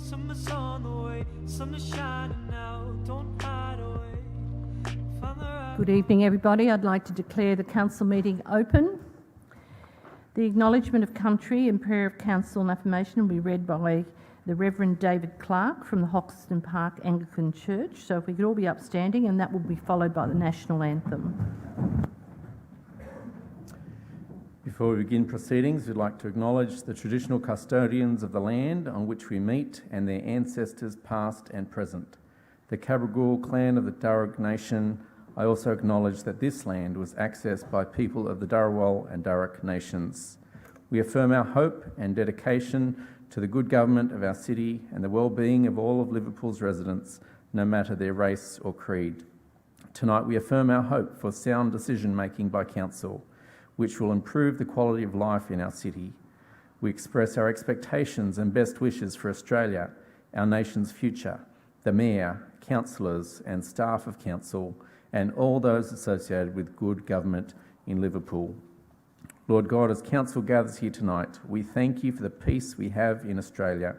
Summer's on the way, sun is shining now, don't hide away. Good evening, everybody. I'd like to declare the council meeting open. The acknowledgement of country and prayer of council and affirmation will be read by the Reverend David Clark from the Hoxton Park Anglican Church. So if we could all be upstanding, and that will be followed by the national anthem. Before we begin proceedings, we'd like to acknowledge the traditional custodians of the land on which we meet and their ancestors past and present. The Cabrogal clan of the Darug Nation. I also acknowledge that this land was accessed by people of the Darawal and Darug nations. We affirm our hope and dedication to the good government of our city and the well-being of all of Liverpool's residents, no matter their race or creed. Tonight we affirm our hope for sound decision-making by council, which will improve the quality of life in our city. We express our expectations and best wishes for Australia, our nation's future, the Mayor, councillors and staff of council, and all those associated with good government in Liverpool. Lord God, as council gathers here tonight, we thank you for the peace we have in Australia,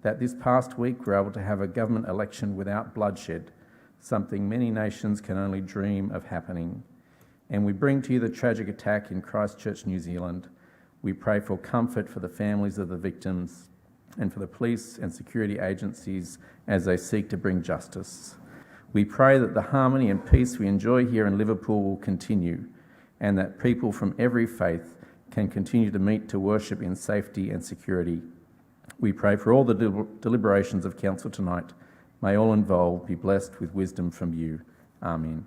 that this past week we're able to have a government election without bloodshed, something many nations can only dream of happening. And we bring to you the tragic attack in Christchurch, New Zealand. We pray for comfort for the families of the victims and for the police and security agencies as they seek to bring justice. We pray that the harmony and peace we enjoy here in Liverpool will continue, and that people from every faith can continue to meet to worship in safety and security. We pray for all the deliberations of council tonight. May all involved be blessed with wisdom from you. Amen.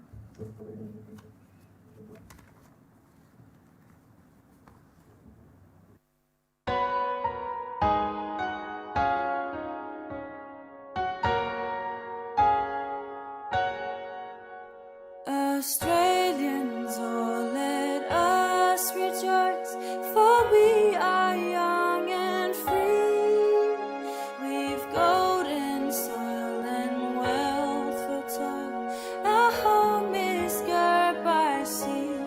Australians, oh, let us rejoice, for we are young and free. We've golden soil and wealth for toil. Our home is girt by sea.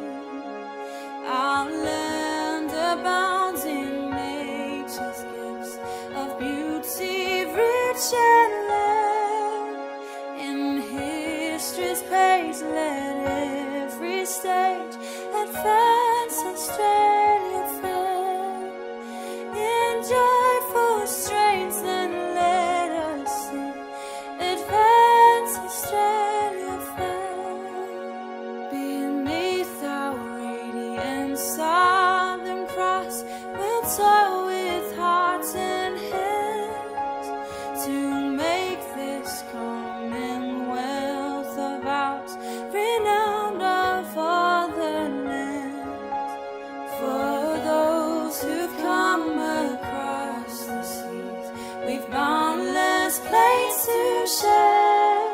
Our land abounds in nature's gifts of beauty, rich and land. In history's page, let every stage advance Australia fair. In joyful strains then let us sing, advance Australia fair. Beneath our radiant Southern Cross we'll toil with hearts and hands to make this commonwealth of ours renowned of all the lands. For those who've come across the seas, we've boundless place to share.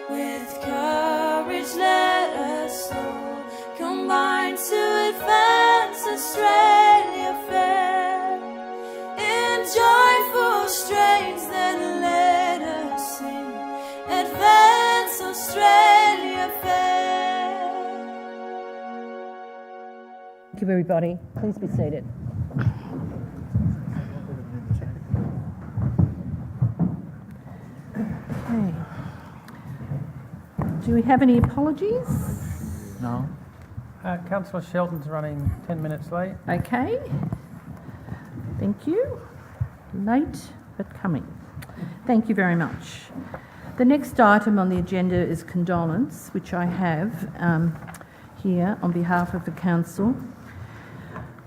With courage let us all combine to advance Australia fair. In joyful strains then let us sing, advance Australia fair. Thank you, everybody. Please be seated. Okay. Do we have any apologies? No. Councillor Shelton's running 10 minutes late. Okay. Thank you. Late but coming. Thank you very much. The next item on the agenda is condolence, which I have here on behalf of the council,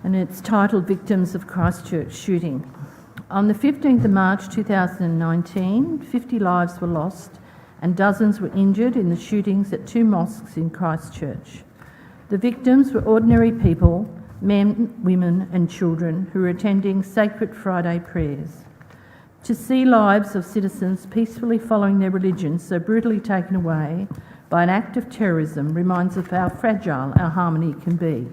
and it's titled Victims of Christchurch Shooting. On the 15th of March 2019, 50 lives were lost and dozens were injured in the shootings at two mosques in Christchurch. The victims were ordinary people, men, women and children who were attending Sacred Friday prayers. To see lives of citizens peacefully following their religion so brutally taken away by an act of terrorism reminds us of how fragile our harmony can be.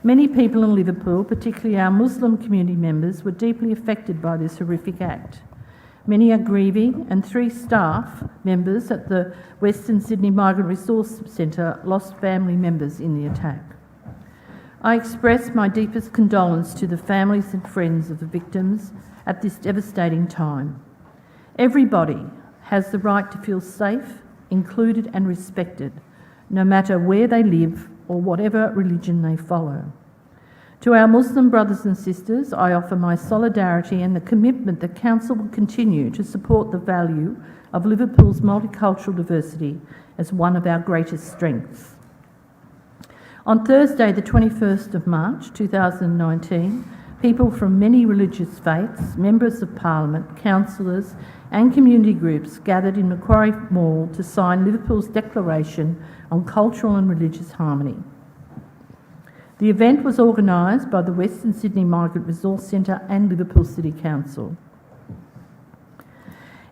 Many people in Liverpool, particularly our Muslim community members, were deeply affected by this horrific act. Many are grieving, and 3 staff members at the Western Sydney Migrant Resource Centre lost family members in the attack. I express my deepest condolence to the families and friends of the victims at this devastating time. Everybody has the right to feel safe, included and respected, no matter where they live or whatever religion they follow. To our Muslim brothers and sisters, I offer my solidarity and the commitment that Council will continue to support the value of Liverpool's multicultural diversity as one of our greatest strengths. On Thursday, the 21st of March 2019, people from many religious faiths, members of Parliament, councillors and community groups gathered in Macquarie Mall to sign Liverpool's Declaration on Cultural and Religious Harmony. The event was organised by the Western Sydney Migrant Resource Centre and Liverpool City Council.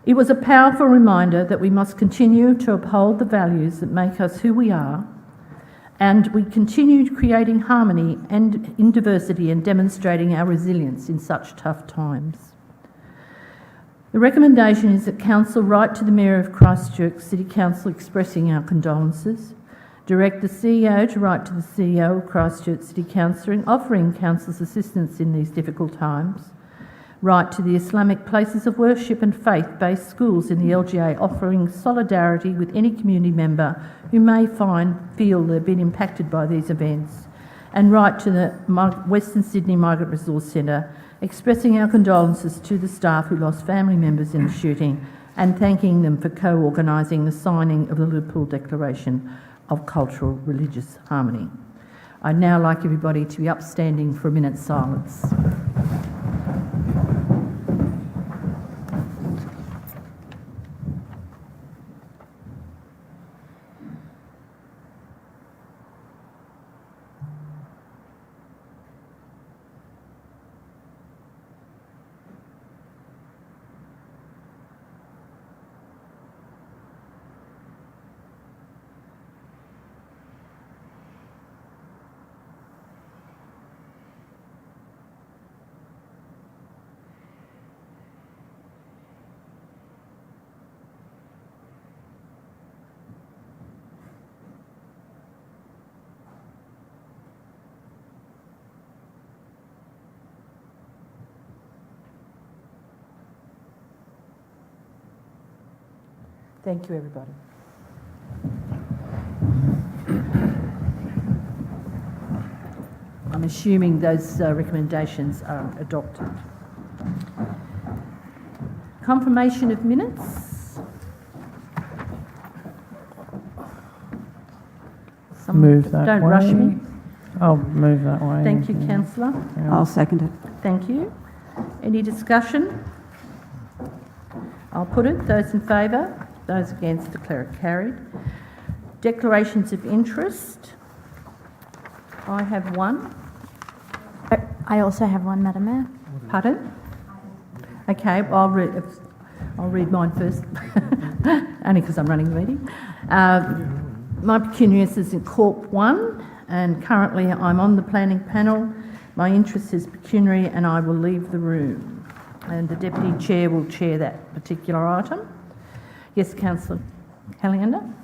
It was a powerful reminder that we must continue to uphold the values that make us who we are, and we continued creating harmony and in diversity and demonstrating our resilience in such tough times. The recommendation is that Council write to the Mayor of Christchurch City Council expressing our condolences, direct the CEO to write to the CEO of Christchurch City Council offering Council's assistance in these difficult times, write to the Islamic places of worship and faith-based schools in the LGA offering solidarity with any community member who may feel they've been impacted by these events, and write to the Western Sydney Migrant Resource Centre expressing our condolences to the staff who lost family members in the shooting and thanking them for co-organising the signing of the Liverpool Declaration of Cultural Religious Harmony. I'd now like everybody to be upstanding for a minute's silence. Thank you, everybody. I'm assuming those recommendations are adopted. Confirmation of minutes. Move that Don't way. rush me. I'll move that way. Thank you, Councillor. Yeah. I'll second it. Thank you. Any discussion? I'll put it. Those in favour? Those against, declare it carried. Declarations of interest. I have one. I also have one, Madam Mayor. Pardon? Okay, well, I'll read mine first, only because I'm running the meeting. My pecuniary is in Corp 1, and currently I'm on the planning panel. My interest is pecuniary, and I will leave the room. And the Deputy Chair will chair that particular item. Yes, Councillor Callaghan.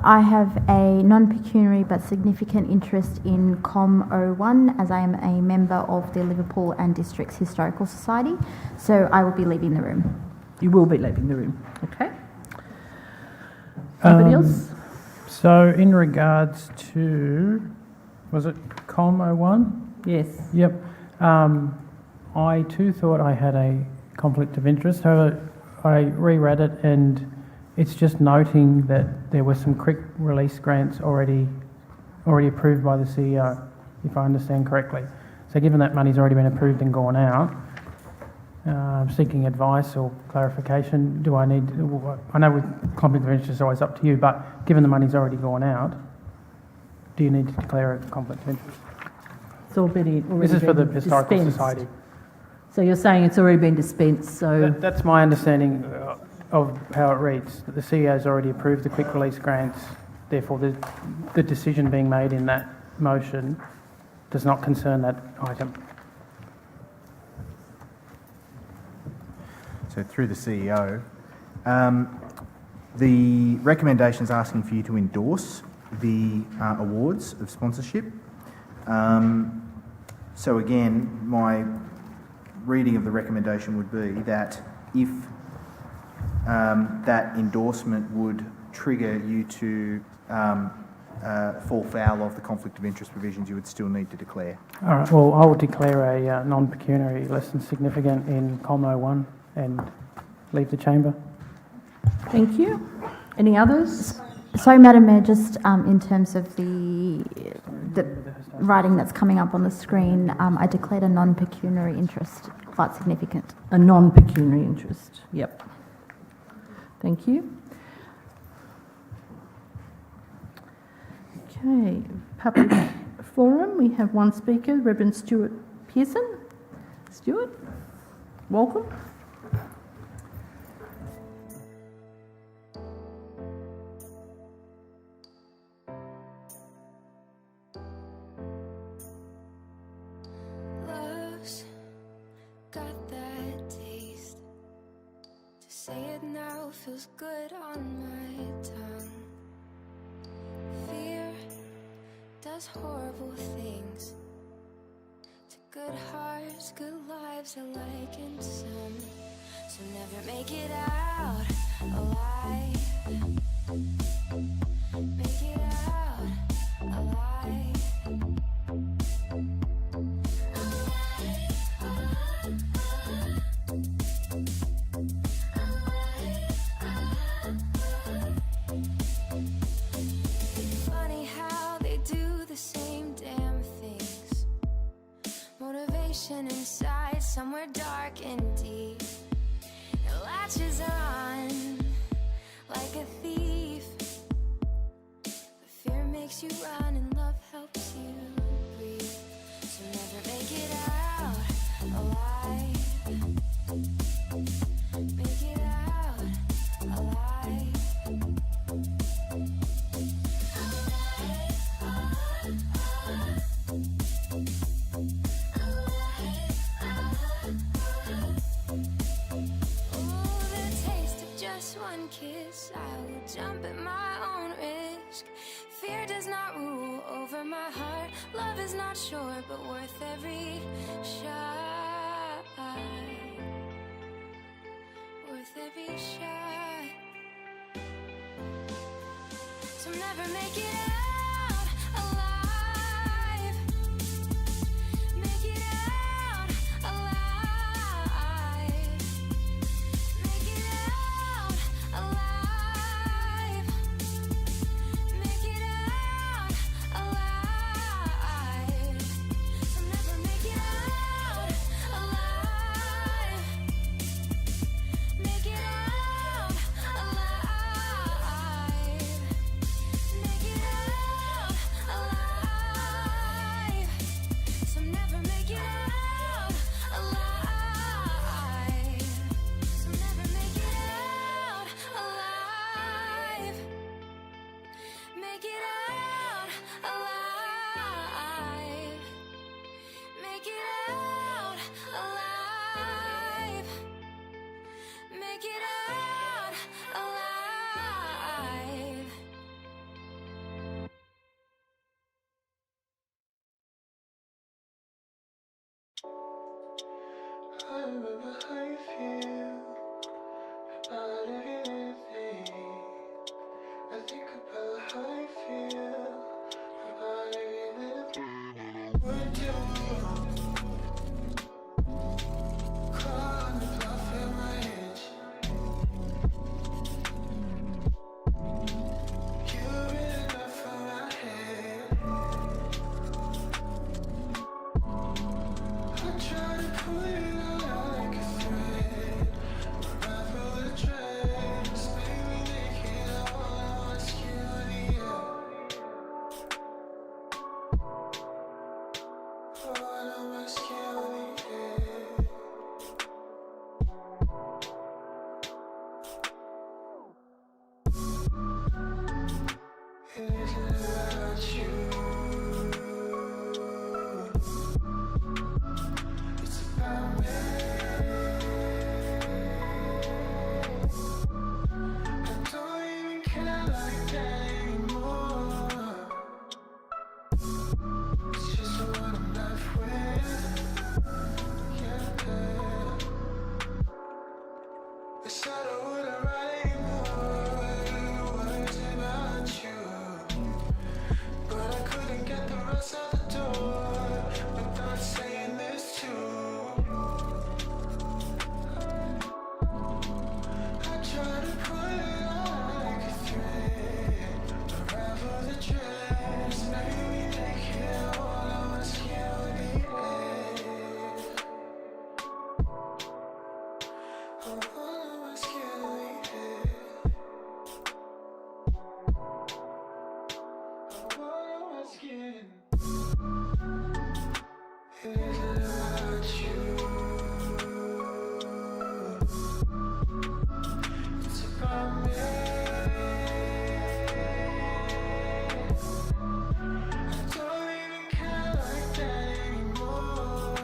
I have a non-pecuniary but significant interest in COM 01 as I am a member of the Liverpool and Districts Historical Society, so I will be leaving the room. You will be leaving the room, okay? Anybody else? So in regards to, was it COM 01? Yes. Yep. I too thought I had a conflict of interest. However, I reread it and it's just noting that there were some quick release grants already approved by the CEO, if I understand correctly. So given that money's already been approved and gone out, seeking advice or clarification, do I need, I know with conflict of interest is always up to you, but given the money's already gone out, do you need to declare a conflict of interest? It's already This is for the Historical dispensed. Society. So you're saying it's already been dispensed, so... That's my understanding of how it reads, that the CEO's already approved the quick release grants, therefore the decision being made in that motion does not concern that item. So through the CEO, the recommendation is asking for you to endorse the awards of sponsorship. So again, my reading of the recommendation would be that if that endorsement would trigger you to fall foul of the conflict of interest provisions, you would still need to declare. All right, well, I will declare a non-pecuniary less than significant in COM 01 and leave the chamber. Thank you. Any others? Sorry, Madam Mayor, just in terms of the writing that's coming up on the screen, I declared a non-pecuniary interest quite significant. A non-pecuniary interest. Yep. Thank you. Okay, public forum. We have one speaker, Reverend Stuart Pearson. Stuart, welcome. Love's got that taste. To say it now feels good on my tongue. Fear does horrible things to good hearts, good lives alike in some. So never make it out alive. Make it out alive. Funny how they do the same damn things. Motivation inside, somewhere dark and deep. It latches on like a thief. But fear makes you run and love helps you breathe. So never make it out alive. Make it out alive. Oh, the taste of just one kiss, I will jump at my own risk. Fear does not rule over my heart. Love is not sure, but worth every shot. Worth every shot. So never make it out alive. Make it out alive. Make it out alive. Make it out alive. So never make it out alive. Make it out alive. Make it out alive. So never make it out alive. So never make it out alive. Make it out alive. Make it out alive. Make it out alive. I remember how you feel about everything. I think about how you feel about everything. Would you call on the bluff at my edge? You're enough for my head. I try to pull it out like a thread. Wish I wouldn't write anymore words about you, but I couldn't get the rest of the door without saying this too. I try to put it on like a thread, unravel the dress. Maybe we make it all on my skin with the edge. All on my skin with the edge. All on my skin. It isn't about you. It's about me. I don't even care like that anymore.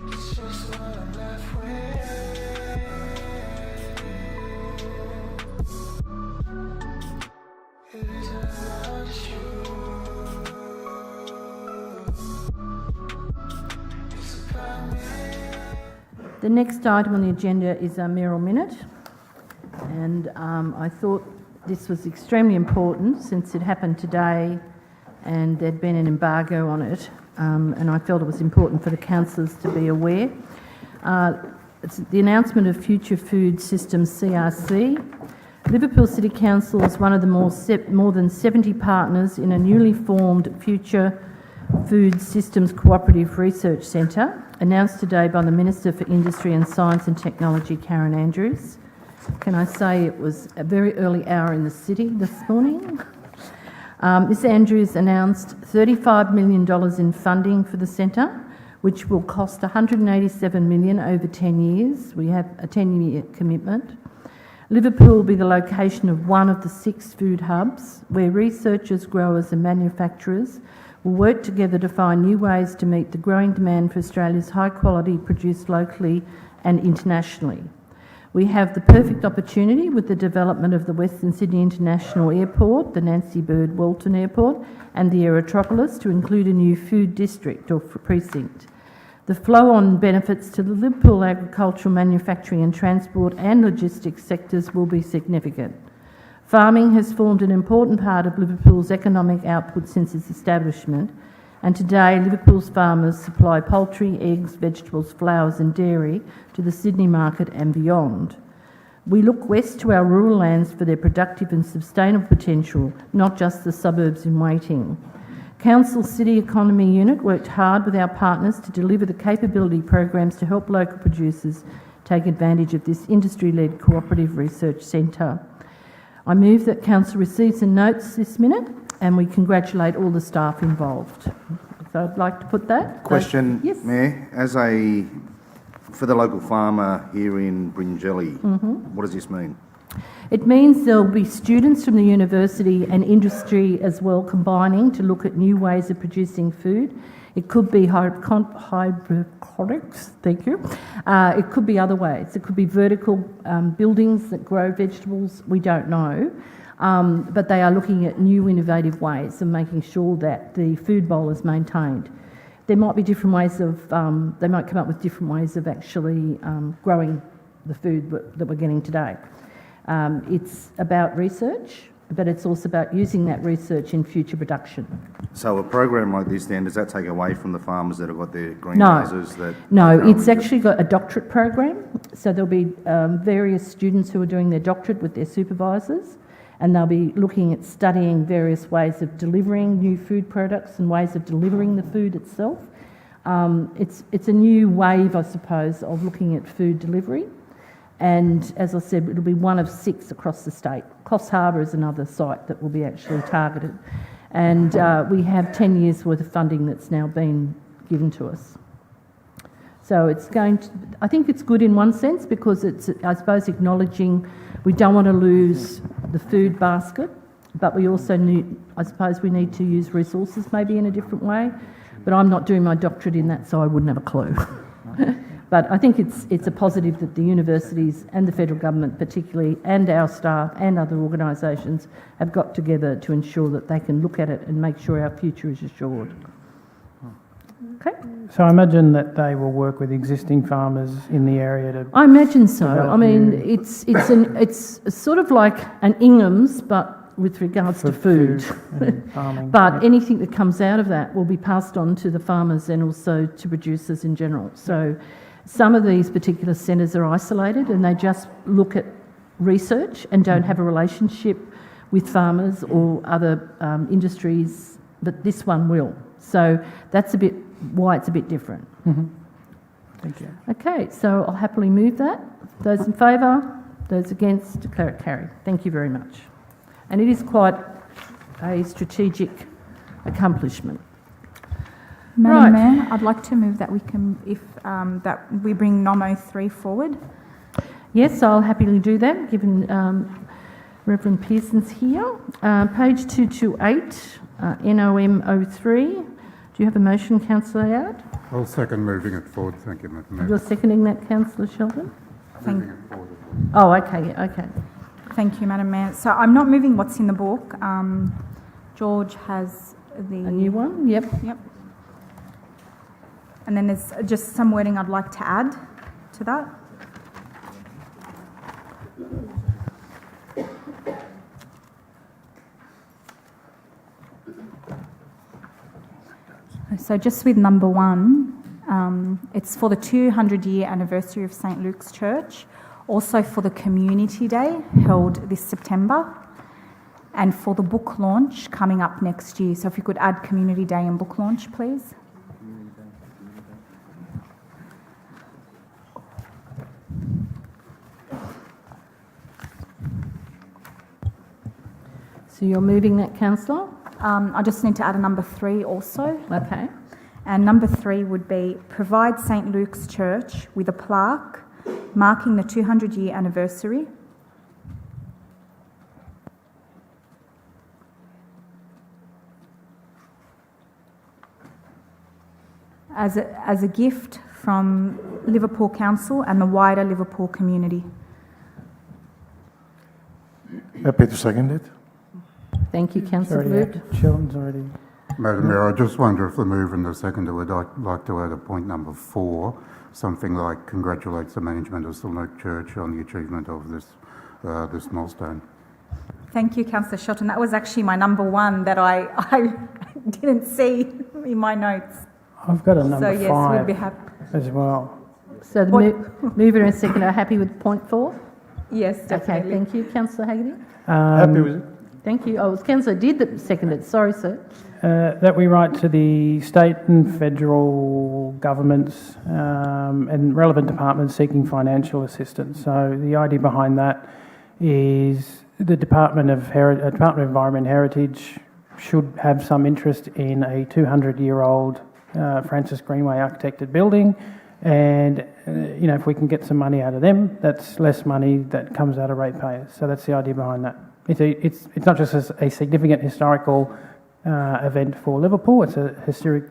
It's just what I'm left with. It isn't about you. It's about me. The next item on the agenda is a mayoral minute, and I thought this was extremely important since it happened today and there'd been an embargo on it, and I felt it was important for the councillors to be aware. It's the announcement of Future Food Systems CRC. Liverpool City Council is one of the more than 70 partners in a newly formed Future Food Systems Cooperative Research Centre, announced today by the Minister for Industry and Science and Technology, Karen Andrews. Can I say it was a very early hour in the city this morning? Ms Andrews announced $35 million in funding for the centre, which will cost $187 million over 10 years. We have a 10-year commitment. Liverpool will be the location of one of the 6 food hubs where researchers, growers and manufacturers will work together to find new ways to meet the growing demand for Australia's high quality produced locally and internationally. We have the perfect opportunity with the development of the Western Sydney International Airport, the Nancy Bird Walton Airport and the Aerotropolis to include a new food district or precinct. The flow-on benefits to the Liverpool agricultural, manufacturing and transport and logistics sectors will be significant. Farming has formed an important part of Liverpool's economic output since its establishment, and today Liverpool's farmers supply poultry, eggs, vegetables, flowers and dairy to the Sydney market and beyond. We look west to our rural lands for their productive and sustainable potential, not just the suburbs in waiting. Council City Economy Unit worked hard with our partners to deliver the capability programs to help local producers take advantage of this industry-led cooperative research centre. I move that Council receives and notes this minute, and we congratulate all the staff involved. So I'd like to put that. Question, Yes. Mayor. For the local farmer here in Bringelly, what does this mean? It means there'll be students from the university and industry as well combining to look at new ways of producing food. It could be hydroponics, thank you. It could be other ways. It could be vertical buildings that grow vegetables, we don't know. But they are looking at new innovative ways of making sure that the food bowl is maintained. There might be different ways of, they might come up with different ways of actually growing the food that we're getting today. It's about research, but it's also about using that research in future production. So a program like this then, does that take away from the farmers that have got their greenhouses? No, it's actually got a doctorate program. So there'll be various students who are doing their doctorate with their supervisors, and they'll be looking at studying various ways of delivering new food products and ways of delivering the food itself. It's a new wave, I suppose, of looking at food delivery. And as I said, it'll be one of 6 across the state. Coffs Harbour is another site that will be actually targeted. And we have 10 years worth of funding that's now been given to us. So it's going to, I think it's good in one sense because it's, I suppose, acknowledging we don't want to lose the food basket, but we also need, I suppose we need to use resources maybe in a different way. But I'm not doing my doctorate in that, so I wouldn't have a clue. But I think it's a positive that the universities and the federal government particularly, and our staff and other organisations have got together to ensure that they can look at it and make sure our future is assured. Okay. So I imagine that they will work with existing farmers in the area to. I imagine so. I Develop mean, new- it's sort of like an Ingham's, but with regards to food. and farming. But yeah. anything that comes out of that will be passed on to the farmers and also to producers in general. So some of these particular centres are isolated and they just look at research and don't have a relationship with farmers or other industries, but this one will. So that's why it's a bit different. Thank you. Okay, so I'll happily move that. Those in favour, those against, declare it carried. Thank you very much. And it is quite a strategic accomplishment. Madam Right. Mayor, I'd like to move that that we bring NOMO 3 forward. Yes, I'll happily do that, given Reverend Pearson's here. Page 228, NOM 03. Do you have a motion, Councillor Howard? I'll second moving it forward. Thank you, Madam Mayor. You're seconding that, Councillor Sheldon? Thank, Moving it forward. Oh, okay, okay. thank you, Madam Mayor. So I'm not moving what's in the book. George has the... A new one? Yep. Yep. And then there's just some wording I'd like to add to that. So just with number 1, it's for the 200-year anniversary of St Luke's Church, also for the Community Day held this September, and for the book launch coming up next year. So if you could add Community Day and book launch, please. So you're moving that, Councillor? I just need to add a number 3 also. Okay. And number 3 would be provide St Luke's Church with a plaque marking the 200-year anniversary. As a gift from Liverpool Council and the wider Liverpool community. Happy to second it. Thank you, Councillor Wood. Sheldon's already. Madam Mayor, I just wonder if the mover and the seconder would like to add a point number 4, something like congratulates the management of St Luke Church on the achievement of this milestone. Thank you, Councillor Shelton. That was actually my number 1 that I didn't see in my notes. I've got a number So yes, 5 we'd be happy. as well. So the mover and seconder are happy with point 4? Yes, Okay, definitely. thank you. Councillor Haggerty? Happy with it. Thank you. Oh, it was Councillor did that seconded. Sorry, sir. That we write to the state and federal governments and relevant departments seeking financial assistance. So the idea behind that is the Department of Environment and Heritage should have some interest in a 200-year-old Francis Greenway architected building, and if we can get some money out of them, that's less money that comes out of ratepayers. So that's the idea behind that. It's not just a significant historical event for Liverpool, it's a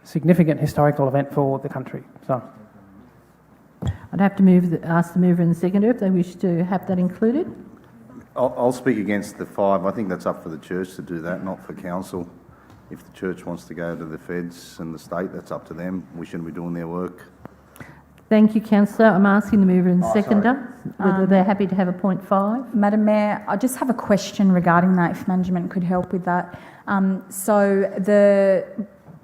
significant historical event for the country. So I'd have to ask the mover and the seconder if they wish to have that included. I'll speak against the 5. I think that's up for the church to do that, not for council. If the church wants to go to the feds and the state, that's up to them. We shouldn't be doing their work. Thank you, Councillor. I'm asking the mover and seconder whether they're happy to have a point 5. Madam Mayor, I just have a question regarding that, if management could help with that. So the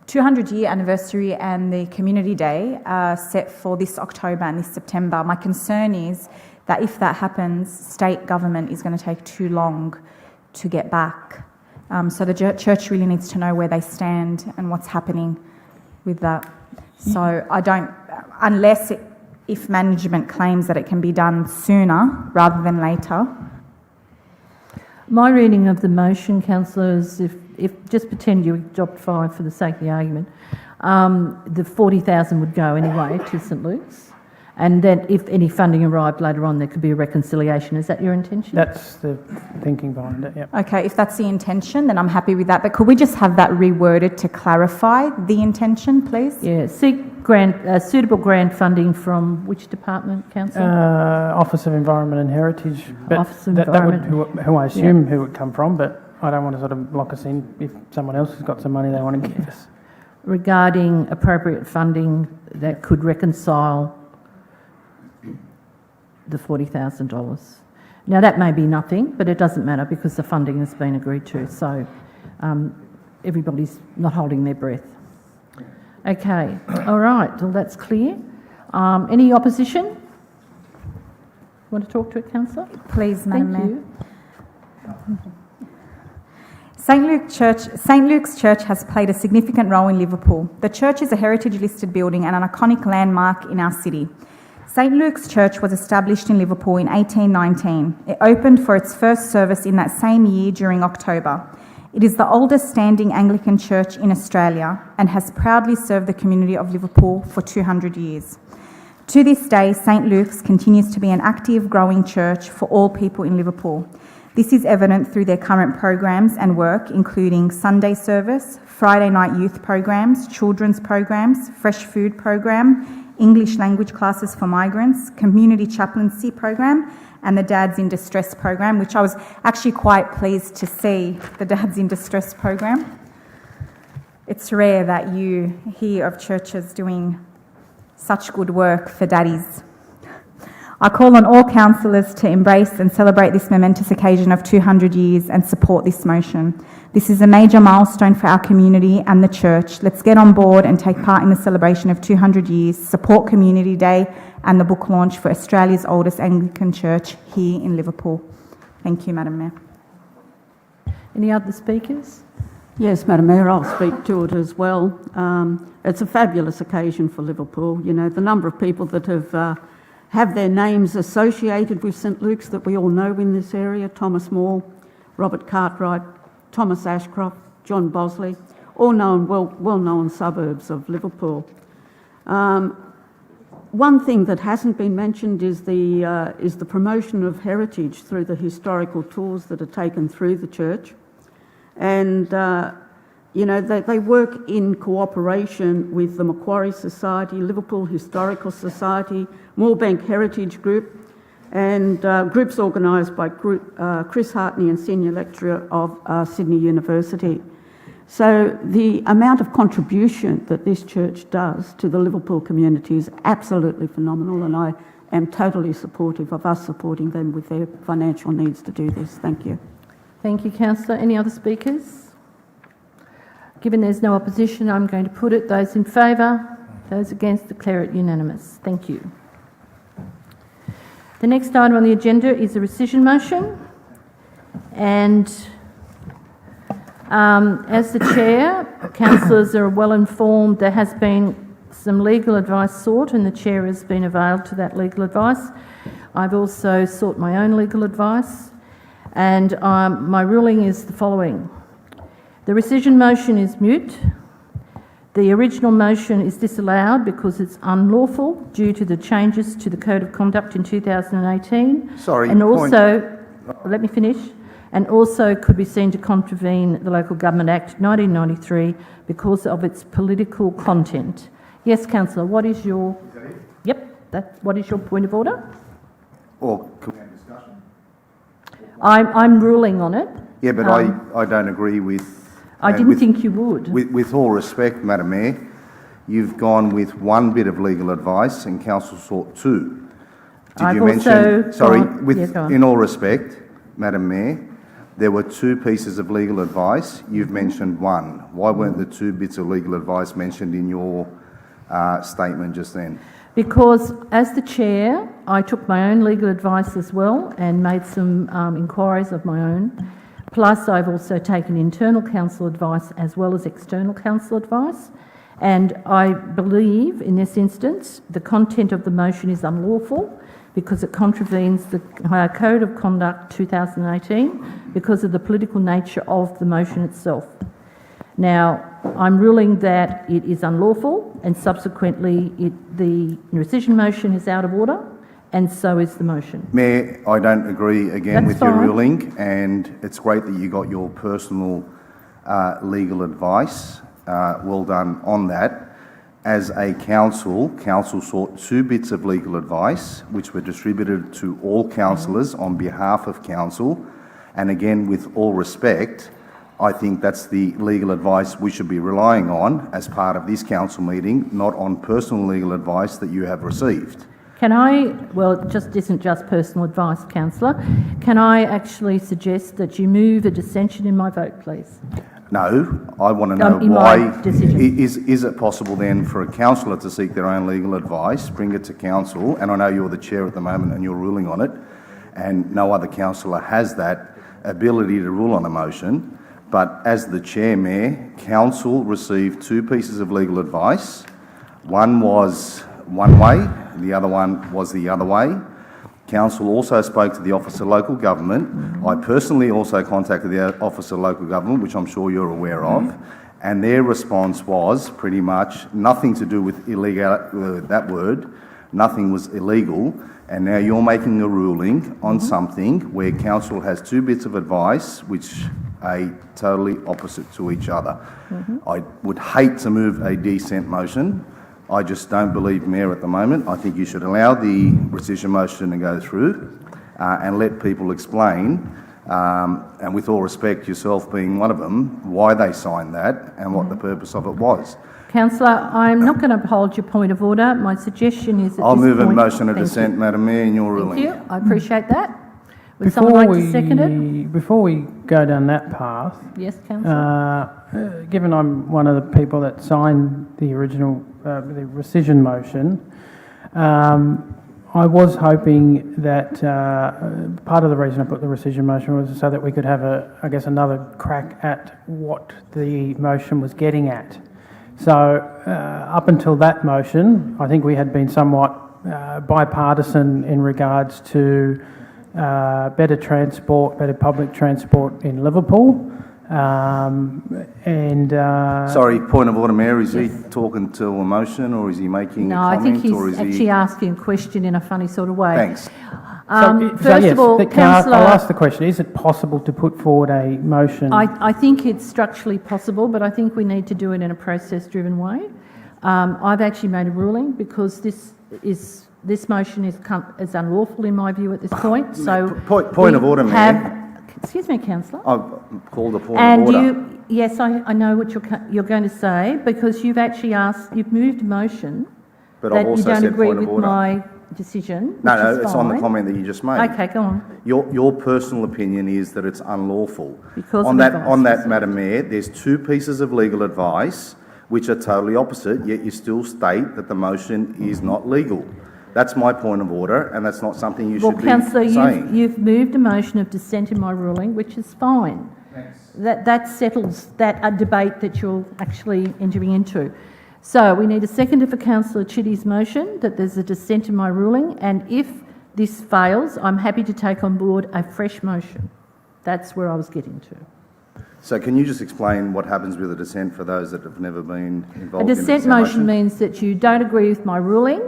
200-year anniversary and the Community Day are set for this October and this September. My concern is that if that happens, state government is going to take too long to get back. So the church really needs to know where they stand and what's happening with that. So I don't, if management claims that it can be done sooner rather than later. My reading of the motion, Councillor, is if just pretend you adopt 5 for the sake of the argument, the 40,000 would go anyway to St Luke's, and then if any funding arrived later on, there could be a reconciliation. Is that your intention? that's the thinking behind it, yep. Okay, if that's the intention, then I'm happy with that. But could we just have that reworded to clarify the intention, please? Yeah, seek suitable grant funding from which department, Councillor? Office of Environment and Heritage. But Office of that would Environment. who I assume who would come from, but I don't want to sort of lock us in if someone else has got some money they want to give us. regarding appropriate funding that could reconcile the $40,000. Now, that may be nothing, but it doesn't matter because the funding has been agreed to, so everybody's not holding their breath. Okay, all right, well, that's clear. Any opposition? Want to talk to it, Councillor? Please, Madam Thank Mayor. you. St Luke's Church has played a significant role in Liverpool. The church is a heritage-listed building and an iconic landmark in our city. St Luke's Church was established in Liverpool in 1819. It opened for its first service in that same year during October. It is the oldest standing Anglican church in Australia and has proudly served the community of Liverpool for 200 years. To this day, St Luke's continues to be an active, growing church for all people in Liverpool. This is evident through their current programs and work, including Sunday service, Friday night youth programs, children's programs, fresh food program, English language classes for migrants, community chaplaincy program, and the Dads in Distress program, which I was actually quite pleased to see, the Dads in Distress program. It's rare that you hear of churches doing such good work for daddies. I call on all councillors to embrace and celebrate this momentous occasion of 200 years and support this motion. This is a major milestone for our community and the church. Let's get on board and take part in the celebration of 200 years, support Community Day and the book launch for Australia's oldest Anglican church here in Liverpool. Thank you, Madam Mayor. Any other speakers? Yes, Madam Mayor, I'll speak to it as well. It's a fabulous occasion for Liverpool. You know, the number of people that have their names associated with St Luke's that we all know in this area: Thomas More, Robert Cartwright, Thomas Ashcroft, John Bosley, all known, well-known suburbs of Liverpool. One thing that hasn't been mentioned is the promotion of heritage through the historical tours that are taken through the church. And, you know, they work in cooperation with the Macquarie Society, Liverpool Historical Society, Moorebank Heritage Group, and groups organised by Chris Hartney and Senior Lecturer of Sydney University. So the amount of contribution that this church does to the Liverpool community is absolutely phenomenal, and I am totally supportive of us supporting them with their financial needs to do this. Thank you. Thank you, Councillor. Any other speakers? Given there's no opposition, I'm going to put it. Those in favour, those against, declare it unanimous. Thank you. The next item on the agenda is a rescission motion, and as the chair, councillors are well informed there has been some legal advice sought, and the chair has been availed to that legal advice. I've also sought my own legal advice, and my ruling is the following. The rescission motion is moot. The original motion is disallowed because it's unlawful due to the changes to the Code of Conduct in 2018. Sorry, and also, let me finish, and also could be seen to contravene the Local Government Act 1993 because of its political content. Yes, Councillor, what is your... Is that it? Yep, what is your point of order? Or can we have discussion? I'm ruling on it. Yeah, but I don't agree with... I didn't think you would. With all respect, Madam Mayor, you've gone with one bit of legal advice and council sought two. Did you mention... Sorry, in all respect, Madam Mayor, there were two pieces of legal advice. You've mentioned one. Why weren't the two bits of legal advice mentioned in your statement just then? Because as the chair, I took my own legal advice as well and made some inquiries of my own. Plus, I've also taken internal council advice as well as external council advice. And I believe, in this instance, the content of the motion is unlawful because it contravenes the Code of Conduct 2018 because of the political nature of the motion itself. Now, I'm ruling that it is unlawful, and subsequently the rescission motion is out of order, and so is the motion. Mayor, I don't agree again with your ruling, and it's great that you got your personal legal advice. Well done on that. As a council sought two bits of legal advice, which were distributed to all councillors on behalf of council. And again, with all respect, I think that's the legal advice we should be relying on as part of this council meeting, not on personal legal advice that you have received. Can I, well, it just isn't just personal advice, Councillor. Can I actually suggest that you move a dissension in my vote, please? No, I want to know why. Is it possible then for a councillor to seek their own legal advice, bring it to council, and I know you're the chair at the moment and you're ruling on it, and no other councillor has that ability to rule on a motion, but as the chair, Mayor, council received 2 pieces of legal advice. One was one way, the other one was the other way. Council also spoke to the Office of Local Government. I personally also contacted the Office of Local Government, which I'm sure you're aware of, and their response was pretty much nothing to do with illegal, that word, nothing was illegal, and now you're making a ruling on something where council has 2 bits of advice which are totally opposite to each other. I would hate to move a dissent motion. I just don't believe, Mayor, at the moment. I think you should allow the rescission motion to go through and let people explain, and with all respect, yourself being one of them, why they signed that and what the purpose of it was. Councillor, I'm not going to uphold your point of order. My suggestion is that I'll move a motion of dissent, Madam Mayor, in your ruling. Thank you. I appreciate that. Would someone like to second it? Before we go down that path, Yes, Councillor. given I'm one of the people that signed the original the rescission motion, I was hoping that part of the reason I put the rescission motion was so that we could have another crack at what the motion was getting at. So up until that motion, I think we had been somewhat bipartisan in regards to better transport, better public transport in Liverpool. Sorry, point of order, Mayor. Is he talking to a motion or is he making a comment? No, I think he's actually asking a question in a funny sort of way. Thanks. First of all, Councillor, I'll ask the question. Is it possible to put forward a motion? I think it's structurally possible, but I think we need to do it in a process-driven way. I've actually made a ruling because this motion is unlawful in my view at this point. So point of order, Mayor. Excuse me, Councillor. I've called a point of order. Yes, I know what you're going to say because you've actually you've moved a motion but that I've also you don't said agree point of with order. my decision. No, it's on the comment that you just made. Okay, go on. Your personal opinion is that it's unlawful. Because on of that, Madam Mayor, there's 2 pieces of legal advice which are totally opposite, yet you still state that the motion is not legal. That's my point of order, and that's not something you should be saying. Well, Councillor, you've moved a motion of dissent in my ruling, which is fine. Thanks. That settles that debate that you're actually entering into. So we need a seconder for Councillor Chitty's motion that there's a dissent in my ruling, and if this fails, I'm happy to take on board a fresh motion. That's where I was getting to. So can you just explain what happens with a dissent for those that have never been involved A in dissent motion means that you don't agree with my ruling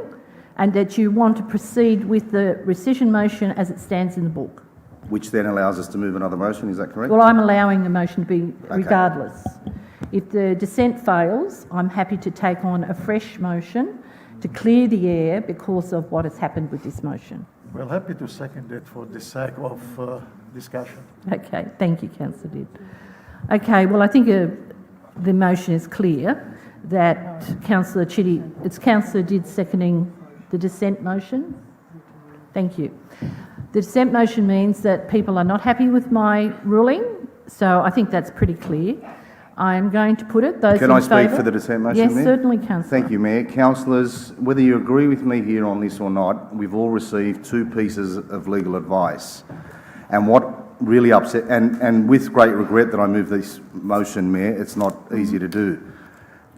and that you want to proceed with the rescission motion as it stands in the book. Which then allows us to move another motion, is that correct? Well, I'm allowing the motion to be regardless. If the dissent fails, I'm happy to take on a fresh motion to clear the air because of what has happened with this motion. Well, happy to second it for the sake of discussion. Okay, thank you, Councillor Did. Okay, well, I think the motion is clear that Councillor Chitty, it's Councillor Did seconding the dissent motion. Thank you. The dissent motion means that people are not happy with my ruling, so I think that's pretty clear. I am going to put it. Those Can in I speak favour? for the dissent motion, Yes, Mayor? certainly, Councillor. Thank you, Mayor. Councillors, whether you agree with me here on this or not, we've all received 2 pieces of legal advice. And what really upset, and with great regret that I moved this motion, Mayor, it's not easy to do.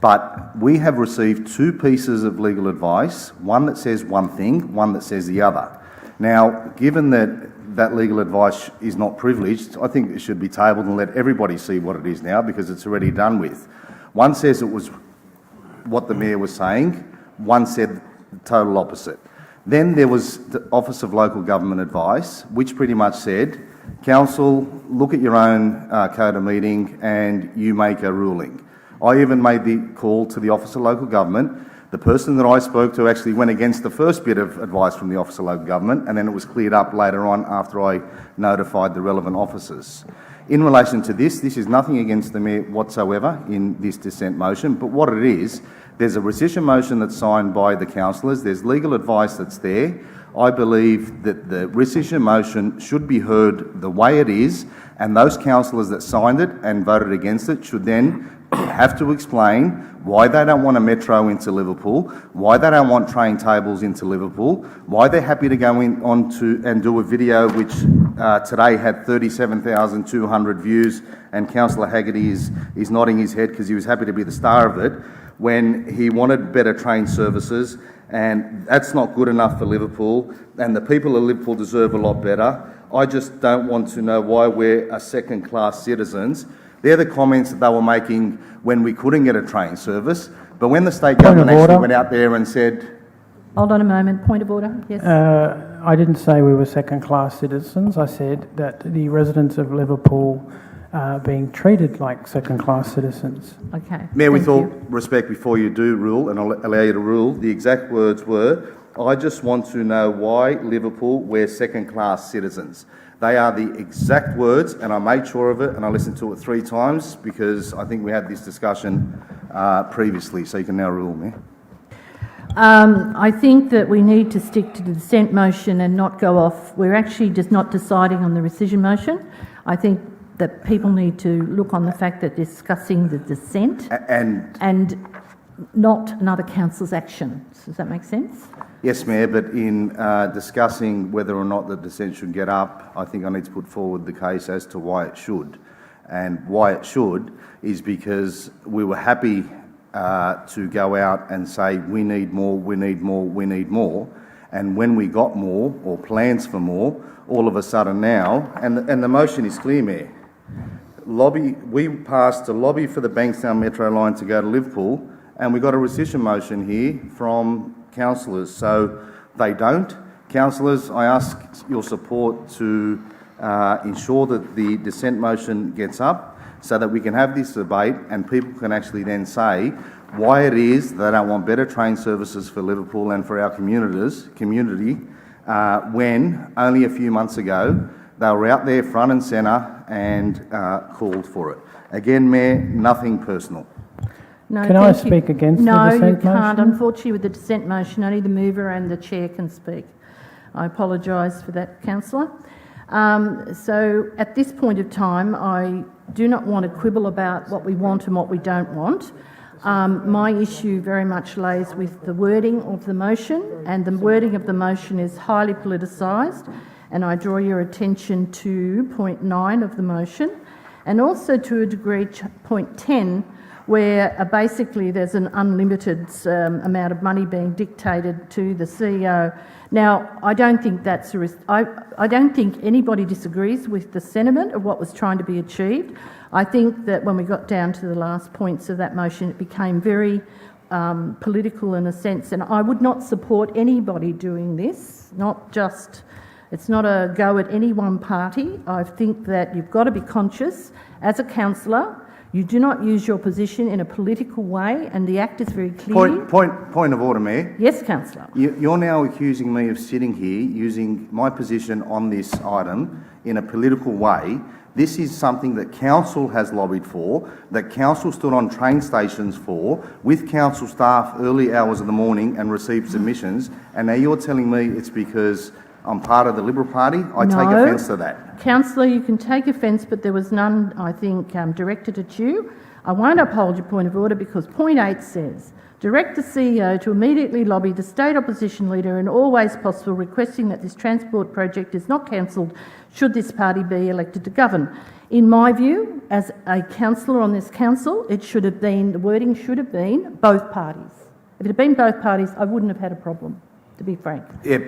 But we have received 2 pieces of legal advice, one that says one thing, one that says the other. Now, given that legal advice is not privileged, I think it should be tabled and let everybody see what it is now because it's already done with. One says it was what the Mayor was saying, one said the total opposite. Then there was the Office of Local Government advice, which pretty much said, Council, look at your own code of meeting and you make a ruling. I even made the call to the Office of Local Government. The person that I spoke to actually went against the first bit of advice from the Office of Local Government, and then it was cleared up later on after I notified the relevant officers. In relation to this is nothing against the Mayor whatsoever in this dissent motion, but what it is, there's a rescission motion that's signed by the councillors, there's legal advice that's there. I believe that the rescission motion should be heard the way it is, and those councillors that signed it and voted against it should then have to explain why they don't want a metro into Liverpool, why they don't want train tables into Liverpool, why they're happy to go on to and do a video which today had 37,200 views, and Councillor Haggerty is nodding his head because he was happy to be the star of it, when he wanted better train services, and that's not good enough for Liverpool, and the people of Liverpool deserve a lot better. I just don't want to know why we're a second-class citizens. They're the comments that they were making when we couldn't get a train service, but when the state government actually went out there and said... Hold on a moment. Point of order. Yes. I didn't say we were second-class citizens. I said that the residents of Liverpool are being treated like second-class citizens. Okay. Mayor, with all respect, before you do rule, and I'll allow you to rule, the exact words were, I just want to know why Liverpool, we're second-class citizens. They are the exact words, and I made sure of it, and I listened to it 3 times because I think we had this discussion previously, so you can now rule, Mayor. I think that we need to stick to the dissent motion and not go off. We're actually just not deciding on the rescission motion. I think that people need to look on the fact that discussing the dissent and not another council's action. Does that make sense? Yes, Mayor, but in discussing whether or not the dissent should get up, I think I need to put forward the case as to why it should. And why it should is because we were happy to go out and say, we need more, we need more, we need more. And when we got more, or plans for more, all of a sudden now, and the motion is clear, Mayor, we passed a lobby for the Bankstown Metro line to go to Liverpool, and we got a rescission motion here from councillors. So they don't. Councillors, I ask your support to ensure that the dissent motion gets up so that we can have this debate and people can actually then say why it is they don't want better train services for Liverpool and for our community when only a few months ago they were out there front and centre and called for it. Again, Mayor, nothing personal. No, can I speak against the dissent motion? No, you can't. Unfortunately, with the dissent motion, only the mover and the chair can speak. I apologise for that, councillor. So at this point of time, I do not want to quibble about what we want and what we don't want. My issue very much lays with the wording of the motion, and the wording of the motion is highly politicised, and I draw your attention to point 9 of the motion, and also to a degree point 10, where basically there's an unlimited amount of money being dictated to the CEO. Now, I don't think that's I don't think anybody disagrees with the sentiment of what was trying to be achieved. I think that when we got down to the last points of that motion, it became very political in a sense, and I would not support anybody doing this, it's not a go at any one party. I think that you've got to be conscious as a councillor. You do not use your position in a political way, and the Act is very clear. Point of order, Mayor. Yes, councillor. You're now accusing me of sitting here using my position on this item in a political way. This is something that council has lobbied for, that council stood on train stations for, with council staff early hours of the morning and received submissions, and now you're telling me it's because I'm part of the Liberal Party? I take offence to that. Councillor, you can take offence, but there was none, I think, directed at you. I won't uphold your point of order because point 8 says, direct the CEO to immediately lobby the state opposition leader in all ways possible, requesting that this transport project is not cancelled should this party be elected to govern. In my view, as a councillor on this council, the wording should have been both parties. If it had been both parties, I wouldn't have had a problem, to be frank. Yeah,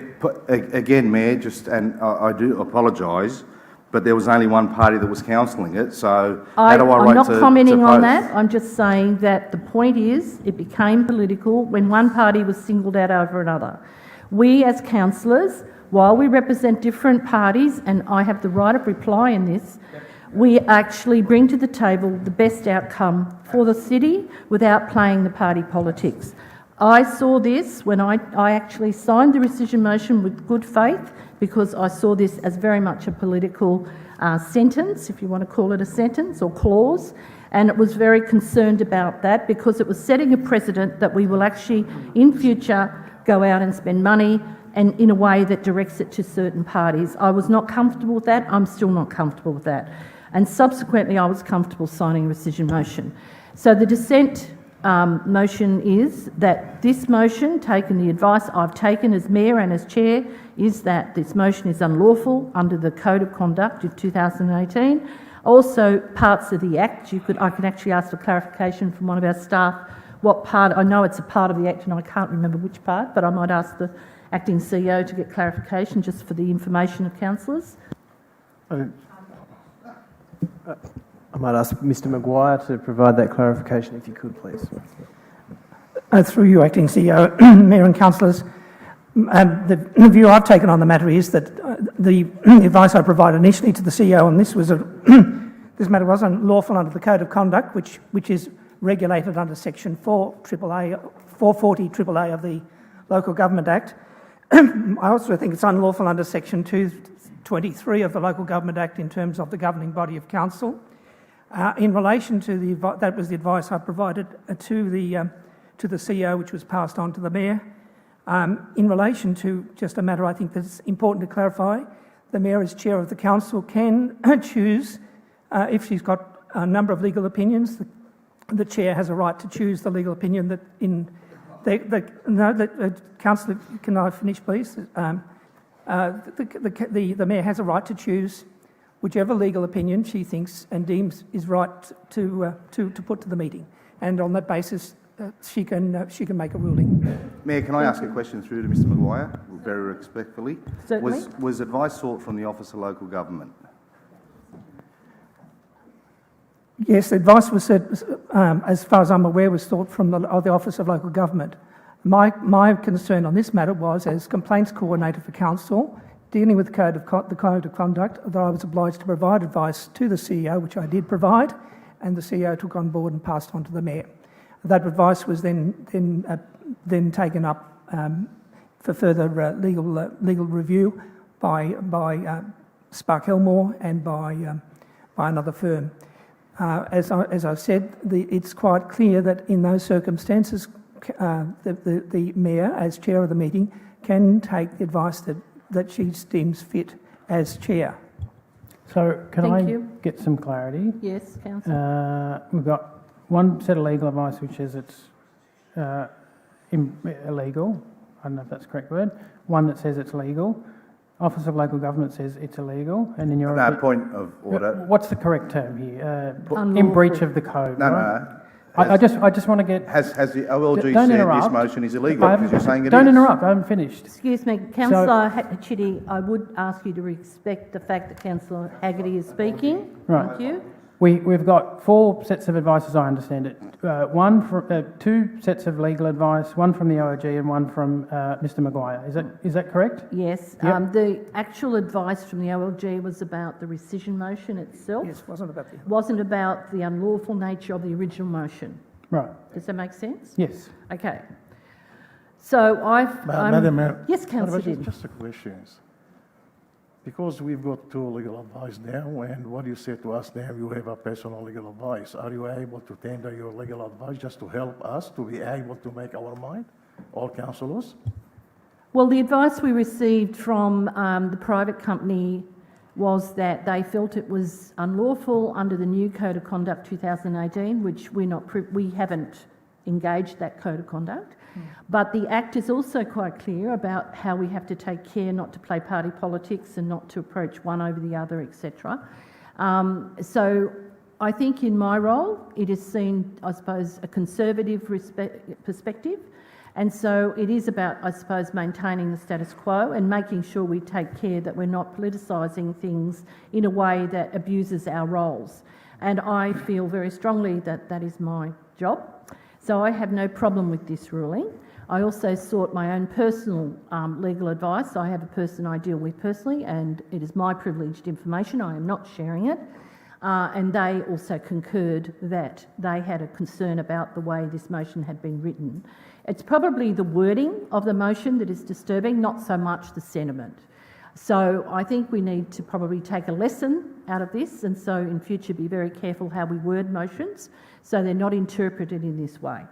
again, Mayor, and I do apologise, but there was only one party that was counselling it, so how do I I'm write not to commenting on post? that. I'm just saying that the point is it became political when one party was singled out over another. We as councillors, while we represent different parties, and I have the right of reply in this, we actually bring to the table the best outcome for the city without playing the party politics. I saw this when I actually signed the rescission motion with good faith because I saw this as very much a political sentence, if you want to call it a sentence or clause, and it was very concerned about that because it was setting a precedent that we will actually, in future, go out and spend money and in a way that directs it to certain parties. I was not comfortable with that. I'm still not comfortable with that. And subsequently, I was comfortable signing a rescission motion. So the dissent motion is that this motion, taken the advice I've taken as Mayor and as Chair, is that this motion is unlawful under the Code of Conduct of 2018. Also, parts of the Act, I can actually ask for clarification from one of our staff what part, I know it's a part of the Act and I can't remember which part, but I might ask the Acting CEO to get clarification just for the information of councillors. I might ask Mr Maguire to provide that clarification if you could, please. Through you, Acting CEO, Mayor and councillors, the view I've taken on the matter is that the advice I provided initially to the CEO on this was this matter was unlawful under the Code of Conduct, which is regulated under Section 440 AAA of the Local Government Act. I also think it's unlawful under Section 223 of the Local Government Act in terms of the governing body of council. In relation to that was the advice I provided to the CEO, which was passed on to the Mayor. In relation to just a matter I think that's important to clarify, the Mayor as Chair of the Council can choose, if she's got a number of legal opinions, the Chair has a right to choose the legal opinion that Councillor, can I finish please? The Mayor has a right to choose whichever legal opinion she thinks and deems is right to put to the meeting, and on that basis she can make a ruling. Mayor, can I ask a question through to Mr Maguire, very respectfully? Certainly. Was advice sought from the Office of Local Government? Yes, the advice was said, as far as I'm aware, was sought from the Office of Local Government. My concern on this matter was, as complaints coordinator for council, dealing with the Code of Conduct, that I was obliged to provide advice to the CEO, which I did provide, and the CEO took on board and passed on to the Mayor. That advice was then taken up for further legal review by Spark Elmore and by another firm. As I've said, it's quite clear that in those circumstances, the Mayor, as Chair of the meeting, can take the advice that she deems fit as Chair. So can get some clarity? Yes, Councillor. We've got one set of legal advice which says it's illegal. I don't know if that's the correct word. One that says it's legal. Office of Local Government says it's illegal. And in your point of order. What's the correct term here? In breach of the code. No, right? no. I just want to get. Has the OLG don't said interrupt. this motion is illegal because you're saying it don't is? interrupt. I haven't finished. Excuse me, Councillor Chitty, I would ask you to respect the fact that Councillor Haggerty is speaking. Right. Thank you. We've got 4 sets of advice, as I understand it. Two sets of legal advice, one from the OLG and one from Mr Maguire. Is that correct? Yes. Yep. The actual advice from the OLG was about the rescission motion itself. Yes, wasn't about the unlawful nature of the original motion. Right. Does that make sense? Yes. Okay. So Madam Mayor. Yes, Councillor Din. Just a question. Because we've got 2 legal advice now, and what you said to us now, you have a personal legal advice. Are you able to tender your legal advice just to help us to be able to make our mind, all councillors? Well, the advice we received from the private company was that they felt it was unlawful under the new Code of Conduct 2018, which we haven't engaged that Code of Conduct. But the Act is also quite clear about how we have to take care not to play party politics and not to approach one over the other, etc. So I think in my role it is seen, I suppose, a conservative perspective, and so it is about, I suppose, maintaining the status quo and making sure we take care that we're not politicising things in a way that abuses our roles. And I feel very strongly that that is my job. So I have no problem with this ruling. I also sought my own personal legal advice. I have a person I deal with personally, and it is my privileged information. I am not sharing it. And they also concurred that they had a concern about the way this motion had been written. It's probably the wording of the motion that is disturbing, not so much the sentiment. So I think we need to probably take a lesson out of this, and so in future be very careful how we word motions so they're not interpreted in this way.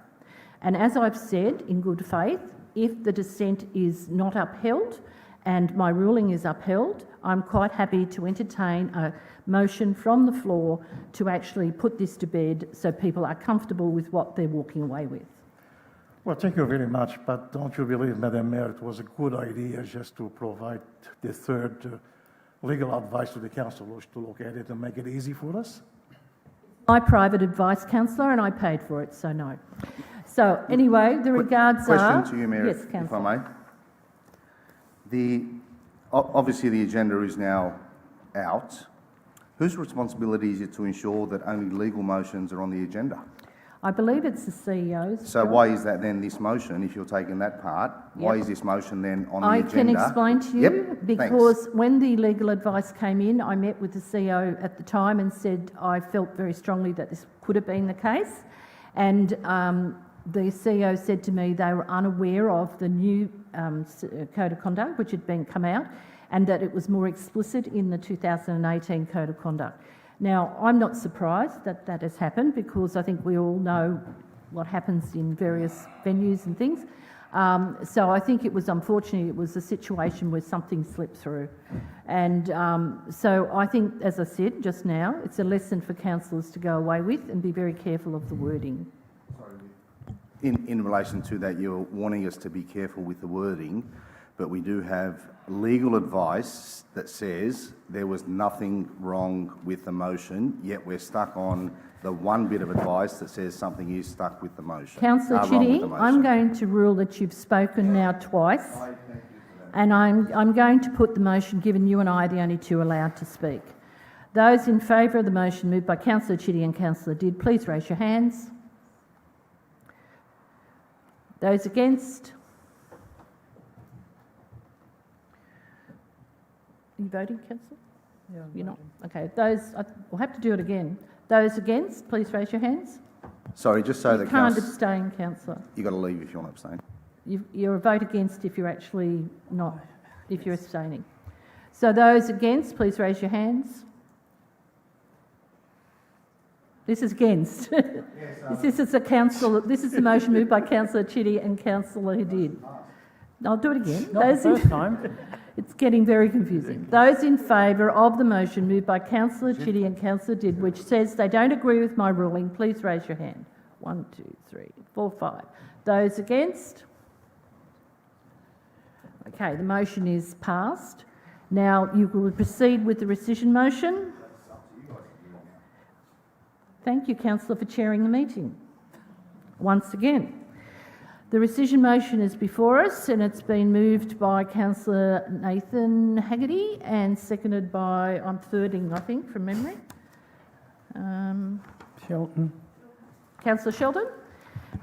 And as I've said, in good faith, if the dissent is not upheld and my ruling is upheld, I'm quite happy to entertain a motion from the floor to actually put this to bed so people are comfortable with what they're walking away with. Well, thank you very much, but don't you believe, Madam Mayor, it was a good idea just to provide the third legal advice to the councillors to look at it and make it easy for us? My private advice, councillor, and I paid for it, so no. So anyway, the regards are... Question to you, Mayor, yes, if I may. Obviously the agenda is now out. Whose responsibility is it to ensure that only legal motions are on the agenda? I believe it's the CEO's. So job. why is that then this motion, if you're taking that part? Why is this motion then on the agenda? I can explain to you, Yep, because thanks. when the legal advice came in, I met with the CEO at the time and said I felt very strongly that this could have been the case. And the CEO said to me they were unaware of the new Code of Conduct, which had been come out, and that it was more explicit in the 2018 Code of Conduct. Now, I'm not surprised that that has happened, because I think we all know what happens in various venues and things. So I think it was unfortunate. It was a situation where something slipped through. And so I think, as I said just now, it's a lesson for councillors to go away with and be very careful of the wording. In relation to that, you're wanting us to be careful with the wording, but we do have legal advice that says there was nothing wrong with the motion, yet we're stuck on the one bit of advice that says something is stuck with the motion. Councillor Chitty, I'm going to rule that you've spoken now twice, and I'm going to put the motion, given you and I are the only two allowed to speak. Those in favour of the motion moved by Councillor Chitty and Councillor Didd, please raise your hands. Those against? Are you voting, Councillor? Yeah, you're not. Okay. Those, we'll have to do it again. Those against, please raise your hands. Sorry, just so you that can't abstain, councillor. You've got to leave if you want to abstain. You're a vote against if you're actually not, if you're abstaining. So those against, please raise your hands. This is against. This is a council. This is the motion moved by Councillor Chitty and Councillor Hadid. I'll do it again. Not the first time. It's getting very confusing. Those in favour of the motion moved by Councillor Chitty and Councillor Didd, which says they don't agree with my ruling, please raise your hand. 1, 2, 3, 4, 5. Those against? Okay, the motion is passed. Now you will proceed with the rescission motion. Thank you, Councillor, for chairing the meeting. Once again. The rescission motion is before us, and it's been moved by Councillor Nathan Haggerty and seconded by, I'm thirding, I think, from memory. Shelton. Councillor Sheldon.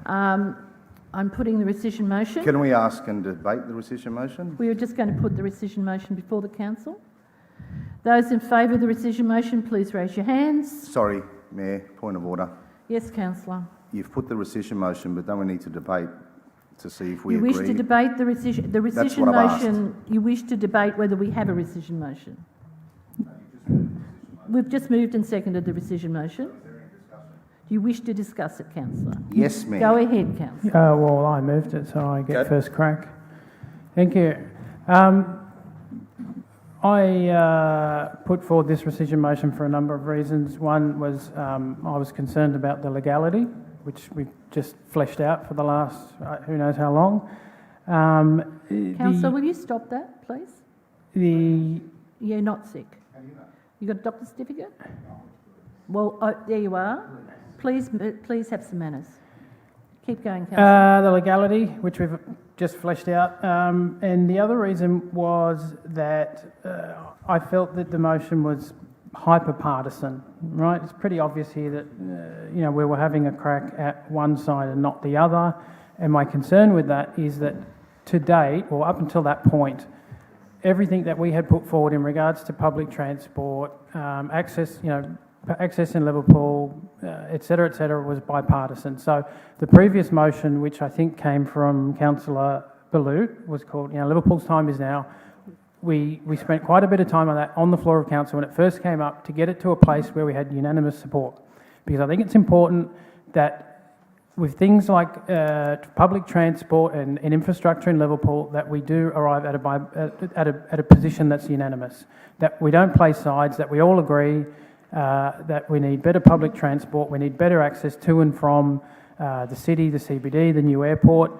I'm putting the rescission motion. Can we ask and debate the rescission motion? We were just going to put the rescission motion before the council. Those in favour of the rescission motion, please raise your hands. Sorry, Mayor, point of order. Yes, councillor. You've put the rescission motion, but don't we need to debate to see if we agree? You wish to debate the rescission motion. You wish to debate whether we have a rescission motion. We've just moved and seconded the rescission motion. Do you wish to discuss it, councillor? Yes, ma'am. Go ahead, councillor. Well, I moved it, so I get first crack. Thank you. I put forward this rescission motion for a number of reasons. One was I was concerned about the legality, which we've just fleshed out for the last who knows how long. Councillor, will you stop that, please? You're not sick. You got a doctor's certificate? Well, there you are. Please have some manners. Keep going, councillor. The legality, which we've just fleshed out, and the other reason was that I felt that the motion was hyper-partisan, right? It's pretty obvious here that, we were having a crack at one side and not the other, and my concern with that is that to date, or up until that point, everything that we had put forward in regards to public transport, access in Liverpool, et cetera, was bipartisan. So the previous motion, which I think came from Councillor Balut, was called, Liverpool's time is now, we spent quite a bit of time on that on the floor of council when it first came up to get it to a place where we had unanimous support. Because I think it's important that with things like public transport and infrastructure in Liverpool, that we do arrive at a position that's unanimous. That we don't play sides, that we all agree that we need better public transport, we need better access to and from the city, the CBD, the new airport,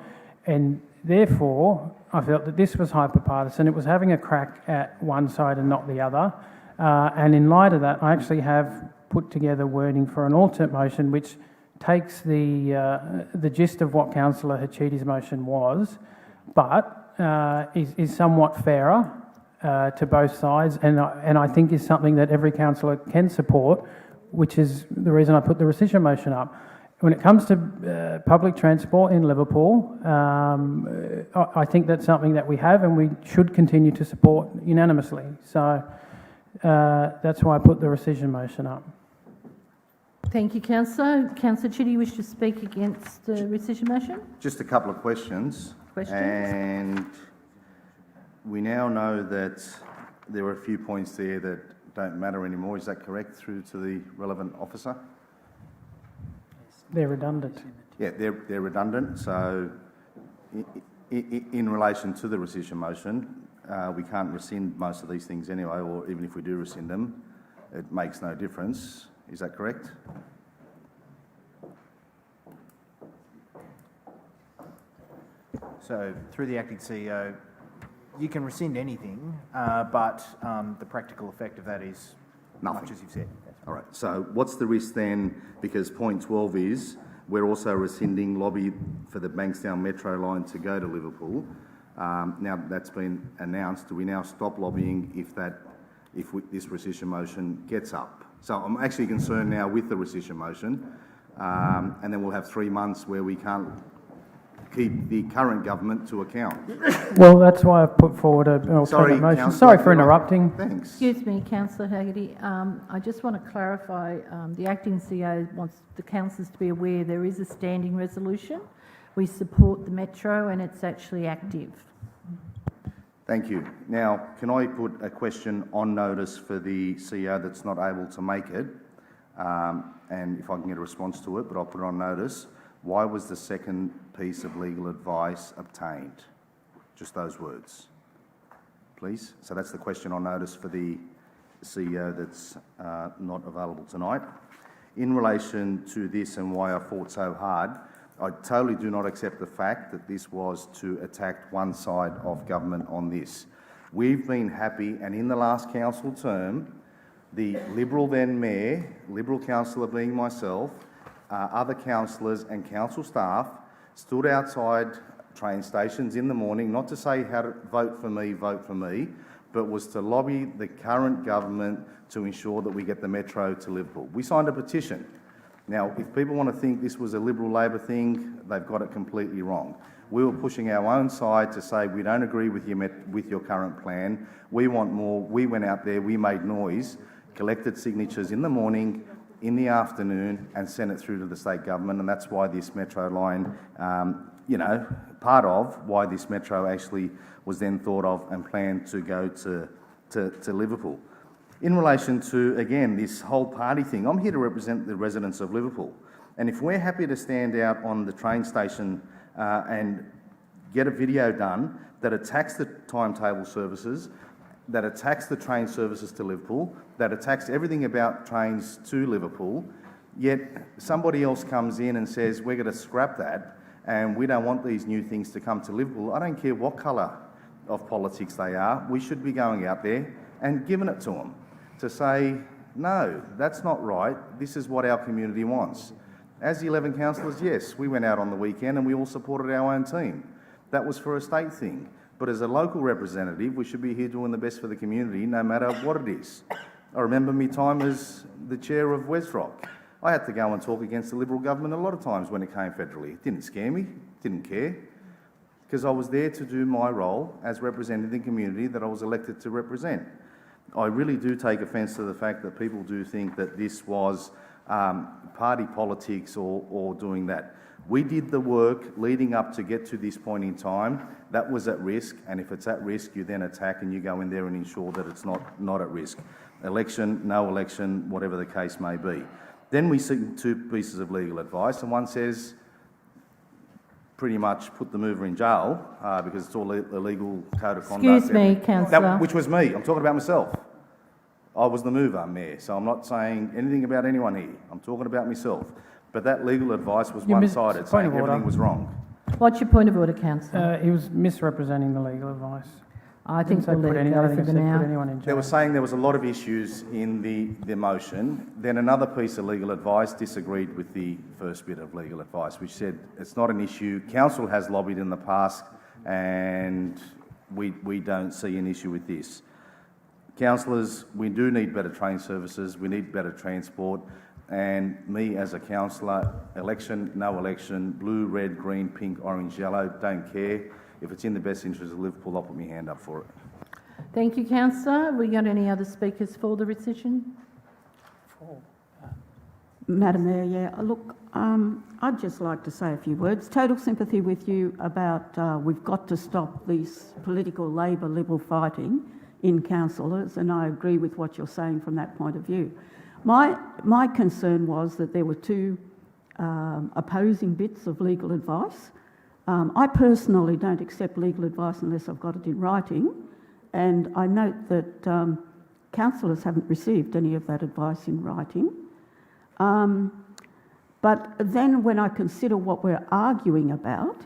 and therefore I felt that this was hyper-partisan. It was having a crack at one side and not the other. And in light of that, I actually have put together wording for an alternate motion which takes the gist of what Councillor Hachiti's motion was, but is somewhat fairer to both sides, and I think is something that every councillor can support, which is the reason I put the rescission motion up. When it comes to public transport in Liverpool, I think that's something that we have and we should continue to support unanimously. So that's why I put the rescission motion up. Thank you, Councillor. Councillor Chitty, you wish to speak against the rescission motion? Just a couple of questions. And we now know that there are a few points there that don't matter anymore. Is that correct, through to the relevant officer? They're redundant. Yeah, they're redundant. So in relation to the rescission motion, we can't rescind most of these things anyway, or even if we do rescind them, it makes no difference. Is that correct? So, through the acting CEO, you can rescind anything, but the practical effect of that is nothing, much as you've said. All right. So, what's the risk then? Because point 12 is we're also rescinding lobby for the Bankstown Metro line to go to Liverpool. Now that's been announced. Do we now stop lobbying if this rescission motion gets up? So I'm actually concerned now with the rescission motion, and then we'll have 3 months where we can't keep the current government to account. Well, that's why I've put forward an alternate motion. Sorry for interrupting. Thanks. Excuse me, Councillor Haggerty. I just want to clarify, the acting CEO wants the councillors to be aware there is a standing resolution. We support the Metro and it's actually active. Thank you. Now, can I put a question on notice for the CEO that's not able to make it? And if I can get a response to it, but I'll put it on notice. Why was the second piece of legal advice obtained? Just those words, please. So that's the question on notice for the CEO that's not available tonight. In relation to this and why I fought so hard, I totally do not accept the fact that this was to attack one side of government on this. We've been happy, and in the last council term, the Liberal then Mayor, Liberal councillor being myself, other councillors and council staff stood outside train stations in the morning, not to say how to vote for me, but was to lobby the current government to ensure that we get the Metro to Liverpool. We signed a petition. Now, if people want to think this was a Liberal-Labor thing, they've got it completely wrong. We were pushing our own side to say we don't agree with your current plan. We want more. We went out there, we made noise, collected signatures in the morning, in the afternoon, and sent it through to the state government, and that's why this Metro line, part of why this Metro actually was then thought of and planned to go to Liverpool. In relation to, again, this whole party thing, I'm here to represent the residents of Liverpool. And if we're happy to stand out on the train station and get a video done that attacks the timetable services, that attacks the train services to Liverpool, that attacks everything about trains to Liverpool, yet somebody else comes in and says, we're going to scrap that and we don't want these new things to come to Liverpool. I don't care what colour of politics they are, we should be going out there and giving it to them to say, no, that's not right, this is what our community wants. As the 11 councillors, yes, we went out on the weekend and we all supported our own team. That was for a state thing. But as a local representative, we should be here doing the best for the community, no matter what it is. I remember my time as the chair of Westrock. I had to go and talk against the Liberal government a lot of times when it came federally. It didn't scare me, didn't care, because I was there to do my role as representing the community that I was elected to represent. I really do take offence to the fact that people do think that this was party politics or doing that. We did the work leading up to get to this point in time. That was at risk, and if it's at risk, you then attack and you go in there and ensure that it's not at risk. Election, no election, whatever the case may be. Then we see two pieces of legal advice, and one says pretty much put the mover in jail because it's all illegal code of conduct. Excuse me, Councillor. Which was me. I'm talking about myself. I was the mover, Mayor, so I'm not saying anything about anyone here. I'm talking about myself. But that legal advice was one-sided, saying everything was wrong. What's your point of order, Councillor? He was misrepresenting the legal advice. I think we'll let it go for the now. They were saying there was a lot of issues in the motion. Then another piece of legal advice disagreed with the first bit of legal advice, which said it's not an issue. Council has lobbied in the past and we don't see an issue with this. Councillors, we do need better train services, we need better transport, and me as a councillor, election, no election, blue, red, green, pink, orange, yellow, don't care. If it's in the best interest of Liverpool, I'll put my hand up for it. Thank you, Councillor. We got any other speakers for the rescission? Madam Mayor, yeah. Look, I'd just like to say a few words. Total sympathy with you about we've got to stop this political Labor-Liberal fighting in councillors, and I agree with what you're saying from that point of view. My concern was that there were two opposing bits of legal advice. I personally don't accept legal advice unless I've got it in writing, and I note that councillors haven't received any of that advice in writing. But then when I consider what we're arguing about,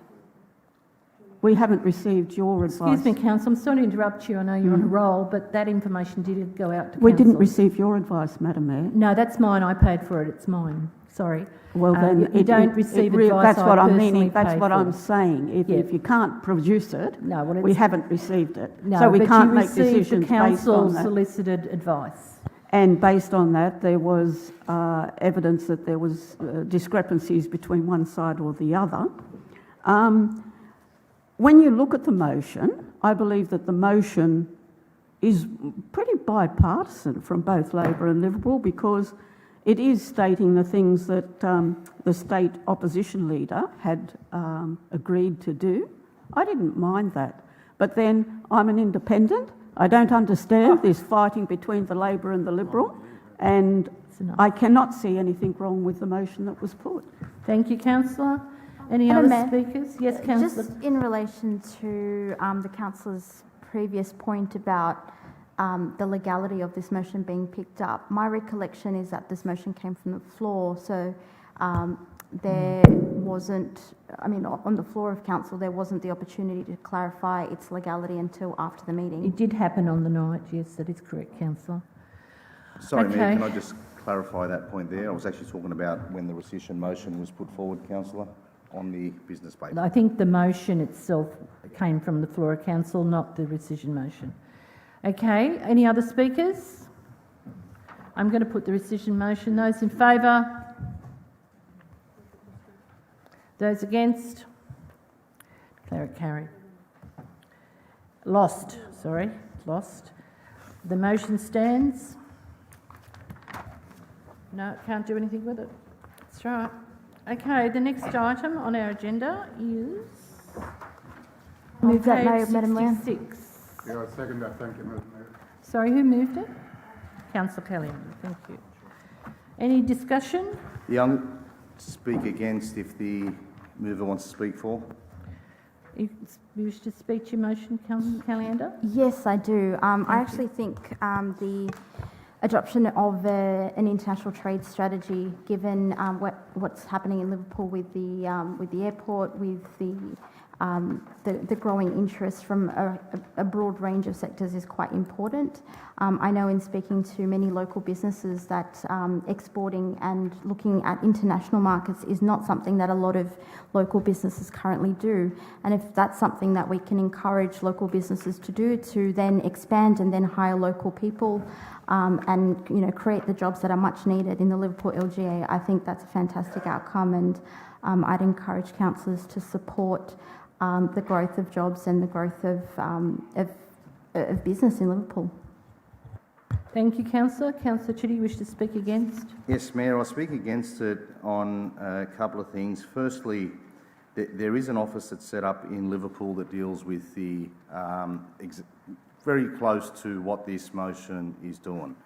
we haven't received your advice. Excuse me, Councillor, I'm sorry to interrupt you. I know you're on a roll, but that information did go out to We Council. didn't receive your advice, Madam Mayor. No, that's mine. I paid for it. It's mine. Sorry. Well, then you don't receive advice. That's what I'm meaning. personally That's pay what for. I'm saying. If you can't produce it, No, well, we it's- haven't received it. No, so we but can't you make received decisions the based on council that. solicited advice. And based on that, there was evidence that there was discrepancies between one side or the other. When you look at the motion, I believe that the motion is pretty bipartisan from both Labor and Liverpool, because it is stating the things that the state opposition leader had agreed to do. I didn't mind that. But then I'm an independent. I don't understand this fighting between the Labor and the Liberal, and I cannot see anything wrong with the motion that was put. Thank you, Councillor. Any Madam other Mayor, speakers? Yes, Councillor. Just in relation to the councillor's previous point about the legality of this motion being picked up, my recollection is that this motion came from the floor, so there wasn't, on the floor of council, there wasn't the opportunity to clarify its legality until after the meeting. It did happen on the night, yes, that is correct, Councillor. Sorry, Okay. Mayor, can I just clarify that point there? I was actually talking about when the rescission motion was put forward, Councillor, on the business paper. I think the motion itself came from the floor of council, not the rescission motion. Okay, any other speakers? I'm going to put the rescission motion. Those in favour? Those against? Declare it carried. Lost. The motion stands. No, can't do anything with it. That's right. Okay, the next item on our agenda is Move that, page Madam Mayor. 66. Yeah, I second that. Thank you, Madam Mayor. Sorry, who moved it? Councillor Kelly. Thank you. Any discussion? Yeah, I'll speak against if the mover wants to speak for. You wish to speak to your motion, Councillor Caliander? Yes, I do. I actually think the adoption of an international trade strategy, given what's happening in Liverpool with the airport, with the growing interest from a broad range of sectors, is quite important. I know in speaking to many local businesses that exporting and looking at international markets is not something that a lot of local businesses currently do. And if that's something that we can encourage local businesses to do, to then expand and then hire local people, and create the jobs that are much needed in the Liverpool LGA, I think that's a fantastic outcome, and I'd encourage councillors to support the growth of jobs and the growth of business in Liverpool. Thank you, Councillor. Councillor Chitty, you wish to speak against? Yes, Mayor, I speak against it on a couple of things. Firstly, there is an office that's set up in Liverpool that deals with the very close to what this motion is doing.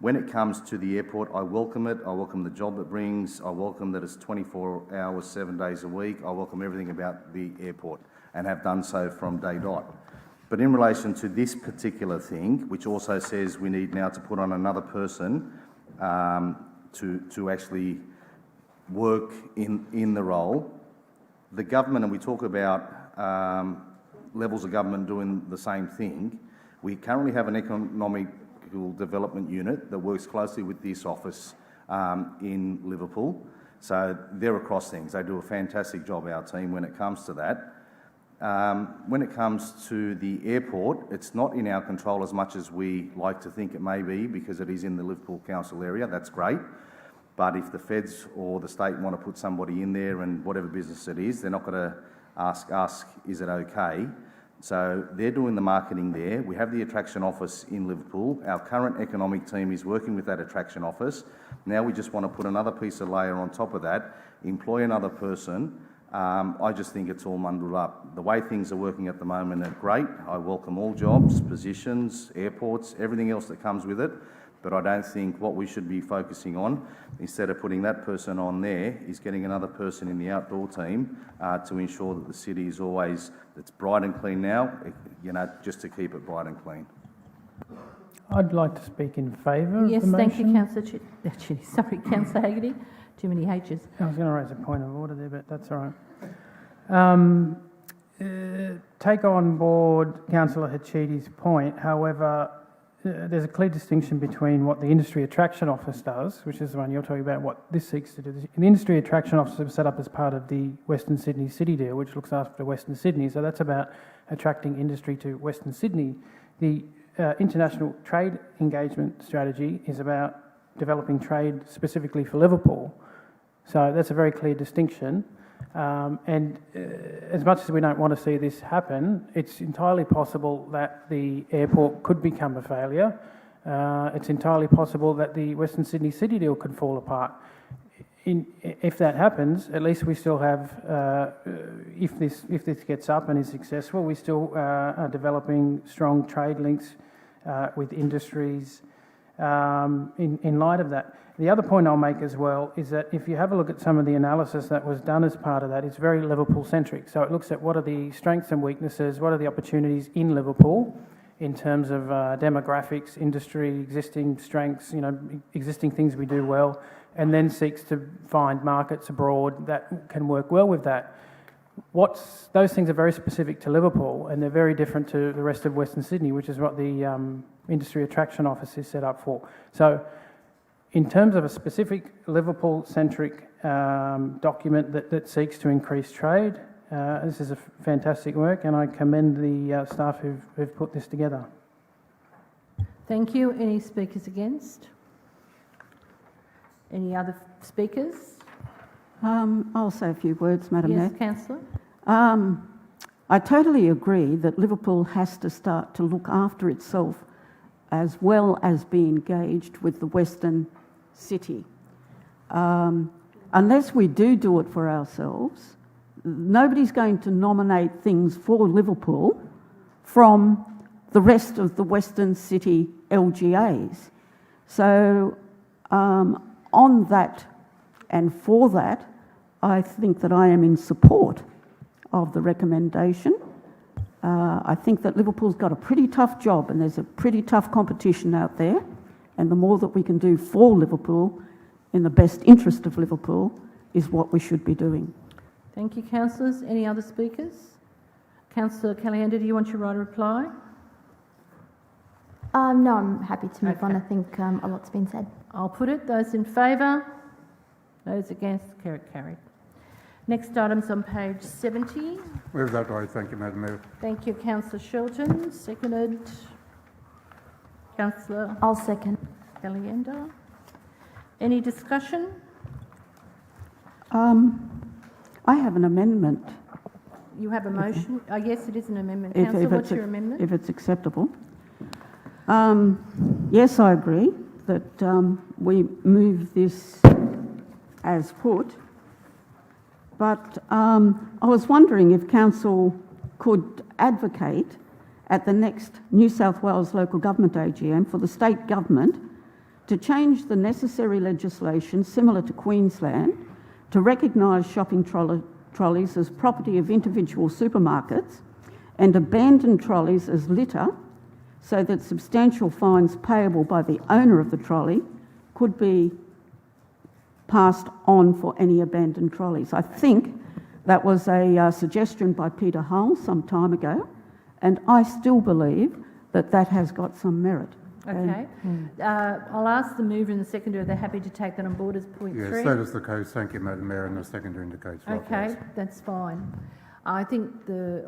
When it comes to the airport, I welcome it. I welcome the job it brings. I welcome that it's 24 hours, 7 days a week. I welcome everything about the airport and have done so from day dot. But in relation to this particular thing, which also says we need now to put on another person to actually work in the role, the government, and we talk about levels of government doing the same thing, we currently have an economic development unit that works closely with this office in Liverpool. So they're across things. They do a fantastic job, our team, when it comes to that. When it comes to the airport, it's not in our control as much as we like to think it may be, because it is in the Liverpool Council area. That's great. But if the feds or the state want to put somebody in there, and whatever business it is, they're not going to ask us, is it okay? So they're doing the marketing there. We have the attraction office in Liverpool. Our current economic team is working with that attraction office. Now we just want to put another piece of layer on top of that, employ another person. I just think it's all mundled up. The way things are working at the moment are great. I welcome all jobs, positions, airports, everything else that comes with it. But I don't think what we should be focusing on, instead of putting that person on there, is getting another person in the outdoor team to ensure that the city is always, it's bright and clean now, just to keep it bright and clean. I'd like to speak in favour Yes, of the motion. thank you, Councillor Chitty. Sorry, Councillor Haggerty. Too many H's. I was going to raise a point of order there, but that's all right. Take on board Councillor Hachiti's point. However, there's a clear distinction between what the Industry Attraction Office does, which is the one you're talking about, what this seeks to do. The Industry Attraction Office was set up as part of the Western Sydney City Deal, which looks after Western Sydney, so that's about attracting industry to Western Sydney. The International Trade Engagement Strategy is about developing trade specifically for Liverpool. So that's a very clear distinction. And as much as we don't want to see this happen, it's entirely possible that the airport could become a failure. It's entirely possible that the Western Sydney City Deal could fall apart. If that happens, at least we still have, if this gets up and is successful, we still are developing strong trade links with industries in light of that. The other point I'll make as well is that if you have a look at some of the analysis that was done as part of that, it's very Liverpool-centric. So it looks at what are the strengths and weaknesses, what are the opportunities in Liverpool in terms of demographics, industry, existing strengths, existing things we do well, and then seeks to find markets abroad that can work well with that. Those things are very specific to Liverpool, and they're very different to the rest of Western Sydney, which is what the Industry Attraction Office is set up for. So in terms of a specific Liverpool-centric document that seeks to increase trade, this is a fantastic work, and I commend the staff who've put this together. Thank you. Any speakers against? Any other speakers? I'll say a few words, Madam Mayor. Yes, Councillor. I totally agree that Liverpool has to start to look after itself as well as be engaged with the Western City. Unless we do it for ourselves, nobody's going to nominate things for Liverpool from the rest of the Western City LGAs. So on that and for that, I think that I am in support of the recommendation. I think that Liverpool's got a pretty tough job, and there's a pretty tough competition out there, and the more that we can do for Liverpool in the best interest of Liverpool is what we should be doing. Thank you, councillors. Any other speakers? Councillor Caliendo, do you want your right to reply? No, I'm happy to move on. I think a lot's been said. I'll put it. Those in favour? Those against? Carried. Next item's on page 70. Move that way. Thank you, Madam Mayor. Thank you, Councillor Shelton. Seconded. Councillor... I'll second. Caliendo. Any discussion? I have an amendment. You have a motion? Yes, it is an amendment. Councillor, what's your amendment? If it's acceptable. Yes, I agree that we move this as put, but I was wondering if council could advocate at the next New South Wales local government AGM for the state government to change the necessary legislation similar to Queensland to recognise shopping trolleys as property of individual supermarkets and abandoned trolleys as litter, so that substantial fines payable by the owner of the trolley could be passed on for any abandoned trolleys. I think that was a suggestion by Peter Hull some time ago, and I still believe that that has got some merit. Okay. I'll ask the mover and the seconder if they're happy to take that on board as point 3. Yes, that is the case. Thank you, Madam Mayor, and the seconder indicates likewise. Okay, that's fine. I think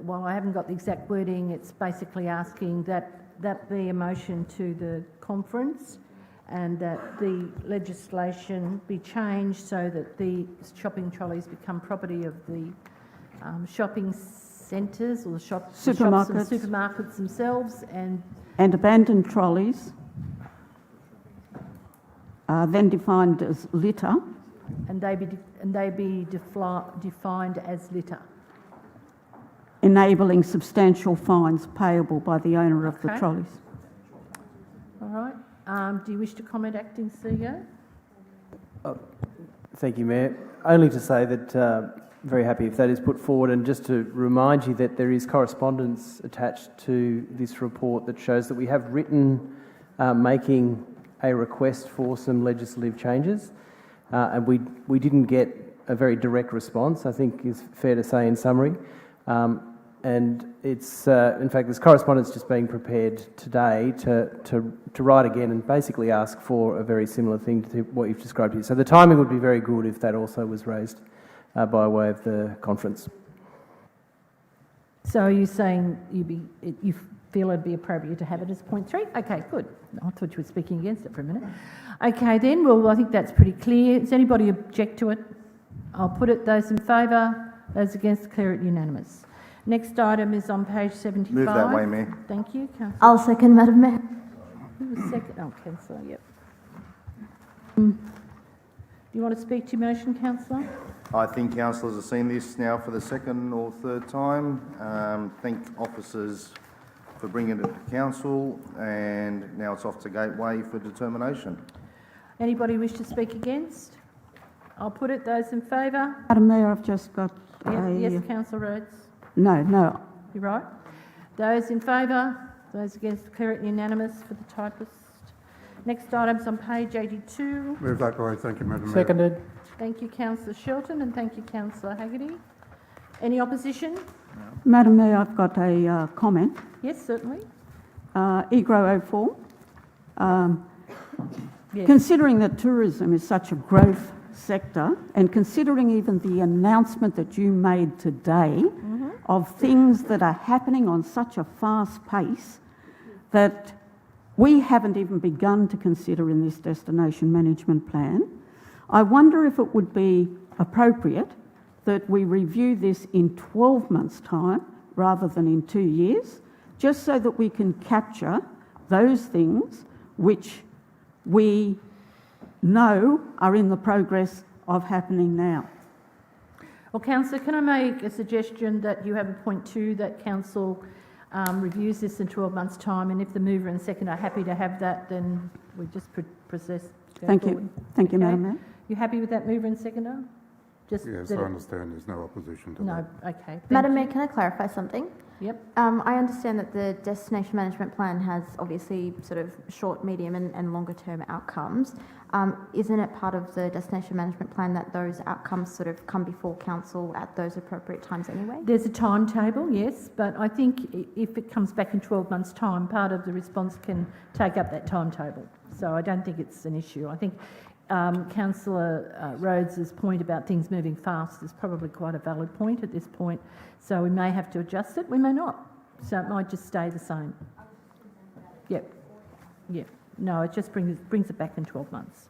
while I haven't got the exact wording, it's basically asking that be a motion to the conference and that the legislation be changed so that the shopping trolleys become property of the shopping centres or the shops and supermarkets themselves, and abandoned trolleys are then defined as litter. And they be defined as litter. Enabling substantial fines payable by the owner of the trolleys. All right. Do you wish to comment, Acting CEO? Thank you, Mayor. Only to say that very happy if that is put forward, and just to remind you that there is correspondence attached to this report that shows that we have written making a request for some legislative changes, and we didn't get a very direct response, I think is fair to say in summary. And it's, in fact, there's correspondence just being prepared today to write again and basically ask for a very similar thing to what you've described here. So the timing would be very good if that also was raised by way of the conference. So are you saying you feel it'd be appropriate to have it as point 3? Okay, good. I thought you were speaking against it for a minute. Okay then, well, I think that's pretty clear. Does anybody object to it? I'll put it. Those in favour, those against, declare it unanimous. Next item is on page 75. Move that way, Mayor. Thank you, Councillor. I'll second, Madam Mayor. Who was second? Oh, Councillor, yep. Do you want to speak to your motion, Councillor? I think councillors have seen this now for the second or third time. Thank officers for bringing it to council, and now it's off to Gateway for determination. Anybody wish to speak against? I'll put it. Those in favour? Madam Mayor, I've just got Yes, Councillor Rhodes. No. You're right. Those in favour? Those against, declare it unanimous for the typist. Next item's on page 82. Move that way. Thank you, Madam Mayor. Seconded. Thank you, Councillor Shelton, and thank you, Councillor Haggerty. Any opposition? Madam Mayor, I've got a comment. Yes, certainly. EGRO 04. Yes. Considering that tourism is such a growth sector, and considering even the announcement that you made today of things that are happening on such a fast pace that we haven't even begun to consider in this destination management plan, I wonder if it would be appropriate that we review this in 12 months' time rather than in 2 years, just so that we can capture those things which we know are in the progress of happening now. Well, Councillor, can I make a suggestion that you have a point 2 that Council reviews this in 12 months' time, and if the mover and second are happy to have that, then we just process. Thank you. Thank you, Madam Mayor. You happy with that, mover and seconder? Yes, I understand there's no opposition to that. No, okay. Madam Mayor, can I clarify something? Yep. I understand that the destination management plan has obviously sort of short, medium and longer term outcomes. Isn't it part of the destination management plan that those outcomes sort of come before council at those appropriate times anyway? There's a timetable, yes, but I think if it comes back in 12 months' time, part of the response can take up that timetable. So I don't think it's an issue. I think Councillor Rhodes' point about things moving fast is probably quite a valid point at this point. So we may have to adjust it, we may not. So it might just stay the same. Yep. No, it just brings it back in 12 months.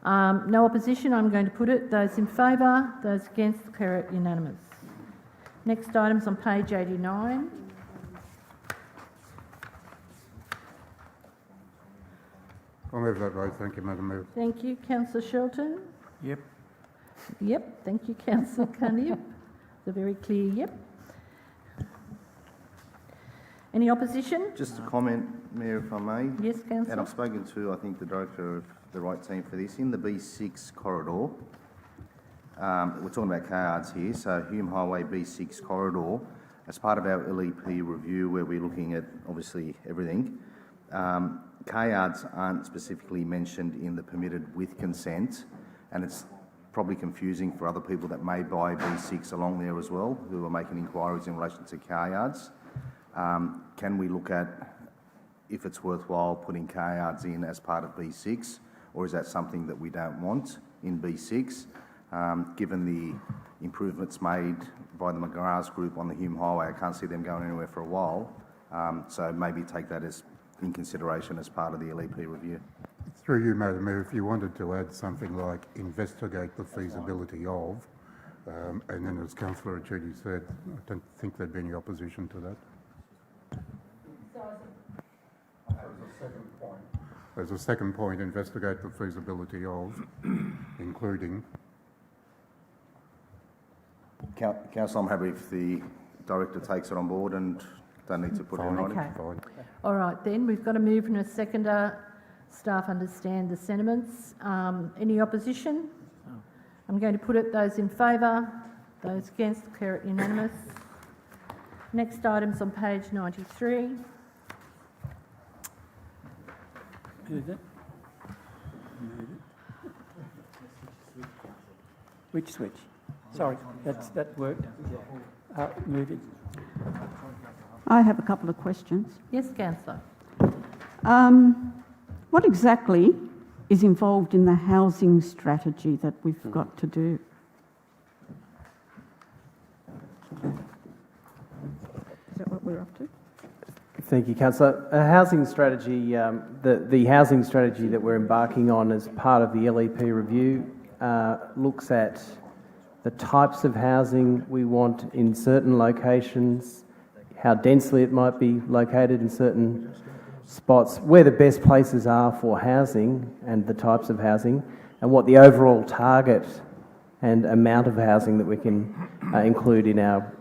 No opposition, I'm going to put it. Those in favour, those against, declare it unanimous. Next item's on page 89. I'll move that vote. Thank you, Madam Mayor. Thank you, Councillor Shelton. Yep. Yep, thank you, Councillor Cunnip. It's a very clear yep. Any opposition? Just a comment, Mayor, if I may. Yes, Councillor. And I've spoken to, I think, the Director of the right team for this. In the B6 corridor, we're talking about car-yards here, so Hume Highway B6 corridor, as part of our LEP review where we're looking at, obviously, everything, car-yards aren't specifically mentioned in the permitted with consent, and it's probably confusing for other people that may buy B6 along there as well, who are making inquiries in relation to car-yards. Can we look at if it's worthwhile putting car-yards in as part of B6, or is that something that we don't want in B6, given the improvements made by the McGrath's group on the Hume Highway? I can't see them going anywhere for a while, so maybe take that as in consideration as part of the LEP review. Through you, Madam Mayor, if you wanted to add something like investigate the feasibility of, and then as Councillor Achidi said, I don't think there'd be any opposition to that. As a second point, investigate the feasibility of, including. Council, I'm happy if the Director takes it on board and don't need to put it in writing. Okay. All right, then, we've got a mover and a seconder. Staff understand the sentiments. Any opposition? I'm going to put it those in favour, those against, declare it unanimous. Next item's on page 93. Move it. Which switch? Sorry, that worked. Move it. I have a couple of questions. Yes, Councillor. What exactly is involved in the housing strategy that we've got to do? Is that what we're up to? Thank you, Councillor. A housing strategy, the housing strategy that we're embarking on as part of the LEP review looks at the types of housing we want in certain locations, how densely it might be located in certain spots, where the best places are for housing and the types of housing, and what the overall target and amount of housing that we can include in our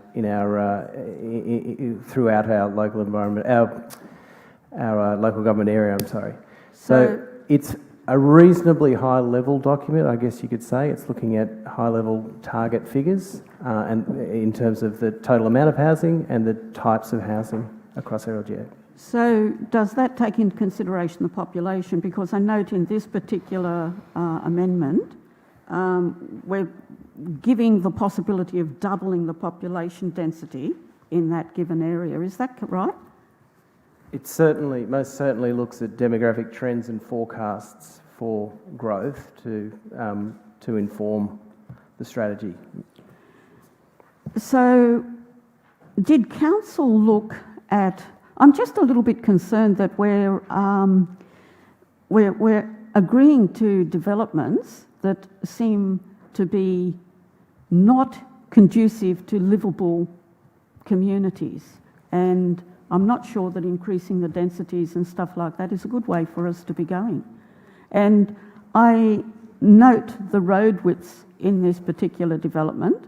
throughout our local environment, our local government area. I'm sorry. So it's a reasonably high level document, I guess you could say. It's looking at high level target figures and in terms of the total amount of housing and the types of housing across LGA. So does that take into consideration the population? Because I note in this particular amendment, we're giving the possibility of doubling the population density in that given area. Is that right? It most certainly looks at demographic trends and forecasts for growth to inform the strategy. So did council look at... I'm just a little bit concerned that we're agreeing to developments that seem to be not conducive to livable communities, and I'm not sure that increasing the densities and stuff like that is a good way for us to be going. And I note the road widths in this particular development,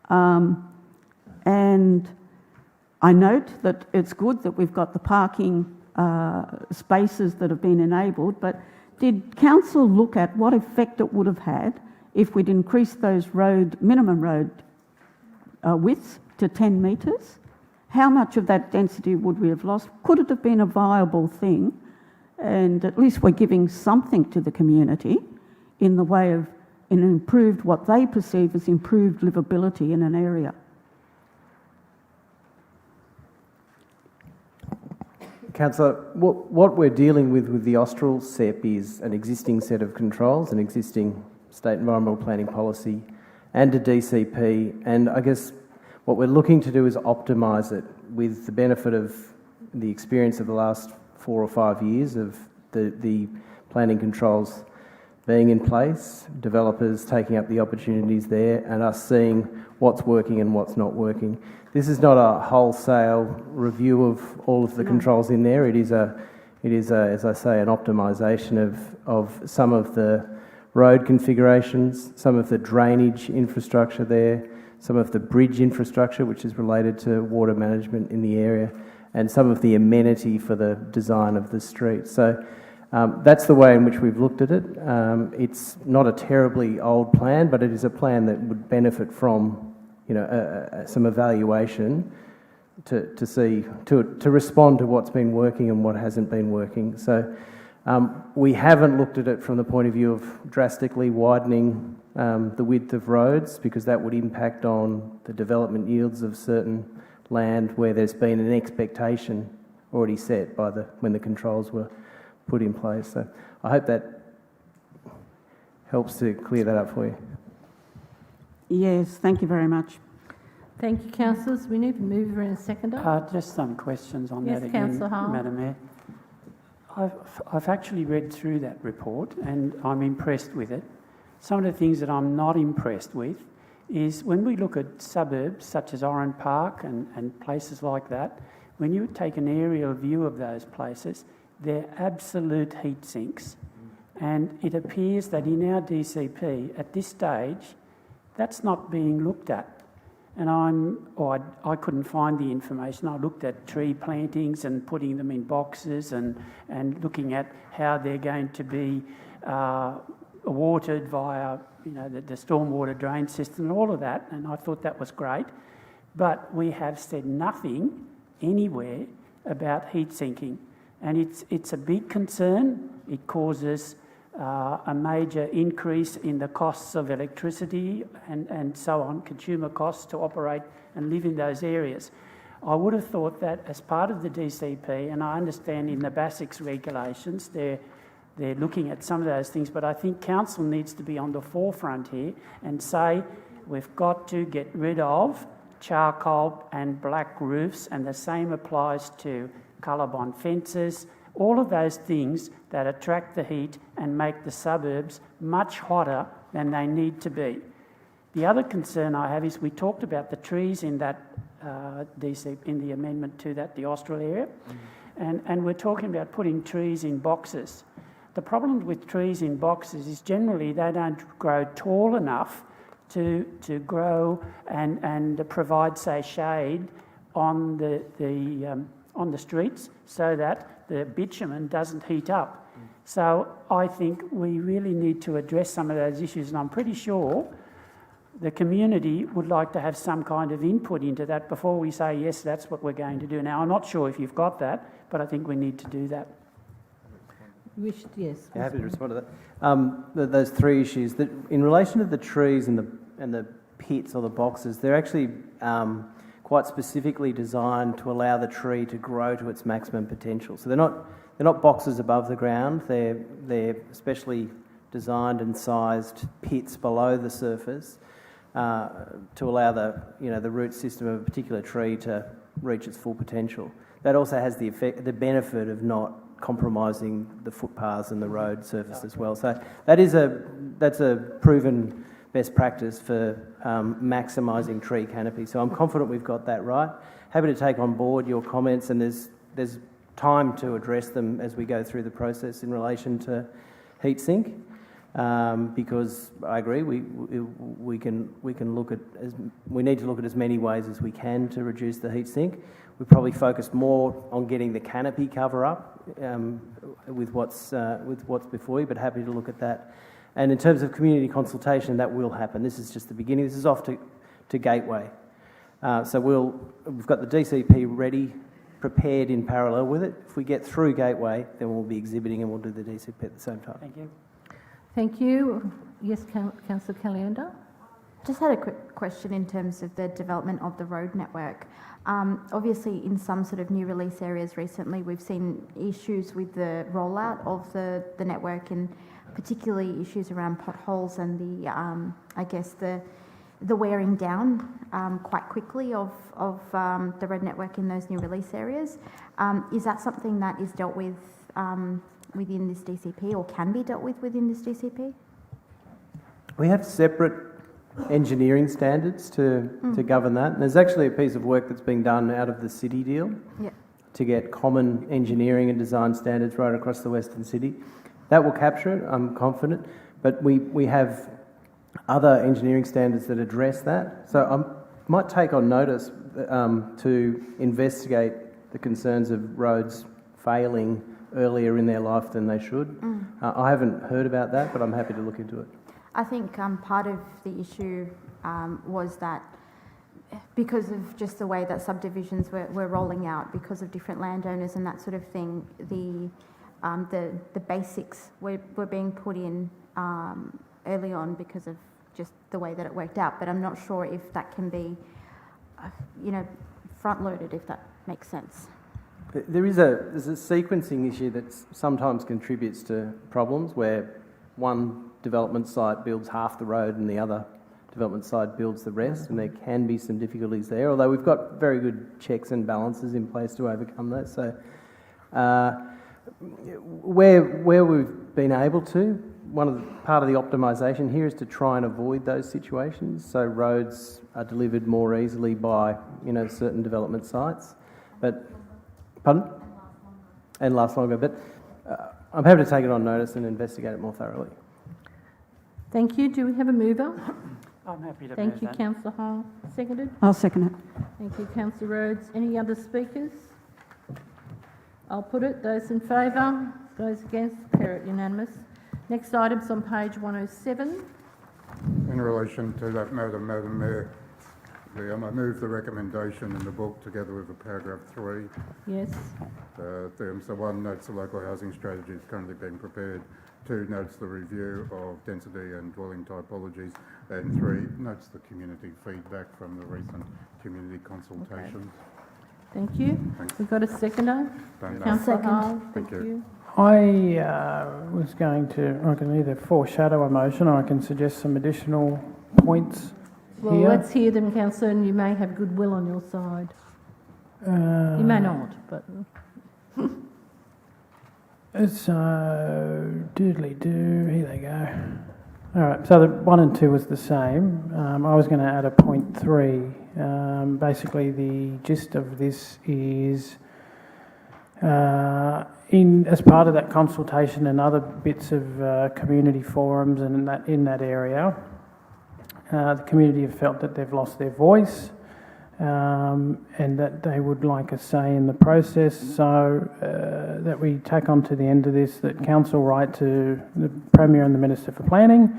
and I note that it's good that we've got the parking spaces that have been enabled, but did council look at what effect it would have had if we'd increased those minimum road widths to 10 metres? How much of that density would we have lost? Could it have been a viable thing? And at least we're giving something to the community in the way of what they perceive as improved livability in an area. Councillor, what we're dealing with the Austral SEP is an existing set of controls, an existing state environmental planning policy and a DCP, and I guess what we're looking to do is optimise it with the benefit of the experience of the last 4 or 5 years of the planning controls being in place, developers taking up the opportunities there, and us seeing what's working and what's not working. This is not a wholesale review of all of the controls in there. It is It is, as I say, an optimisation of some of the road configurations, some of the drainage infrastructure there, some of the bridge infrastructure which is related to water management in the area, and some of the amenity for the design of the street. So that's the way in which we've looked at it. It's not a terribly old plan, but it is a plan that would benefit from, some evaluation to see, to respond to what's been working and what hasn't been working. So we haven't looked at it from the point of view of drastically widening the width of roads, because that would impact on the development yields of certain land where there's been an expectation already set by when the controls were put in place. So I hope that helps to clear that up for you. Yes, thank you very much. Thank you, councillors. We need to move in a second. Just some questions on Yes, that again, Councillor Hall. Madam Mayor. I've actually read through that report and I'm impressed with it. Some of the things that I'm not impressed with is when we look at suburbs such as Oran Park and places like that, when you take an aerial view of those places, they're absolute heat sinks. And it appears that in our DCP, at this stage, that's not being looked at. And I couldn't find the information. I looked at tree plantings and putting them in boxes and looking at how they're going to be watered via the stormwater drain system and all of that, and I thought that was great. But we have said nothing anywhere about heat sinking, and it's a big concern. It causes a major increase in the costs of electricity and so on, consumer costs to operate and live in those areas. I would have thought that as part of the DCP, and I understand in the BASIC's regulations they're looking at some of those things, but I think council needs to be on the forefront here and say we've got to get rid of charcoal and black roofs, and the same applies to colour-bond fences, all of those things that attract the heat and make the suburbs much hotter than they need to be. The other concern I have is we talked about the trees in that in the amendment to that, the Austral area, and we're talking about putting trees in boxes. The problem with trees in boxes is generally they don't grow tall enough to grow and provide, say, shade on the streets so that the bitumen doesn't heat up. So I think we really need to address some of those issues, and I'm pretty sure the community would like to have some kind of input into that before we say, yes, that's what we're going to do. Now, I'm not sure if you've got that, but I think we need to do that. Yes. Happy to respond to that. Those three issues. In relation to the trees and the pits or the boxes, they're actually quite specifically designed to allow the tree to grow to its maximum potential. So they're not boxes above the ground. They're specially designed and sized pits below the surface to allow the root system of a particular tree to reach its full potential. That also has the benefit of not compromising the footpaths and the road surface as well. So that's a proven best practice for maximising tree canopy. So I'm confident we've got that right. Happy to take on board your comments, and there's time to address them as we go through the process in relation to heat sink. Because I agree, we need to look at as many ways as we can to reduce the heat sink. We probably focus more on getting the canopy cover up with what's before you, but happy to look at that. And in terms of community consultation, that will happen. This is just the beginning. This is off to Gateway. So we've got the DCP ready, prepared in parallel with it. If we get through Gateway, then we'll be exhibiting and we'll do the DCP at the same time. Thank you. Thank you. Yes, Councillor Caliendo. Just had a quick question in terms of the development of the road network. Obviously, in some sort of new release areas recently, we've seen issues with the rollout of the network, and particularly issues around potholes and the wearing down quite quickly of the road network in those new release areas. Is that something that is dealt with within this DCP, or can be dealt with within this DCP? We have separate engineering standards to govern that. And there's actually a piece of work that's being done out of the city deal to get common engineering and design standards right across the Western City. That will capture it, I'm confident, but we have other engineering standards that address that. So I might take on notice to investigate the concerns of roads failing earlier in their life than they should. I haven't heard about that, but I'm happy to look into it. I think part of the issue was that because of just the way that subdivisions were rolling out, because of different landowners and that sort of thing, the basics were being put in early on because of just the way that it worked out. But I'm not sure if that can be, front-loaded, if that makes sense. There's a sequencing issue that sometimes contributes to problems where one development site builds half the road and the other development site builds the rest, and there can be some difficulties there, although we've got very good checks and balances in place to overcome that. So where we've been able to, part of the optimisation here is to try and avoid those situations, so roads are delivered more easily by certain development sites. But pardon? And last longer. But I'm happy to take it on notice and investigate it more thoroughly. Thank you. Do we have a mover? I'm happy to Thank move you, that. Councillor Hall. Seconded? I'll second it. Thank you, Councillor Rhodes. Any other speakers? I'll put it. Those in favour? Those against? Declare it unanimous. Next item's on page 107. In relation to that matter, Madam Mayor, I move the recommendation in the book together with the paragraph 3. Yes. So 1 notes the local housing strategy is currently being prepared. 2 notes the review of density and dwelling typologies. And 3 notes the community feedback from the recent community consultations. Okay. Thank you. Thanks. We've got a seconder. Councillor Hall. Thank you. I was going to, I can either foreshadow a motion or I can suggest some additional points Well, here. let's hear them, Councillor, and you may have goodwill on your side. You may not, but... Doodly-doo, here they go. All right, so the 1 and 2 was the same. I was going to add a point 3. Basically, the gist of this is as part of that consultation and other bits of community forums and in that area, the community have felt that they've lost their voice and that they would like a say in the process. So that we tack on to the end of this that council write to the Premier and the Minister for Planning,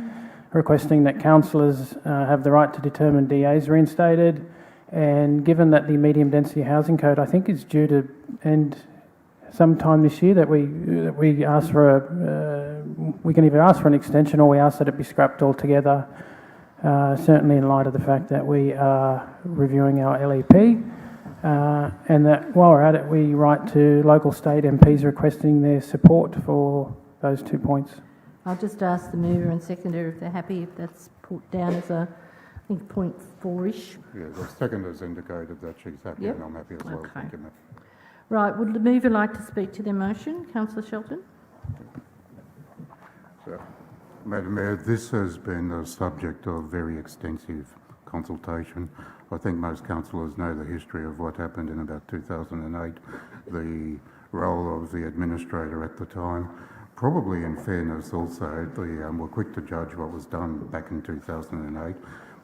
requesting that councillors have the right to determine DAs reinstated. And given that the medium density housing code, I think, is due to end sometime this year, that we ask for we can either ask for an extension or we ask that it be scrapped altogether. Certainly in light of the fact that we are reviewing our LEP, and that while we're at it, we write to local state MPs requesting their support for those 2 points. I'll just ask the mover and seconder if they're happy if that's put down as I think point 4-ish. Yeah, the seconder's indicated that she's happy, and I'm happy as well. Okay. Thank you, ma'am. Right, would the mover like to speak to their motion? Councillor Shelton? So, Madam Mayor, this has been the subject of very extensive consultation. I think most councillors know the history of what happened in about 2008, the role of the administrator at the time. Probably in fairness also, we're quick to judge what was done back in 2008,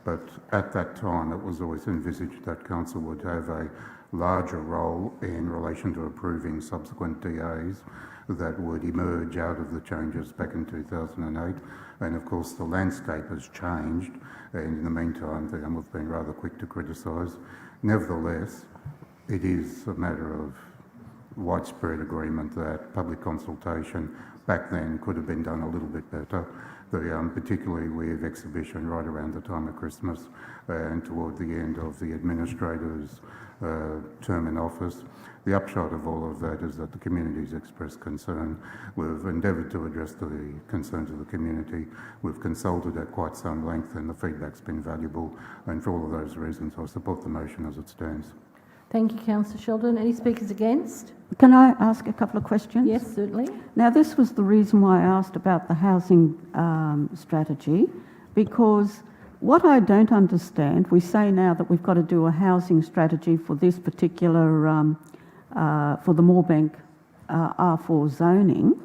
but at that time it was always envisaged that council would have a larger role in relation to approving subsequent DAs that would emerge out of the changes back in 2008. And of course the landscape has changed, and in the meantime we've been rather quick to criticise. Nevertheless, it is a matter of widespread agreement that public consultation back then could have been done a little bit better, particularly with exhibition right around the time of Christmas and toward the end of the administrator's term in office. The upshot of all of that is that the community's expressed concern. We've endeavoured to address the concerns of the community. We've consulted at quite some length and the feedback's been valuable, and for all of those reasons I support the motion as it stands. Thank you, Councillor Sheldon. Any speakers against? Can I ask a couple of questions? Yes, certainly. Now, this was the reason why I asked about the housing strategy, because what I don't understand, we say now that we've got to do a housing strategy for this particular for the Moorebank R4 zoning.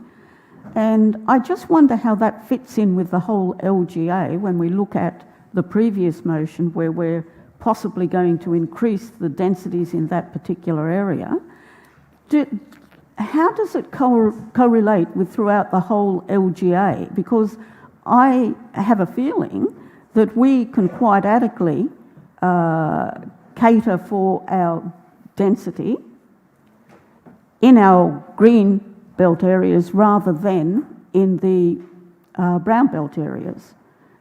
And I just wonder how that fits in with the whole LGA when we look at the previous motion where we're possibly going to increase the densities in that particular area. How does it correlate with throughout the whole LGA? Because I have a feeling that we can quite adequately cater for our density in our green belt areas rather than in the brown belt areas.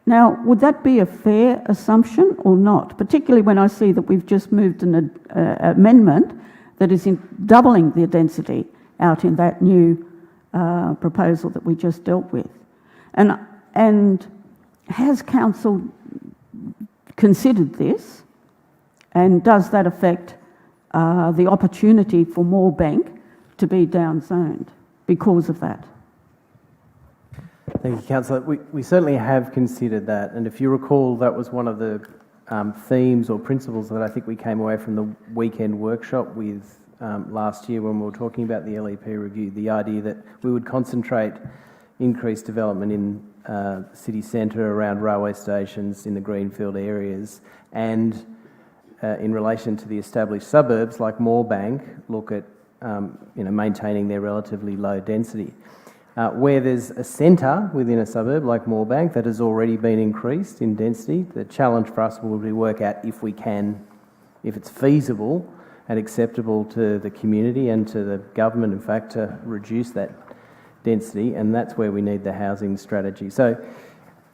Now, would that be a fair assumption or not? Particularly when I see that we've just moved an amendment that is doubling the density out in that new proposal that we just dealt with. And has council considered this? And does that affect the opportunity for Moorebank to be downzoned because of that? Thank you, Councillor. We certainly have considered that, and if you recall, that was one of the themes or principles that I think we came away from the weekend workshop with last year when we were talking about the LEP review, the idea that we would concentrate increased development in city centre, around railway stations, in the greenfield areas, and in relation to the established suburbs like Moorebank, look at maintaining their relatively low density. Where there's a centre within a suburb like Moorebank that has already been increased in density, the challenge for us will be to work out if we can, if it's feasible and acceptable to the community and to the government, in fact, to reduce that density, and that's where we need the housing strategy. So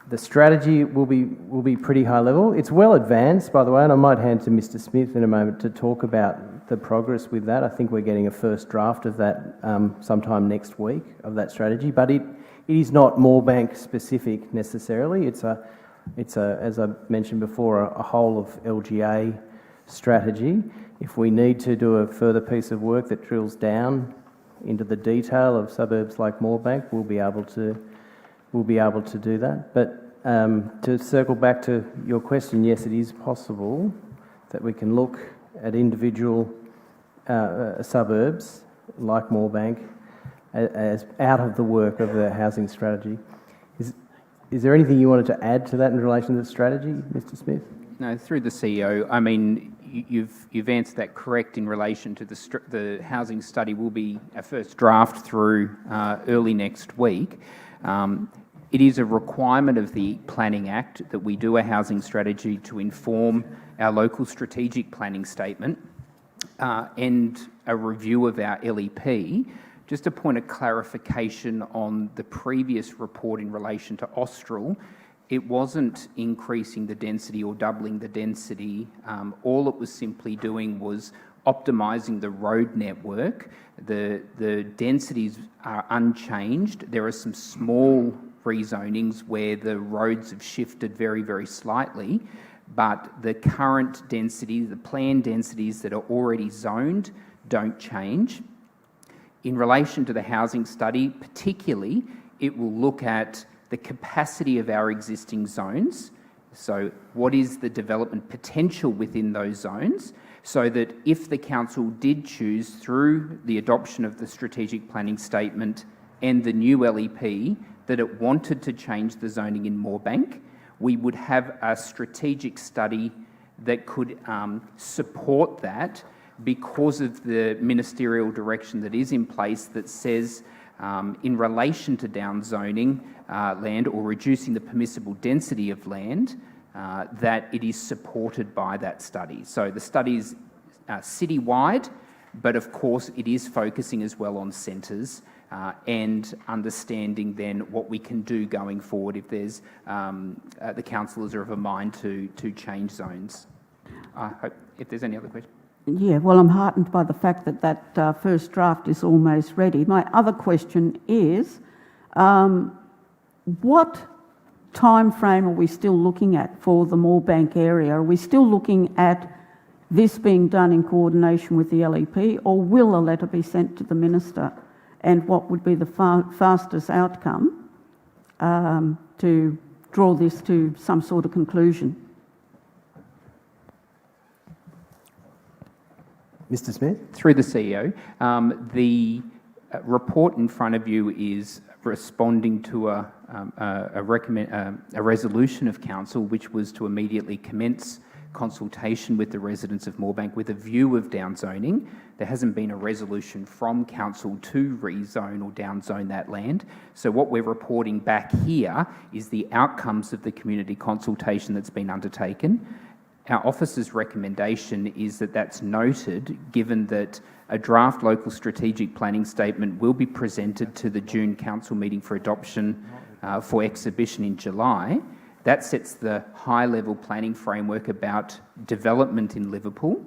the strategy will be pretty high level. It's well advanced, by the way, and I might hand to Mr. Smith in a moment to talk about the progress with that. I think we're getting a first draft of that sometime next week of that strategy, but it is not Moorebank specific necessarily. It's as I mentioned before, a whole of LGA strategy. If we need to do a further piece of work that drills down into the detail of suburbs like Moorebank, we'll be able to do that. But to circle back to your question, yes, it is possible that we can look at individual suburbs like Moorebank as out of the work of the housing strategy. Is there anything you wanted to add to that in relation to the strategy, Mr. Smith? No, through the CEO. I mean, you've answered that correct in relation to the housing study. Will be a first draft through early next week. It is a requirement of the Planning Act that we do a housing strategy to inform our local strategic planning statement and a review of our LEP. Just a point of clarification on the previous report in relation to Austral, it wasn't increasing the density or doubling the density. All it was simply doing was optimising the road network. The densities are unchanged. There are some small rezonings where the roads have shifted very, very slightly, but the current density, the planned densities that are already zoned, don't change. In relation to the housing study, particularly, it will look at the capacity of our existing zones. So what is the development potential within those zones, so that if the council did choose through the adoption of the strategic planning statement and the new LEP that it wanted to change the zoning in Moorebank, we would have a strategic study that could support that, because of the ministerial direction that is in place that says in relation to downzoning land or reducing the permissible density of land, that it is supported by that study. So the study is citywide, but of course it is focusing as well on centres and understanding then what we can do going forward if there's the councillors are of a mind to change zones. I hope if there's any other questions. Yeah, well, I'm heartened by the fact that that first draft is almost ready. My other question is, what time frame are we still looking at for the Moorebank area? Are we still looking at this being done in coordination with the LEP, or will a letter be sent to the Minister? And what would be the fastest outcome to draw this to some sort of conclusion? Mr. Smith? Through the CEO, the report in front of you is responding to a resolution of council, which was to immediately commence consultation with the residents of Moorebank with a view of downzoning. There hasn't been a resolution from council to rezone or downzone that land. So what we're reporting back here is the outcomes of the community consultation that's been undertaken. Our office's recommendation is that that's noted, given that a draft local strategic planning statement will be presented to the June council meeting for adoption for exhibition in July. That sets the high-level planning framework about development in Liverpool.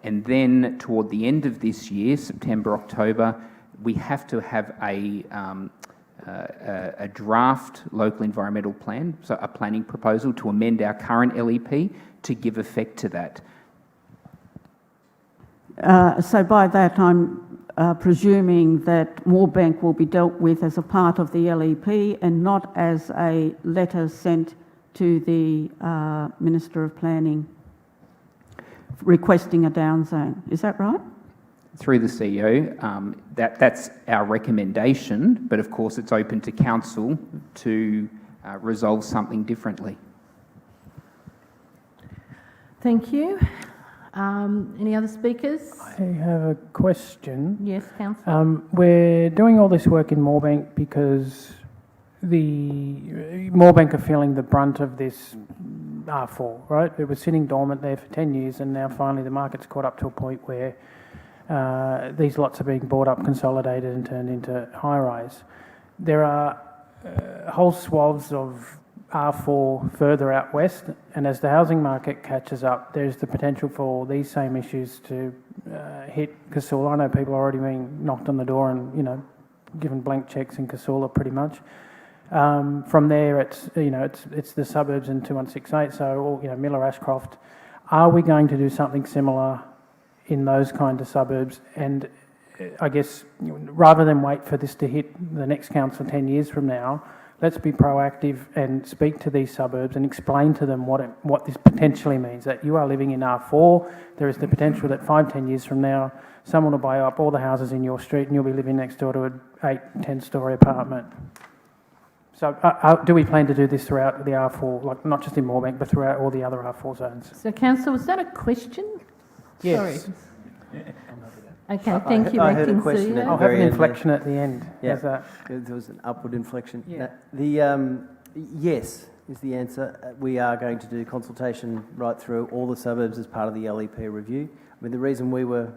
And then toward the end of this year, September, October, we have to have a draft local environmental plan, so a planning proposal to amend our current LEP to give effect to that. So by that, I'm presuming that Moorebank will be dealt with as a part of the LEP and not as a letter sent to the Minister of Planning requesting a downzone. Is that right? Through the CEO, that's our recommendation, but of course it's open to council to resolve something differently. Thank you. Any other speakers? I have a question. Yes, Councillor. We're doing all this work in Moorebank because the Moorebank are feeling the brunt of this R4, right? It was sitting dormant there for 10 years and now finally the market's caught up to a point where these lots are being bought up, consolidated and turned into high-rise. There are whole swaths of R4 further out west, and as the housing market catches up, there's the potential for these same issues to hit Casula. I know people are already being knocked on the door and, you know, given blank cheques in Casula pretty much. From there, it's the suburbs in 2168, so Miller Ashcroft. Are we going to do something similar in those kind of suburbs? And I guess rather than wait for this to hit the next council 10 years from now, let's be proactive and speak to these suburbs and explain to them what this potentially means, that you are living in R4. There is the potential that 5-10 years from now, someone will buy up all the houses in your street and you'll be living next door to an 8-10-storey apartment. So do we plan to do this throughout the R4, like not just in Moorebank, but throughout all the other R4 zones? So, Councillor, was that a question? Yes. Sorry. Okay, thank you, I heard a Acting question CEO. at I'll the have very an end inflection at the end. Yeah, That? there was an upward inflection. Yeah. Yes is the answer. We are going to do consultation right through all the suburbs as part of the LEP review. I mean, the reason we were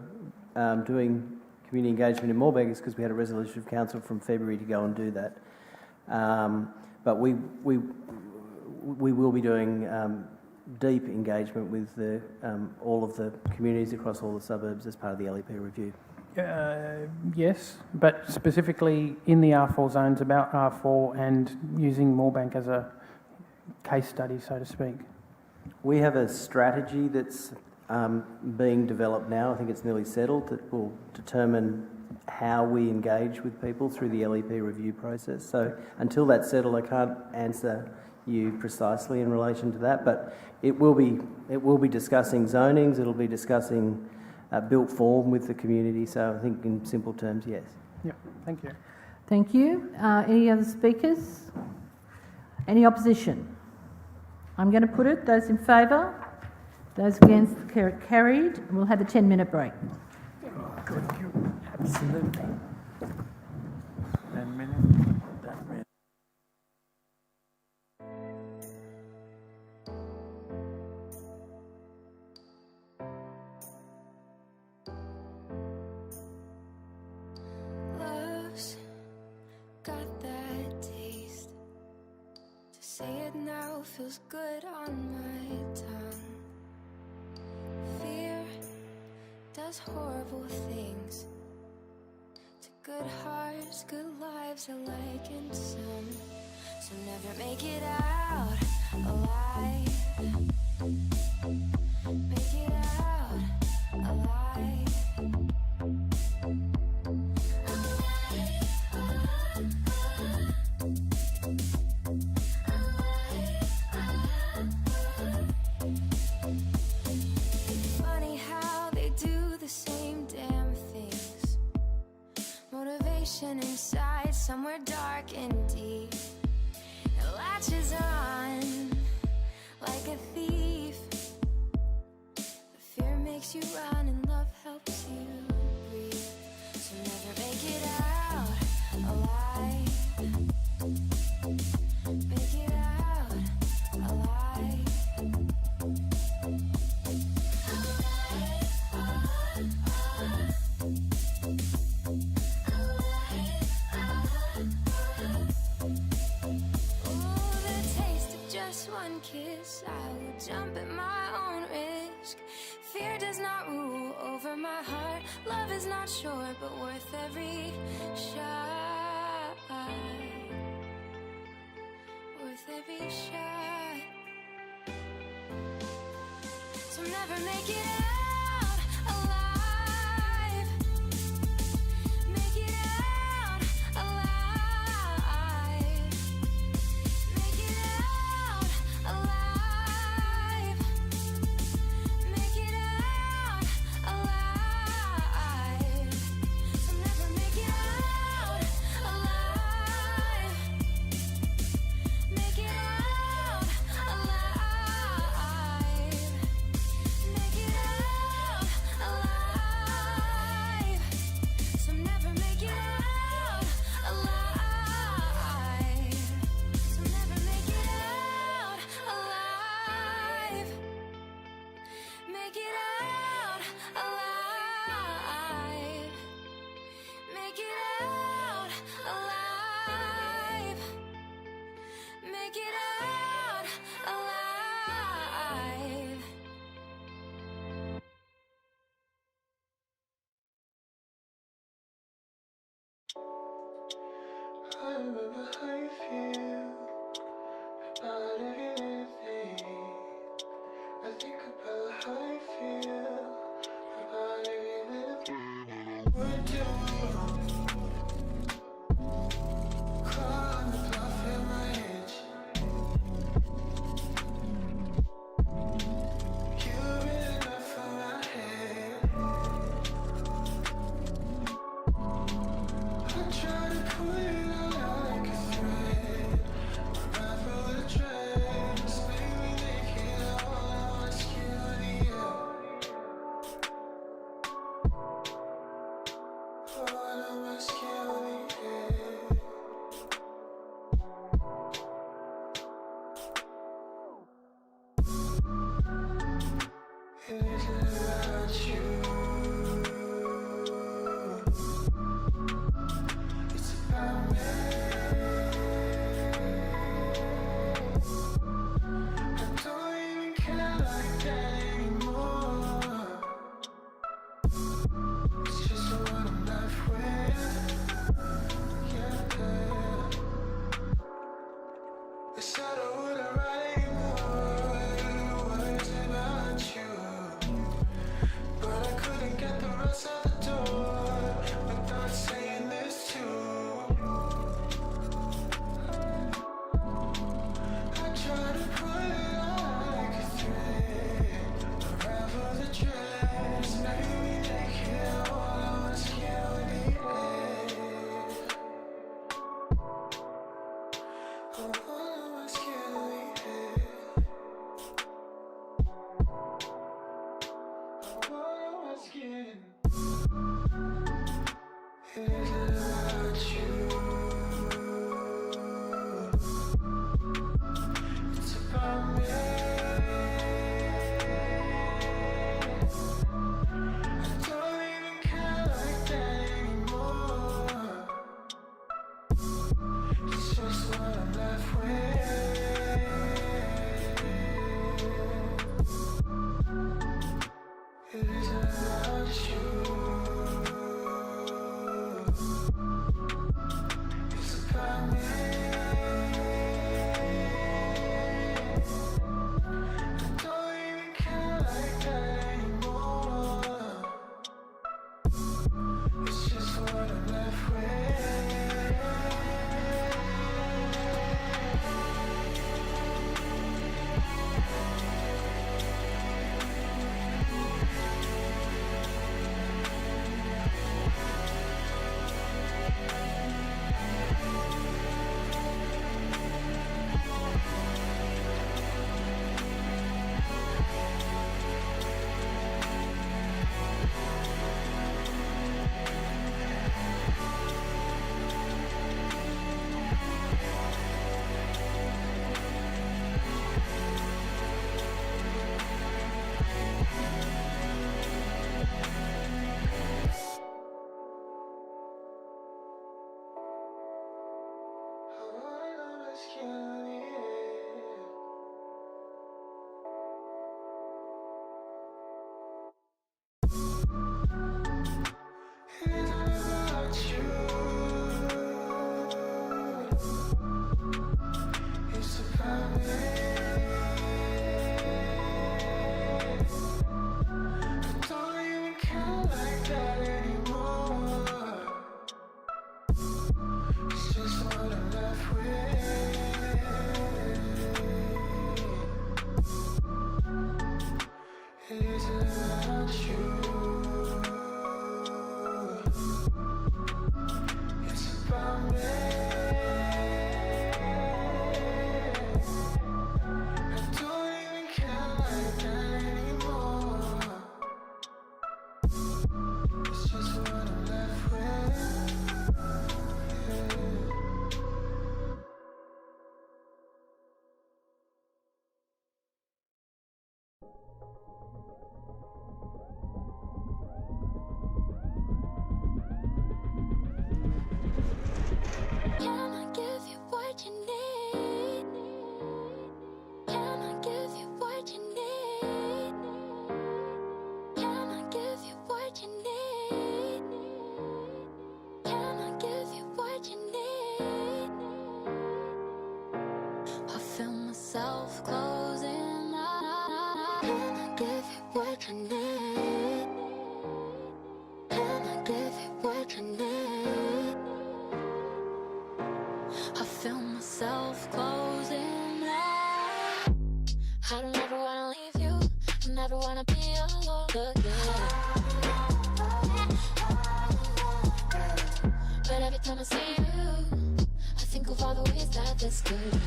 doing community engagement in Moorebank is because we had a resolution of council from February to go and do that. But we will be doing deep engagement with all of the communities across all the suburbs as part of the LEP review. Yes, but specifically in the R4 zones about R4 and using Moorebank as a case study, so to speak. We have a strategy that's being developed now. I think it's nearly settled, that will determine how we engage with people through the LEP review process. So until that's settled, I can't answer you precisely in relation to that, but it will be discussing zonings, it'll be discussing built form with the community. So I think in simple terms, yes. Yeah, thank you. Thank you. Any other speakers? Any opposition? I'm going to put it. Those in favour? Those against? Carried. We'll have a 10-minute break. Absolutely. 10 minutes. That minute. Love's got that taste. To say it now feels good on my tongue. Fear does horrible things to good hearts, good lives alike in some. So never make it out alive. Make it out alive. Funny how they do the same motivation inside, somewhere dark and deep. It latches on like a thief. The fear makes you run and love helps you breathe. So never make it out alive. Make it out alive. Just one kiss, I would jump at my own risk. Fear does not rule over my heart. Love is not sure, but worth every shot. Worth every shot. So never make it out alive. Make it out alive. Make it out alive. Make it out alive. So never make it out alive. Make it out alive. Make it out alive. So never make it out alive. So never make it out alive. Make it out alive. Make it out alive. Make it out alive. I remember how you feel about everything. I think about how you feel about everything. We're doing caught on the bluff in my edge. You've been enough for my head. I try to pull it out like a thread. Unravel the dreads, make me take it all on security. All on my security. It isn't about you. It's about me. I don't even care like that anymore. It's just what I'm left with. Yeah. They said I wouldn't write anymore words about you, but I couldn't get the rest out the door without saying this too. I try to pull it out like a thread, unravel the dress, maybe take it all on security. Oh, all on my security. It's about me. I don't even care like that anymore. It's just what I'm left with. It isn't about you. It's about me. I don't even care like that anymore. It's just what I'm left with. Can I give you what you need? Can I give you what you need? Can I give you what you need? Can I give you what you need? I feel myself closing up. Can I give you what you need? Can I give you what you need? I feel myself closing up. I don't ever wanna leave you. I never wanna be alone again. But every time I see you, I think of all the ways that this could.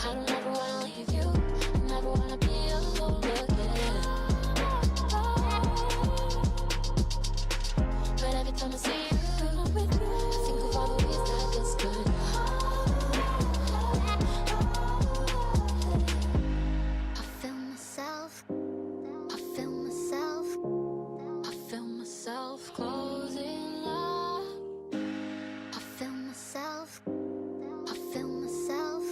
I don't ever wanna leave you. I never wanna be alone again. But every time I see you, I'm with you. I think of all the ways that this could. I feel myself. I feel myself. I feel myself closing up. I feel myself. I feel myself.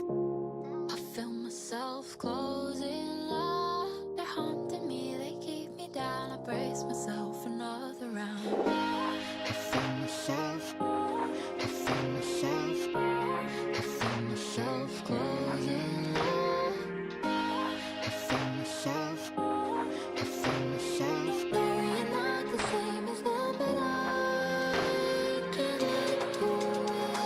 I feel myself closing up. They're haunting me, they keep me down. I brace myself for another round. I feel myself. I feel myself. I feel myself closing up. I feel myself. I feel myself. Though you're not the same as them, but I can't let you in.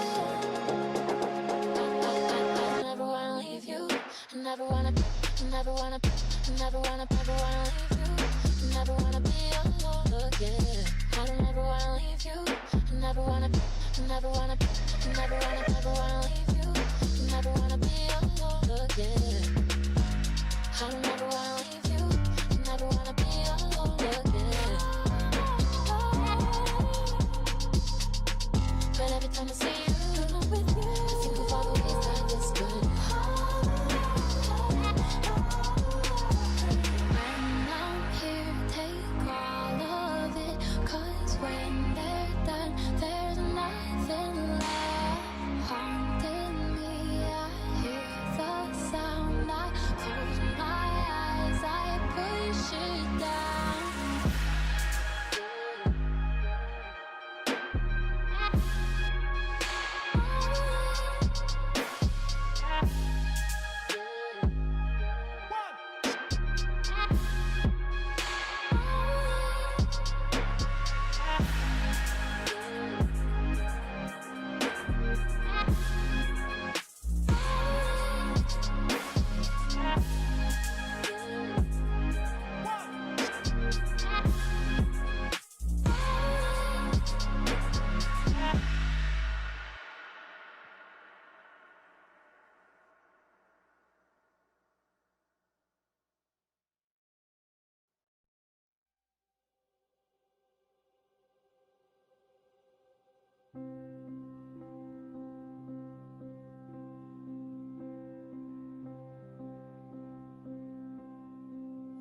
I never wanna leave you. I never wanna leave you. I never wanna be alone again. I don't ever wanna leave you. I never wanna leave you. I never wanna be alone again. I don't ever wanna leave you. I never wanna be alone again. But every time I see you, I'm with you. I think of all the ways that this could. When I'm here, take all of it. 'Cause when they're done, there's nothing left. Haunting me, I hear the sound. I close my eyes, I push it down.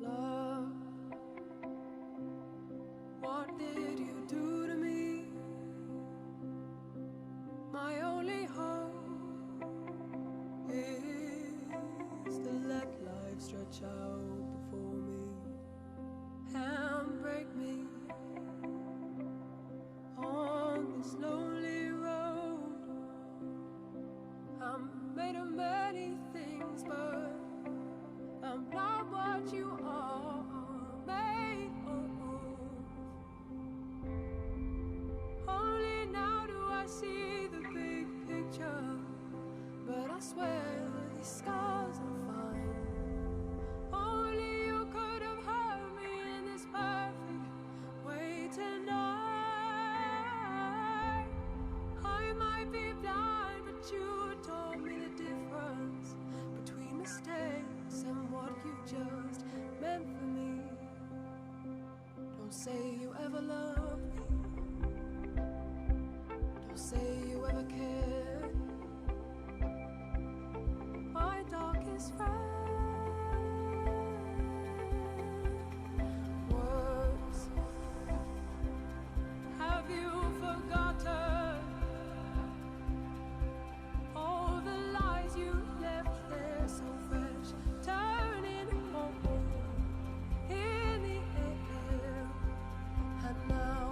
Love, what did you do to me? My only hope is to let life stretch out before me, handbrake me. mistakes and what you just meant for me. Don't say you ever loved me. Don't say you ever cared. My darkest friend. Words. Have you forgotten all the lies you left there so fresh, turning over in the air? And now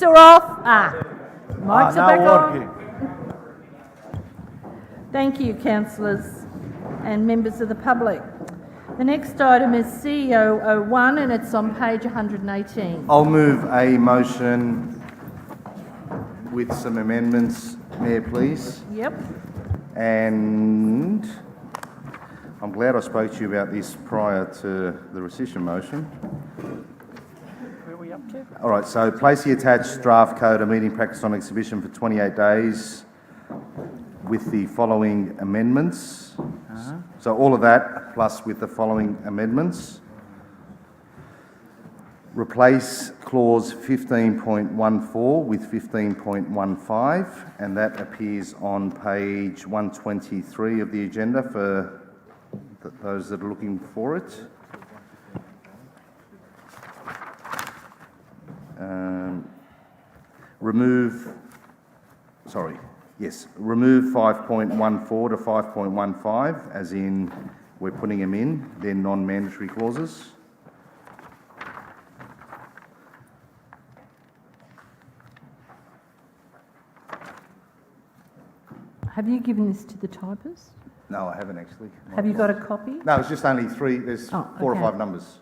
are off. Mics are back on. Thank you, councillors and members of the public. The next item is CEO 01 and it's on page 118. I'll move a motion with some amendments, Mayor, please. Yep. And I'm glad I spoke to you about this prior to the rescission motion. Where are we up to? All right, so place the attached draft code of meeting practice on exhibition for 28 days with the following amendments. So all of that plus with the following amendments. Replace clause 15.14 with 15.15, and that appears on page 123 of the agenda for those that are looking for it. Remove 5.14 to 5.15, as in we're putting them in, they're non-mandatory clauses. Have you given this to the typist? No, I haven't actually. Have you got a copy? No, it's just only three, there's 4 or 5 numbers.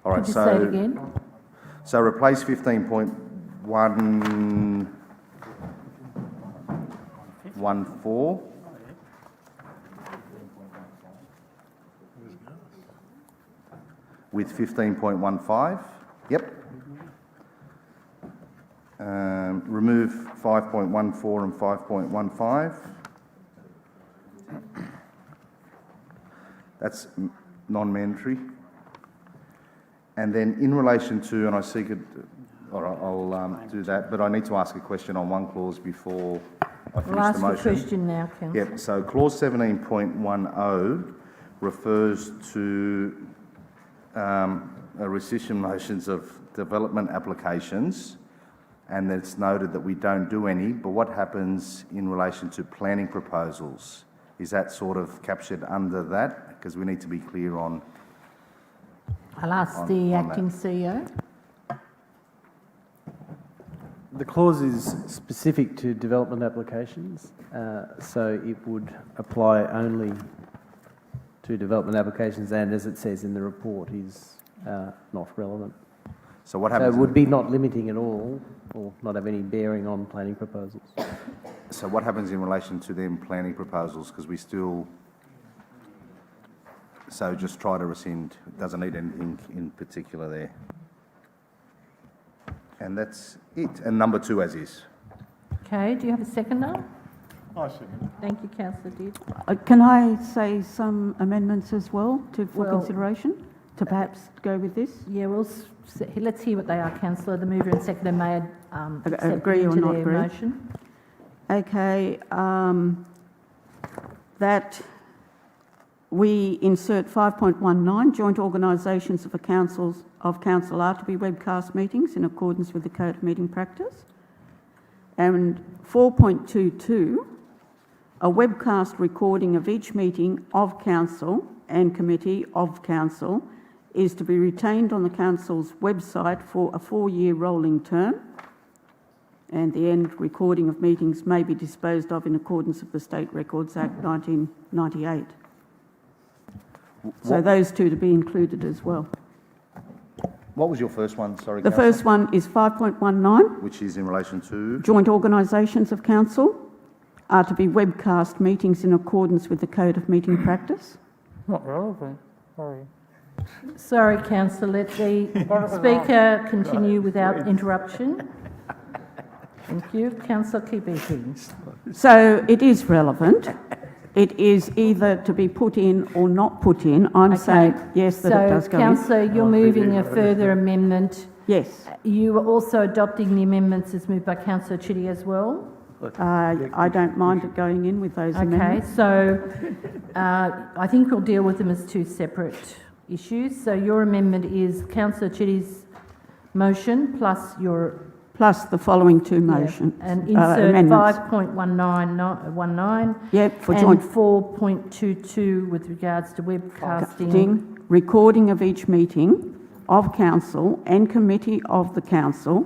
All right, Could you say it again? So replace 15.14 with 15.15. Yep. Remove 5.14 and 5.15. That's non-mandatory. And then in relation to, and I seek it, all right, I'll do that, but I need to ask a question on one clause before I finish I'll the motion. ask the question now, Councillor. Yep, so clause 17.10 refers to rescission motions of development applications, and it's noted that we don't do any, but what happens in relation to planning proposals? Is that sort of captured under that? Because we need to be clear on... I'll ask the acting CEO. The clause is specific to development applications, so it would apply only to development applications, and as it says in the report, is not relevant. So what happens? So it would be not limiting at all, or not have any bearing on planning proposals. So what happens in relation to them planning proposals? Because we still... So just try to rescind. It doesn't need anything in particular there. And that's it. And number 2 as is. Okay, do you have a second now? I second. Thank you, Councillor Deed. Can I say some amendments as well for consideration to perhaps go with this? Yeah, let's hear what they are, Councillor. The mover and seconder may agree or not agree. Motion. Okay, that we insert 5.19, joint organisations of council are to be webcast meetings in accordance with the Code of Meeting Practice. And 4.22, a webcast recording of each meeting of council and committee of council is to be retained on the council's website for a 4-year rolling term, and the end recording of meetings may be disposed of in accordance with the State Records Act 1998. So those two to be included as well. What was your first one? Sorry, the Councillor? first one is 5.19. Which is in relation to? Joint organisations of council are to be webcast meetings in accordance with the Code of Meeting Practice. Not relevant. Sorry. Sorry, Councillor. Let the Speaker continue without interruption. Thank you. Councillor, keep eating. So it is relevant. It is either to be put in or not put in. I'm saying yes, that it does go in. Councillor, you're moving a further amendment. Yes. You are also adopting the amendments as moved by Councillor Chitty as well? I don't mind it going in with those amendments. Okay, so I think we'll deal with them as 2 separate issues. So your amendment is Councillor Chitty's motion plus your... Plus the following 2 motions. Yeah, and insert 5.19 yep, for and joint 4.22 with regards to webcasting. Recording of each meeting of council and committee of the council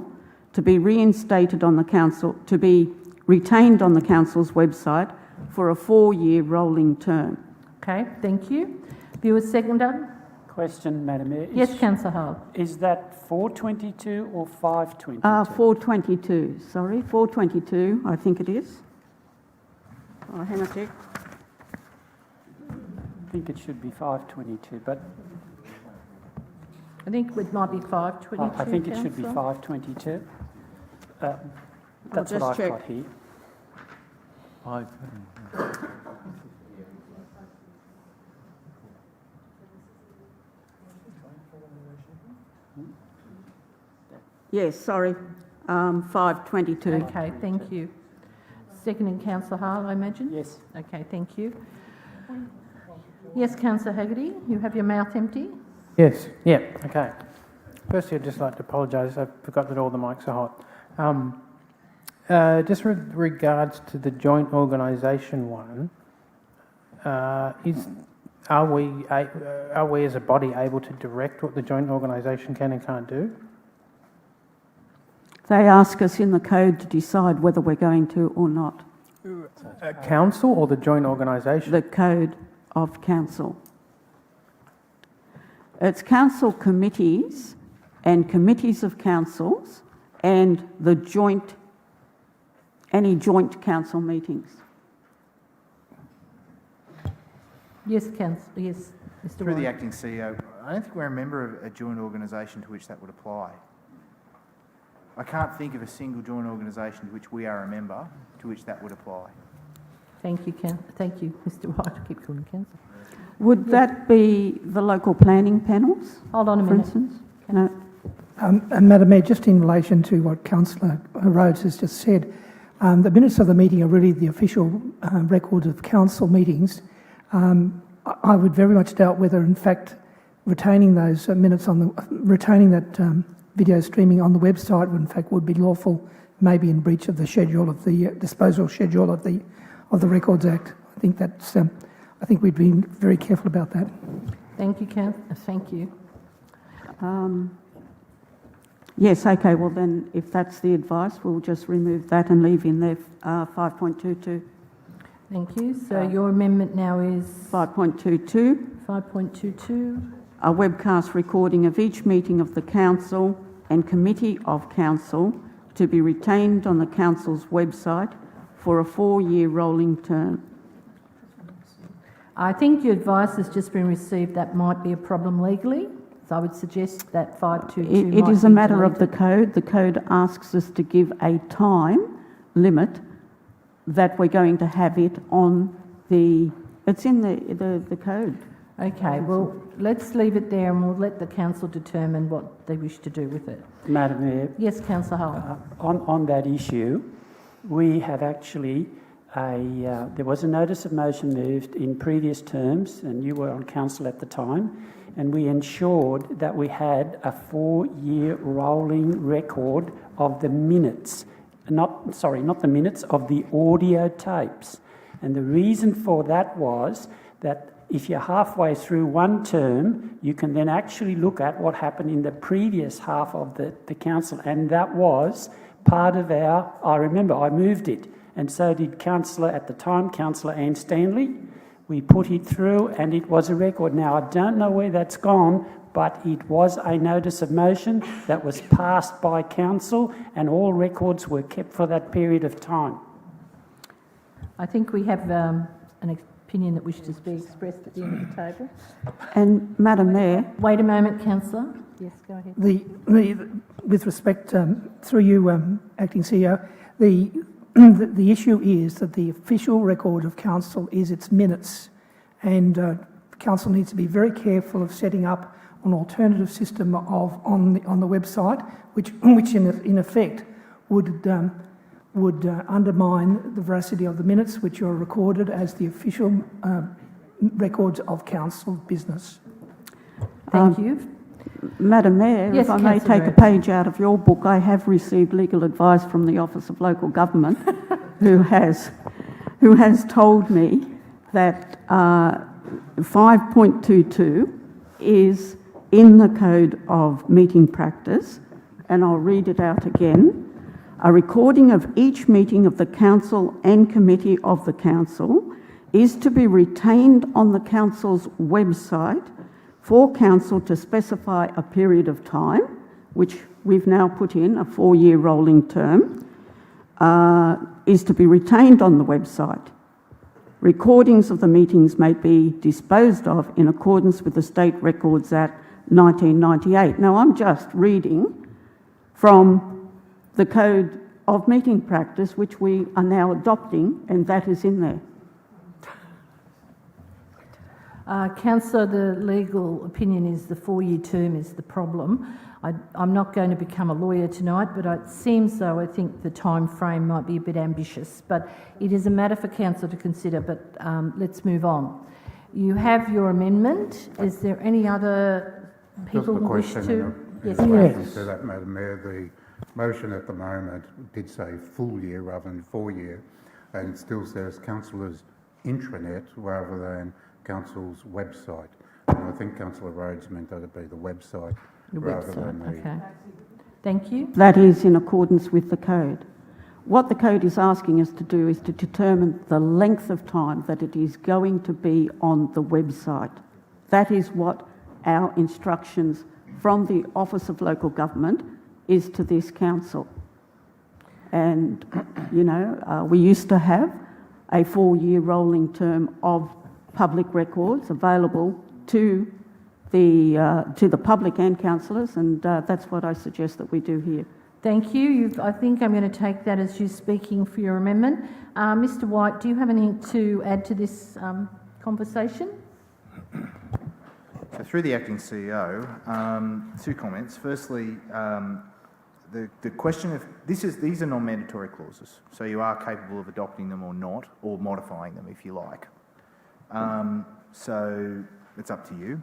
to be reinstated on the council, to be retained on the council's website for a 4-year rolling term. Okay, thank you. Viewer seconder? Question, Madam Mayor. Yes, Councillor Hull. Is that 422 or 522? 422, sorry, 422, I think it is. Oh, hang on a sec. I think it should be 522, but I think it might be 522. I think it should be Councillor. 522. That's just what I've check. got here. Yes, sorry, 522. Okay, thank you. Seconding Councillor Hall, I imagine? Yes. Okay, thank you. Yes, Councillor Haggerty, you have your mouth empty? Yes, yeah, okay. Firstly, I'd just like to apologise. I forgot that all the mics are hot. Just with regards to the joint organisation one, are we as a body able to direct what the joint organisation can and can't do? They ask us in the code to decide whether we're going to or not. Council or the joint organisation? The code of council. It's council committees and committees of councils and the joint, any joint council meetings. Yes, Councillor. Yes, Mr. Through the Warren. acting CEO, I don't think we're a member of a joint organisation to which that would apply. I can't think of a single joint organisation to which we are a member to which that would apply. Thank you, thank you, Mr. White. I keep calling Councillor. Would that be the local planning panels? Hold on a for minute. instance? No. And Madam Mayor, just in relation to what Councillor Rhodes has just said, the minutes of the meeting are really the official records of council meetings. I would very much doubt whether, in fact, retaining those minutes on the retaining that video streaming on the website would be lawful, maybe in breach of the schedule of the disposal schedule of the Records Act. I think that's. I think we'd be very careful about that. Thank you, Councillor. Thank you. Yes, okay, well then, if that's the advice, we'll just remove that and leave in there 5.22. Thank you. So your amendment now is 5.22. 5.22. A webcast recording of each meeting of the council and committee of council to be retained on the council's website for a 4-year rolling term. I think your advice has just been received. That might be a problem legally. So I would suggest that 522 It is a matter of the code. The code asks us to give a time limit that we're going to have it on the... It's in the code. Okay, well, let's leave it there and we'll let the council determine what they wish to do with it. Madam Mayor. Yes, Councillor Hull. On that issue, we have actually there was a notice of motion moved in previous terms, and you were on council at the time, and we ensured that we had a 4-year rolling record of the minutes. Not the minutes, of the audio tapes. And the reason for that was that if you're halfway through one term, you can then actually look at what happened in the previous half of the council. And that was part of I remember I moved it, and so did Councillor at the time, Councillor Ann Stanley. We put it through and it was a record. Now, I don't know where that's gone, but it was a notice of motion that was passed by council and all records were kept for that period of time. I think we have an opinion that wishes to be expressed at the end of the table. And Madam Mayor... Wait a moment, Councillor. Yes, go ahead. With respect, through you, Acting CEO, the issue is that the official record of council is its minutes, and council needs to be very careful of setting up an alternative system on the website, which in effect would undermine the veracity of the minutes, which are recorded as the official records of council business. Thank you. Madam Mayor, Yes, if I may Councillor take a page out of your book, I have received legal advice from the Office of Local Government, who has told me that 5.22 is in the Code of Meeting Practice, and I'll read it out again. A recording of each meeting of the council and committee of the council is to be retained on the council's website for council to specify a period of time, which we've now put in, a 4-year rolling term, is to be retained on the website. Recordings of the meetings may be disposed of in accordance with the State Records Act 1998. Now, I'm just reading from the Code of Meeting Practice, which we are now adopting, and that is in there. Councillor, the legal opinion is the 4-year term is the problem. I'm not going to become a lawyer tonight, but it seems though I think the time frame might be a bit ambitious. But it is a matter for council to consider, but let's move on. You have your amendment. Is there any other people who wish to? Yes, please. To that, Madam Mayor, the motion at the moment did say full year rather than 4-year, and it still says councillors' intranet rather than council's website. And I think Councillor Rhodes meant that it be the website rather than the... Okay. Thank you. That is in accordance with the code. What the code is asking us to do is to determine the length of time that it is going to be on the website. That is what our instructions from the Office of Local Government is to this council. And, you know, we used to have a 4-year rolling term of public records available to the public and councillors, and that's what I suggest that we do here. Thank you. I think I'm going to take that as you speaking for your amendment. Mr. White, do you have anything to add to this conversation? So through the acting CEO, 2 comments. Firstly, the question of these are non-mandatory clauses, so you are capable of adopting them or not, or modifying them if you like. So it's up to you.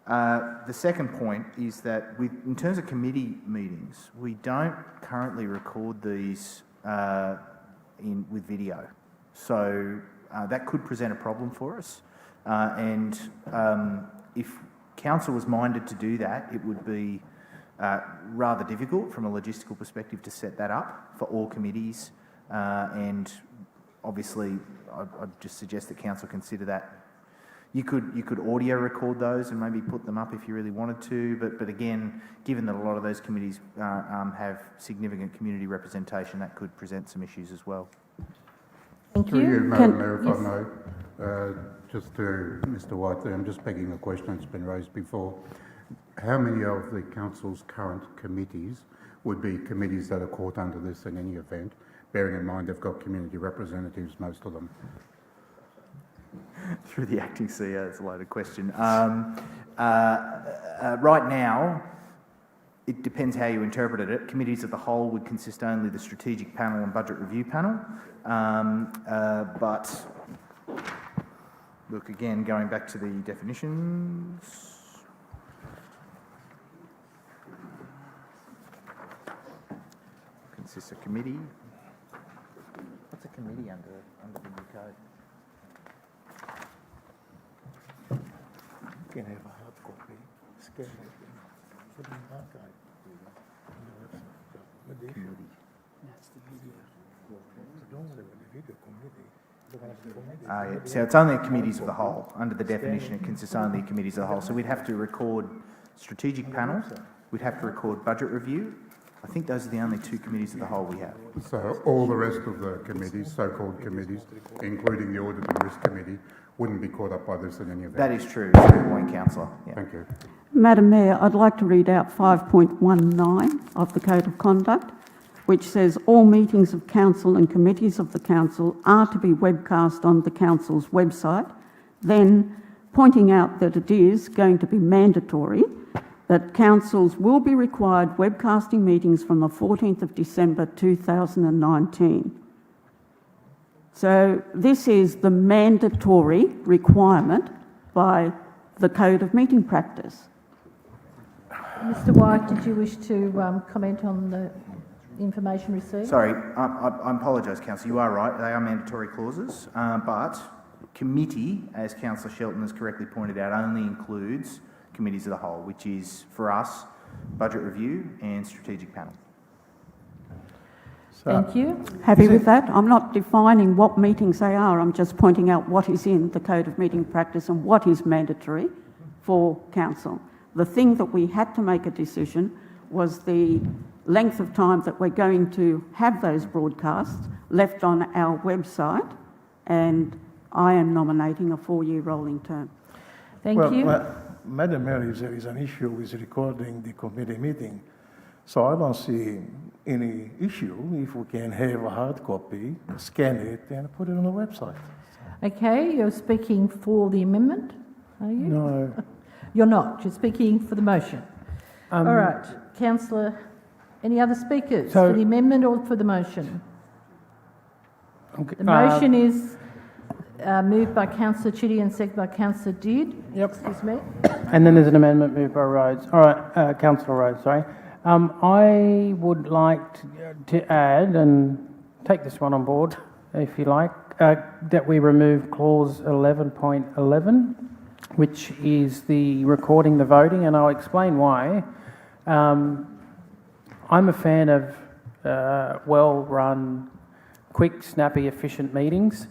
The second point is that in terms of committee meetings, we don't currently record these with video. So that could present a problem for us. And if council was minded to do that, it would be rather difficult from a logistical perspective to set that up for all committees. And obviously, I'd just suggest that council consider that. You could audio record those and maybe put them up if you really wanted to, but again, given that a lot of those committees have significant community representation, that could present some issues as well. Thank Through you. Madam Mayor, if I may, just to Mr. White there, I'm just begging a question that's been raised before. How many of the council's current committees would be committees that are caught under this in any event, bearing in mind they've got community representatives, most of them? Through the acting CEO, that's a loaded question. Right now, it depends how you interpreted it. Committees of the whole would consist only of the strategic panel and budget review panel. But look, again, going back to the definitions. Consists of committee. What's a committee under the new code? You can have a hard copy, scan it, put it in archive. Committee. That's the video. Don't worry about the video committee. Yeah. So it's only committees of the whole. Under the definition, it consists only of committees of the whole. So we'd have to record strategic panel, we'd have to record budget review. I think those are the only 2 committees of the whole we have. So all the rest of the committees, so-called committees, including the Audit and Risk Committee, wouldn't be caught up by this in any event? That is true, good point, Councillor. Yeah. Thank you. Madam Mayor, I'd like to read out 5.19 of the Code of Conduct, which says all meetings of council and committees of the council are to be webcast on the council's website, then pointing out that it is going to be mandatory that councils will be required webcasting meetings from the 14th of December 2019. So this is the mandatory requirement by the Code of Meeting Practice. Mr. White, did you wish to comment on the information received? Sorry, I apologise, Councillor. You are right. They are mandatory clauses, but committee, as Councillor Shelton has correctly pointed out, only includes committees of the whole, which is, for us, budget review and strategic panel. Thank you. Happy with that. I'm not defining what meetings they are. I'm just pointing out what is in the Code of Meeting Practice and what is mandatory for council. The thing that we had to make a decision was the length of time that we're going to have those broadcasts left on our website, and I am nominating a 4-year rolling term. Thank you. Madam Mayor, if there is an issue with recording the committee meeting, so I don't see any issue if we can have a hard copy, scan it, and put it on the website. Okay, you're speaking for the amendment, are you? No. You're not. You're speaking for the motion. All right, Councillor. Any other speakers for the amendment or for the motion? The motion is moved by Councillor Chitty and seconded by Councillor Did. Yep. Excuse me. And then there's an amendment moved by Rhodes. All right, Councillor Rhodes, sorry. I would like to add, and take this one on board if you like, that we remove clause 11.11, which is the recording the voting, and I'll explain why. I'm a fan of well-run, quick, snappy, efficient meetings.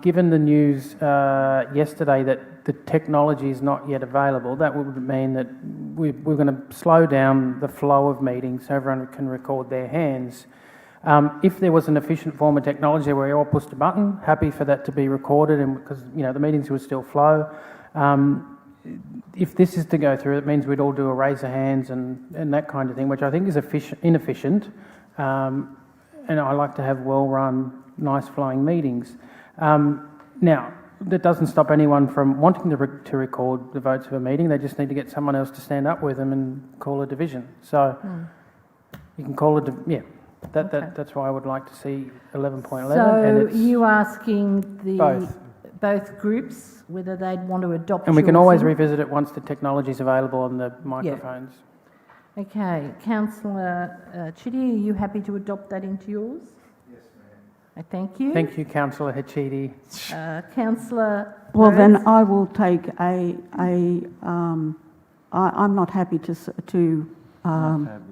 Given the news yesterday that the technology is not yet available, that would mean that we're going to slow down the flow of meetings so everyone can record their hands. If there was an efficient form of technology where we all pushed a button, happy for that to be recorded, and because the meetings would still flow. If this is to go through, it means we'd all do a raise of hands and that kind of thing, which I think is inefficient. And I like to have well-run, nice flowing meetings. Now, that doesn't stop anyone from wanting to record the votes of a meeting. They just need to get someone else to stand up with them and call a division. So you can call it, that's why I would like to see 11.11. So you asking both groups whether they'd want to adopt. And we can always revisit it once the technology is available on the microphones. Yeah. Okay, Councillor Chitty, are you happy to adopt that into yours? Yes, ma'am. Thank you. Thank you, Councillor Chitty. Councillor. Well, then I will take I'm not happy to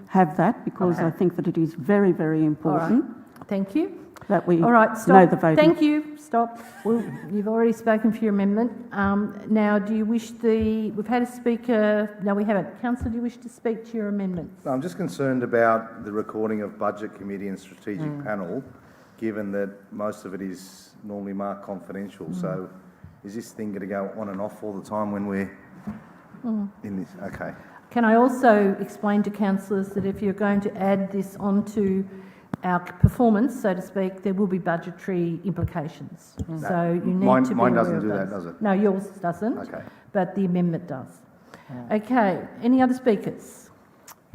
have that because I think that it is very, very important. All right. Thank you. That we All right, stop. know the voting. Thank you. Stop. You've already spoken for your amendment. Now, do you wish we've had a speaker. No, we haven't. Councillor, do you wish to speak to your amendment? I'm just concerned about the recording of Budget Committee and Strategic Panel, given that most of it is normally marked confidential. So is this thing going to go on and off all the time when we're in this? Okay. Can I also explain to councillors that if you're going to add this onto our performance, so to speak, there will be budgetary implications. So you need to be Mine aware doesn't of do those. that, does it? No, yours doesn't. Okay. But the amendment does. Okay. Any other speakers?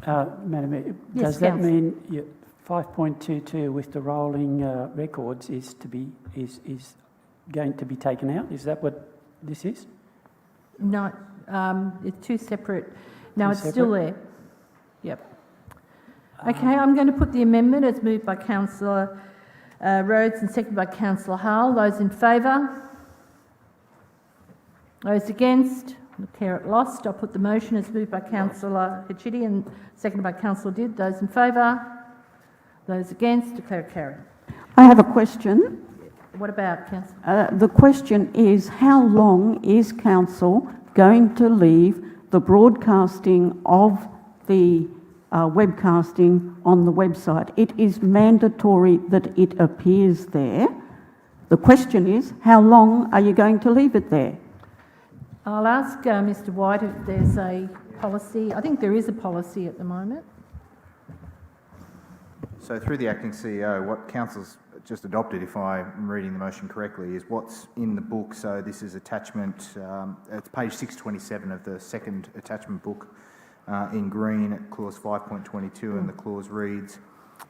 Madam Mayor, Yes, does that Councillor. mean 5.22 with the rolling records is going to be taken out? Is that what this is? No, it's two separate. No, it's still there. Yep. Okay, I'm going to put the amendment as moved by Councillor Rhodes and seconded by Councillor Hull. Those in favour? Those against? Declare it lost. I'll put the motion as moved by Councillor Chitty and seconded by Councillor Did. Those in favour? Those against? Declare it carried. I have a question. What about Councillor? The question is, how long is council going to leave the broadcasting of the webcasting on the website? It is mandatory that it appears there. The question is, how long are you going to leave it there? I'll ask Mr White if there's a policy. I think there is a policy at the moment. So through the acting CEO, what council's just adopted, if I'm reading the motion correctly, is what's in the book. So this is attachment, it's page 627 of the second attachment book in green at clause 5.22, and the clause reads,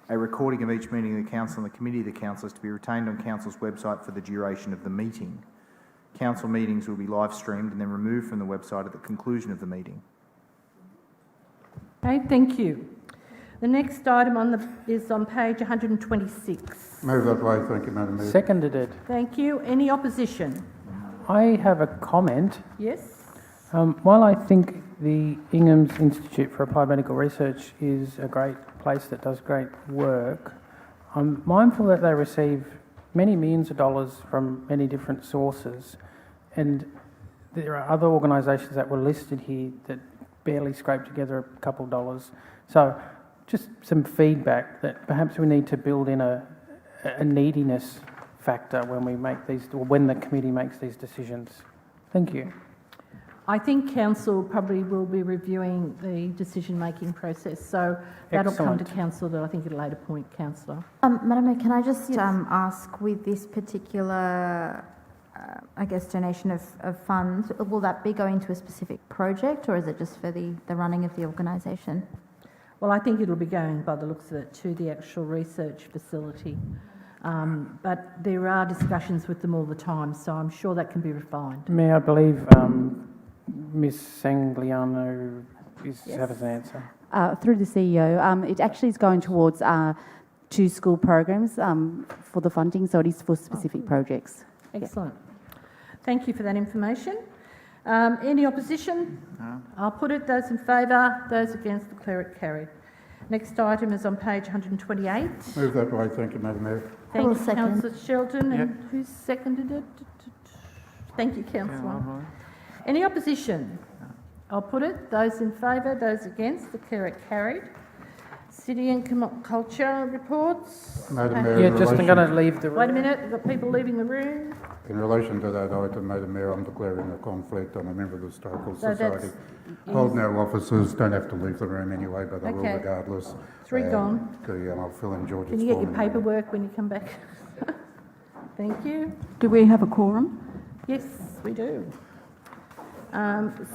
a recording of each meeting of the council and the committee of the council is to be retained on council's website for the duration of the meeting. Council meetings will be live streamed and then removed from the website at the conclusion of the meeting. Okay, thank you. The next item is on page 126. Move that way, thank you, Madam Mayor. Seconded it. Thank you. Any opposition? I have a comment. Yes. While I think the Ingham's Institute for Applied Medical Research is a great place that does great work, I'm mindful that they receive many millions of dollars from many different sources, and there are other organisations that were listed here that barely scrape together a couple of dollars. So just some feedback that perhaps we need to build in a neediness factor when we make these, or when the committee makes these decisions. Thank you. I think Council probably will be reviewing the decision-making process, so that'll come to Council, I think, at a later point, Councillor. Madam Mayor, can I just ask, with this particular, I guess, donation of funds, will that be going to a specific project, or is it just for the running of the organisation? Well, I think it'll be going, by the looks of it, to the actual research facility. But there are discussions with them all the time, so I'm sure that can be refined. May I believe Ms Sangliano has an answer. Through the CEO, it actually is going towards 2 school programs for the funding, so it is for specific projects. Excellent. Thank you for that information. Any opposition? No. I'll put it. Those in favour, those against, declare it carried. Next item is on page 128. Move that way. Thank you, Madam Mayor. Thank you, Councillor Shelton. And who seconded it? Thank you, Councillor. Any opposition? I'll put it. Those in favour, those against, declare it carried. City and Culture reports. Madam Mayor, I'm going to leave the room. Wait a minute, we've got people leaving the room. In relation to that item, Madam Mayor, I'm declaring a conflict. I'm a member of the Historical Society. Hold no officers, don't have to leave the room anyway, but I will regardless. 3 gone. I'll fill in George's. Can you get your paperwork when you come back? Thank you. Do we have a quorum? Yes, we do.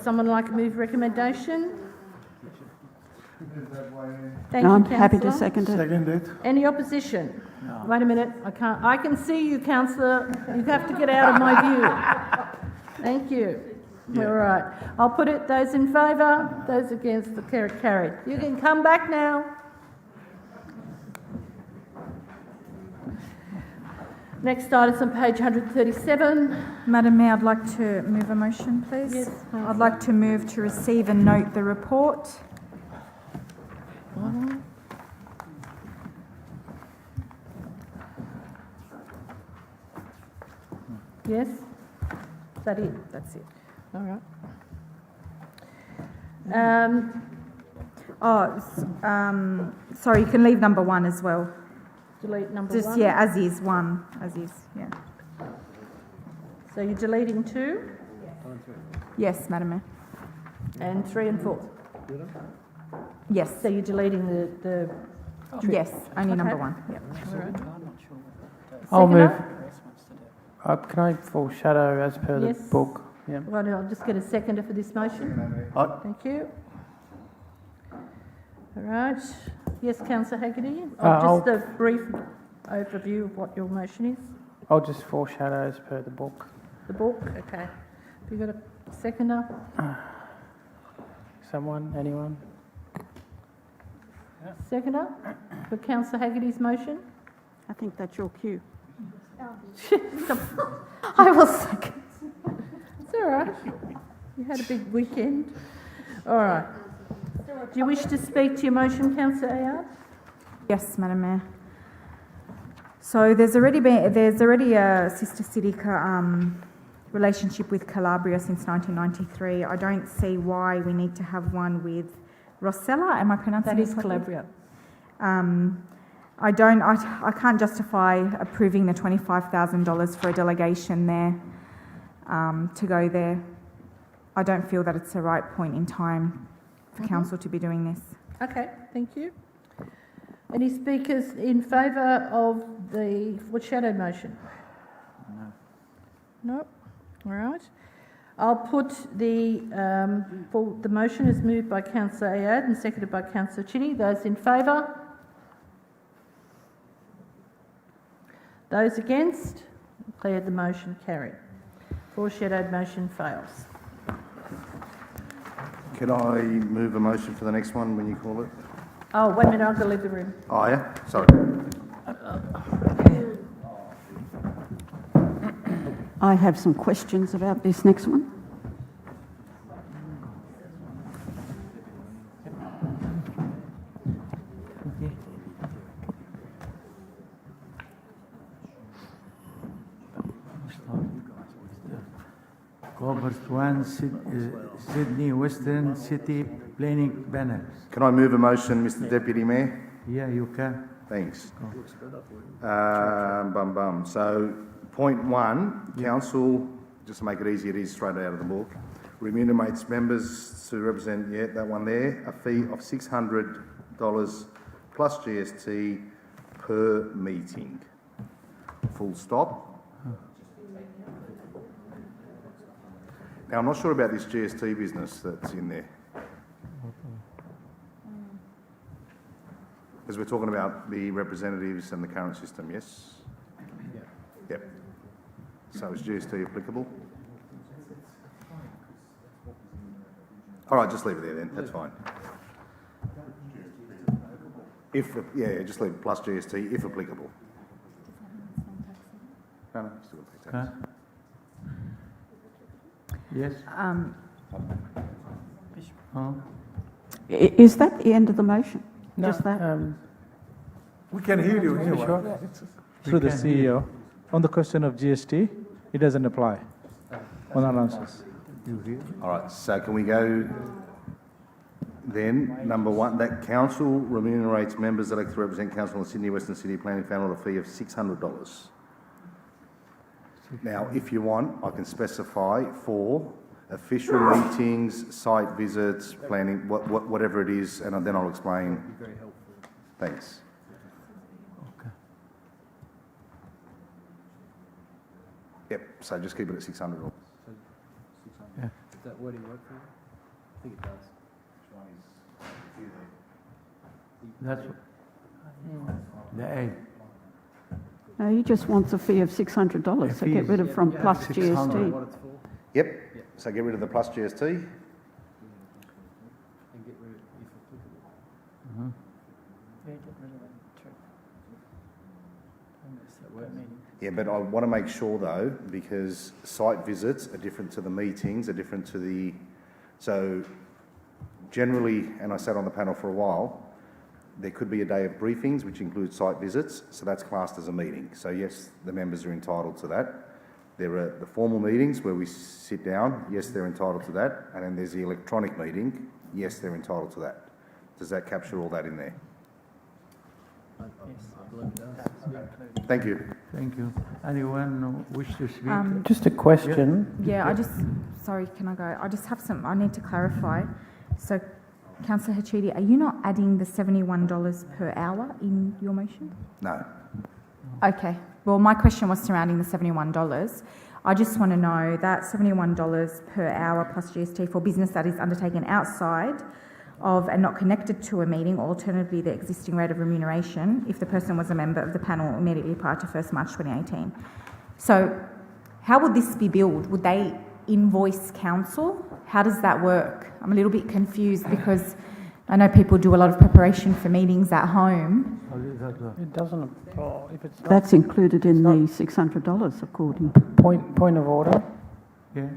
Someone like to move recommendation? Thank you, I'm Councillor. happy to second it. Second it. Any opposition? No. Wait a minute, I can see you, Councillor. You have to get out of my view. Thank you. All right. I'll put it. Those in favour, those against, declare it carried. You can come back now. Next item's on page 137. Madam Mayor, I'd like to move a motion, please. Yes. I'd like to move to receive and note the report. Yes? Is that it? That's it. All right. Sorry, you can leave number 1 as well. Delete number Just, 1? yeah, as is, 1, as is, yeah. So you're deleting 2? Yes, Madam Mayor. And 3 and 4? Yes. So you're deleting the Yes, only number 1. Yep. All right. I'll move. Seconder? Can I foreshadow as per the book? Yeah. Right, I'll just get a seconder for this motion. Thank you. All right. Yes, Councillor Haggerty. Just a brief overview of what your motion is. I'll just foreshadow as per the book. The book, okay. Have you got a seconder? Someone? Anyone? Seconder for Councillor Haggerty's motion? I think that's your cue. I will second. It's all right. You had a big weekend. All right. Do you wish to speak to your motion, Councillor Ayard? Yes, Madam Mayor. So there's already a sister city relationship with Calabria since 1993. I don't see why we need to have one with Rossella. Am I pronouncing that? That is Calabria. I can't justify approving the $25,000 for a delegation there to go there. I don't feel that it's the right point in time for council to be doing this. Okay, thank you. Any speakers in favour of the foreshadowed motion? No. No? All right. I'll put the motion is moved by Councillor Ayad and seconded by Councillor Chitty. Those in favour? Those against? Declare the motion carried. Foreshadowed motion fails. Can I move a motion for the next one when you call it? Oh, wait a minute, I've got to leave the room. Oh, yeah? Sorry. I have some questions about this next one. covers one Sydney Western City planning banners. Can I move a motion, Mr Deputy Mayor? Yeah, you can. Thanks. So, point one, council, just to make it easy, it is straight out of the book, remunerates members to represent, yeah, that one there, a fee of $600 plus GST per meeting. Full stop. Now, I'm not sure about this GST business that's in there. Because we're talking about the representatives and the current system, yes? Yep. So is GST applicable? All right, just leave it there then, that's fine. Yeah, just leave it plus GST if applicable. No, still got to pay tax. Yes. Is that the end of the motion? No, Just that? We can hear you anyway. Through the CEO, on the question of GST, it doesn't apply on our answers. All right, so can we go then, number one, that council remunerates members elected to represent council in the Sydney Western City Planning Panel at a fee of $600. Now, if you want, I can specify for official meetings, site visits, planning, whatever it is, and then I'll explain. Very helpful. Thanks. Okay. Yep, so just keep it at $600. Yeah. Does that wording work for you? I think it does. That's the aim. No, he just wants a fee of $600, so get rid of from plus GST. What it's for. Yep, so get rid of the plus GST. And get rid of if applicable. Yeah, but I want to make sure though, because site visits are different to the meetings, are different to the... So generally, and I sat on the panel for a while, there could be a day of briefings, which includes site visits, so that's classed as a meeting. So yes, the members are entitled to that. There are the formal meetings where we sit down, yes, they're entitled to that. And then there's the electronic meeting, yes, they're entitled to that. Does that capture all that in there? I believe it does. Thank you. Thank you. Anyone wish to speak? Just a question. Yeah, sorry, can I go? I just have I need to clarify. So, Councillor Hachidi, are you not adding the $71 per hour in your motion? No. Okay. Well, my question was surrounding the $71. I just want to know that $71 per hour plus GST for business that is undertaken outside of and not connected to a meeting, or alternatively the existing rate of remuneration if the person was a member of the panel immediately prior to 1st March 2018. So how would this be billed? Would they invoice council? How does that work? I'm a little bit confused because I know people do a lot of preparation for meetings at home. It doesn't apply if it's not. That's included in the $600, according. Point of order. Yeah.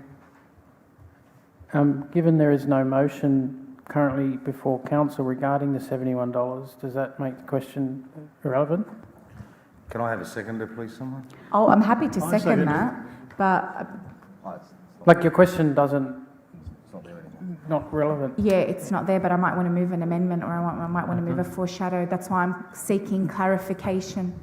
Given there is no motion currently before council regarding the $71, does that make the question irrelevant? Can I have a seconder, please, someone? Oh, I'm happy to second that, but Like your question doesn't, not relevant. yeah, it's not there, but I might want to move an amendment, or I might want to move a foreshadow. That's why I'm seeking clarification,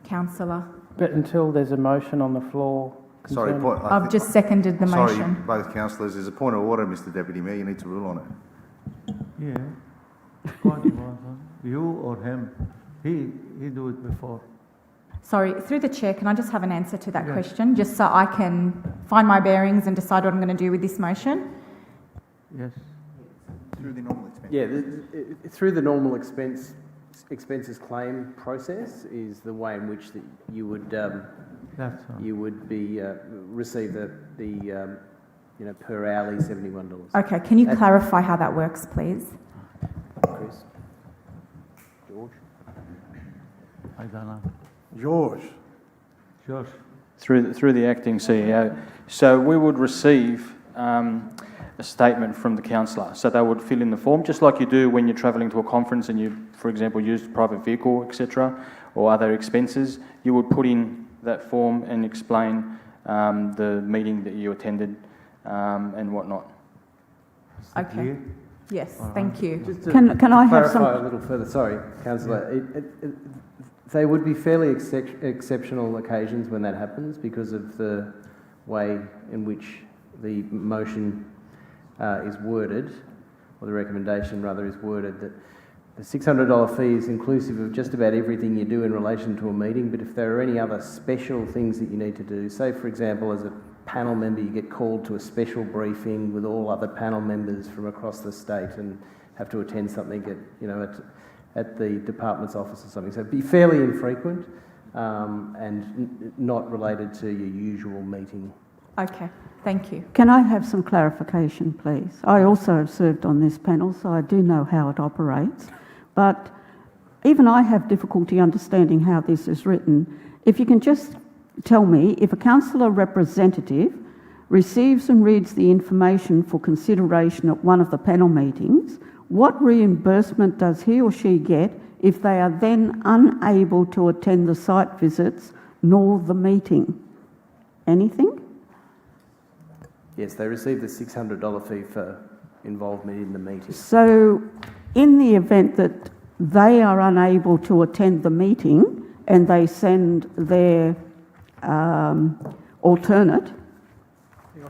councillor. But until there's a motion on the floor. Sorry, I've just seconded the sorry, motion. both councillors, there's a point of order, Mr Deputy Mayor, you need to rule on it. Yeah. You or him? He do it before. Sorry, through the chair, can I just have an answer to that Yeah. question, just so I can find my bearings and decide what I'm going to do with this motion? Yes. Through the normal expense. Yeah, through the normal expenses claim process is the way in which that you would be receive the per hourly $71. Okay, can you clarify how that works, please? Chris, George, I don't know. George. Through the acting CEO. So we would receive a statement from the councillor. So they would fill in the form, just like you do when you're travelling to a conference and you, for example, use a private vehicle, etc., or other expenses. You would put in that form and explain the meeting that you attended and whatnot. Okay. Yes, thank you. Just to Can I have clarify some- a little further? Sorry, Councillor. They would be fairly exceptional occasions when that happens because of the way in which the motion is worded, or the recommendation rather is worded, that the $600 fee is inclusive of just about everything you do in relation to a meeting, but if there are any other special things that you need to do, say for example as a panel member you get called to a special briefing with all other panel members from across the state and have to attend something at the department's office or something. So it'd be fairly infrequent and not related to your usual meeting. Okay, thank you. Can I have some clarification, please? I also have served on this panel, so I do know how it operates. But even I have difficulty understanding how this is written. If you can just tell me, if a councillor representative receives and reads the information for consideration at one of the panel meetings, what reimbursement does he or she get if they are then unable to attend the site visits nor the meeting? Anything? Yes, they receive the $600 fee for involvement in the meeting. So in the event that they are unable to attend the meeting and they send their alternate,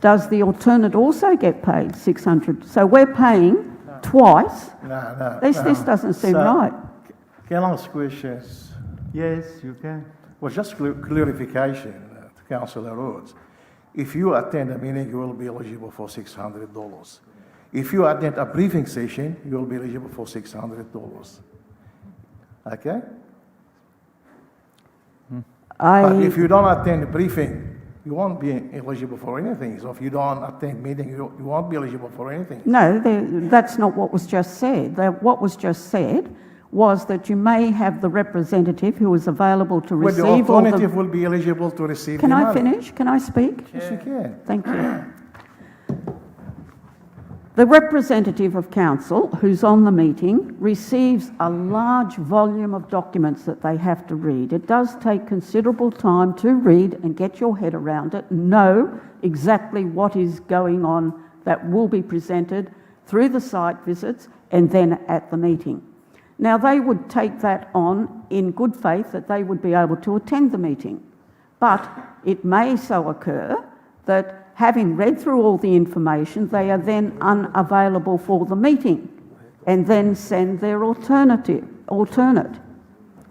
does the alternate also get paid $600? So we're paying twice. No. This doesn't seem right. Can I ask questions? Yes, you can. Well, just clarification to Councillor Rhodes. If you attend a meeting, you will be eligible for $600. If you attend a briefing session, you will be eligible for $600. Okay? But if you don't attend the briefing, you won't be eligible for anything. So if you don't attend meeting, you won't be eligible for anything. No, that's not what was just said. What was just said was that you may have the representative who is available to receive Well, the alternative will be eligible to receive Can the I money. finish? Can I speak? Yes, you can. Thank you. The representative of council who's on the meeting receives a large volume of documents that they have to read. It does take considerable time to read and get your head around it, know exactly what is going on that will be presented through the site visits and then at the meeting. Now, they would take that on in good faith that they would be able to attend the meeting. But it may so occur that having read through all the information, they are then unavailable for the meeting and then send their alternate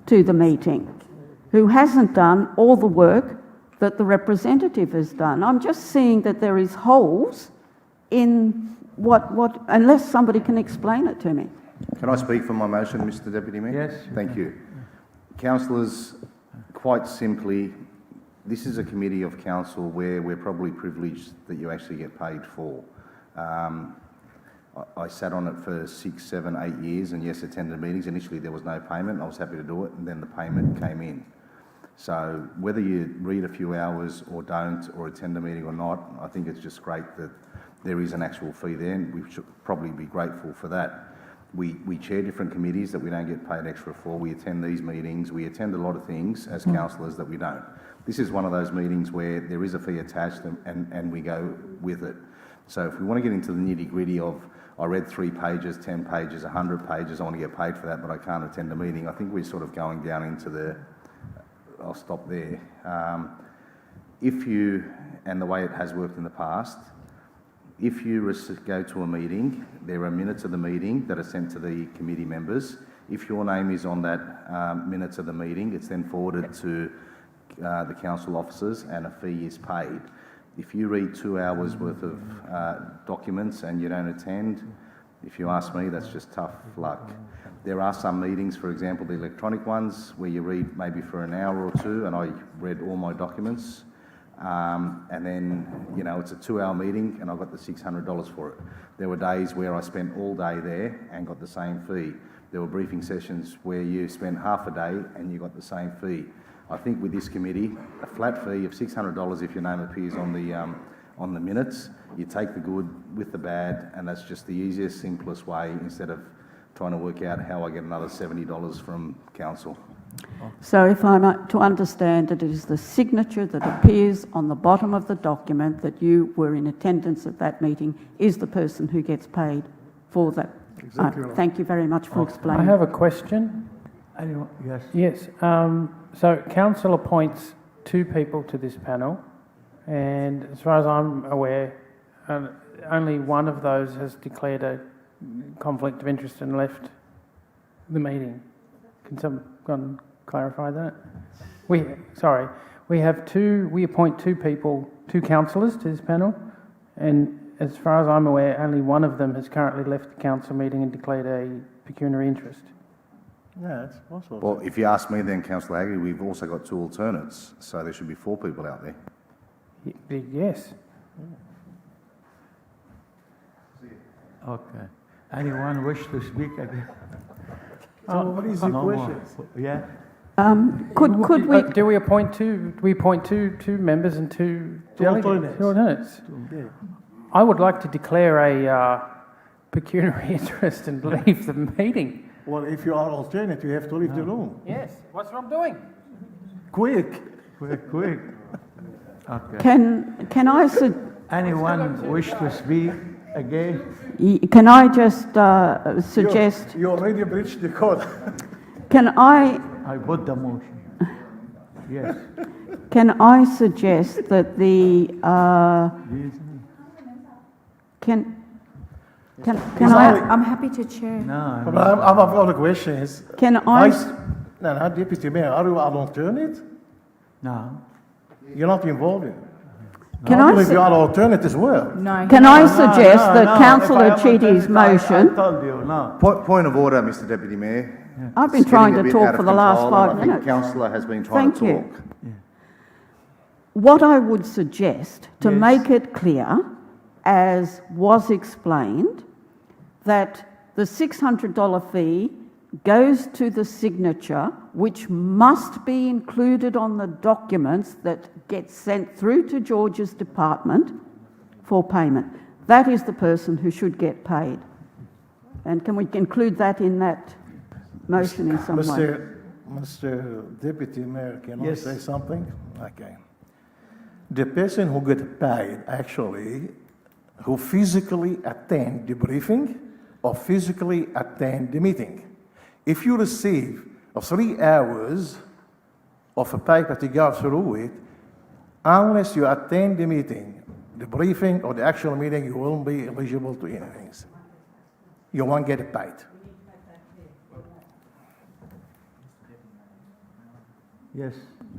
to the meeting, who hasn't done all the work that the representative has done. I'm just seeing that there is holes in what unless somebody can explain it to me. Can I speak for my motion, Mr Deputy Mayor? Yes. Thank you. Councillors, quite simply, this is a committee of council where we're probably privileged that you actually get paid for. I sat on it for 6, 7, 8 years and yes, attended meetings. Initially there was no payment. I was happy to do it and then the payment came in. So whether you read a few hours or don't or attend a meeting or not, I think it's just great that there is an actual fee there and we should probably be grateful for that. We chair different committees that we don't get paid extra for. We attend these meetings. We attend a lot of things as councillors that we don't. This is one of those meetings where there is a fee attached and we go with it. So if we want to get into the nitty-gritty of, I read 3 pages, 10 pages, 100 pages, I want to get paid for that, but I can't attend a meeting, I think we're sort of going down into the, I'll stop there. If you, and the way it has worked in the past, if you go to a meeting, there are minutes of the meeting that are sent to the committee members. If your name is on that minutes of the meeting, it's then forwarded to the council officers and a fee is paid. If you read 2 hours worth of documents and you don't attend, if you ask me, that's just tough luck. There are some meetings, for example, the electronic ones, where you read maybe for an hour or two, and I read all my documents. And then, you know, it's a 2-hour meeting and I got the $600 for it. There were days where I spent all day there and got the same fee. There were briefing sessions where you spent half a day and you got the same fee. I think with this committee, a flat fee of $600 if your name appears on the minutes, you take the good with the bad, and that's just the easiest, simplest way instead of trying to work out how I get another $70 from council. So if I'm to understand it is the signature that appears on the bottom of the document that you were in attendance at that meeting is the person who gets paid for that. Exactly right. Thank you very much for explaining. I have a question. Anyone? Yes. Yes. So council appoints 2 people to this panel, and as far as I'm aware, only one of those has declared a conflict of interest and left the meeting. Can someone clarify that? We appoint 2 people, 2 councillors to this panel, and as far as I'm aware, only one of them has currently left the council meeting and declared a pecuniary interest. Yeah, it's possible. Well, if you ask me then, Councillor Aggie, we've also got 2 alternates, so there should be 4 people out there. Yes. Okay. Anyone wish to speak again? So what is the No question? more. Yeah. Could we... Do we appoint 2? We appoint two members and 2 delegates? Alternates. Yeah. I would like to declare a pecuniary interest and leave the meeting. Well, if you are alternate, you have to leave the room. Yes. What's what I'm doing? Quick. Quick. Okay. Can I... Anyone wish to speak again? Can I just suggest... You already breached the code. Can I... I put the motion. Yes. Can I suggest that the... Can I... I'm happy to chair. No. But I've got a question. Can I... No, Deputy Mayor, are you an alternate? No. You're not involved in it. Can I I believe you are alternate as well. No. Can I suggest that Councillor Chitty's motion... I told you, no. Point of order, Mr Deputy Mayor. I've been It's trying getting a to bit talk out for of the last control, 5 and I think minutes. Councillor has been trying to Thank talk. you. What I would suggest, to Yes. make it clear, as was explained, that the $600 fee goes to the signature, which must be included on the documents that get sent through to George's department for payment. That is the person who should get paid. And can we include that in that motion in some way? Mr. Deputy Mayor, can Yes. I say something? Okay. The person who gets paid, actually, who physically attend the briefing or physically attend the meeting. If you receive 3 hours of a paper to go through it, unless you attend the meeting, the briefing or the actual meeting, you won't be eligible to anything. You won't get paid. Yes.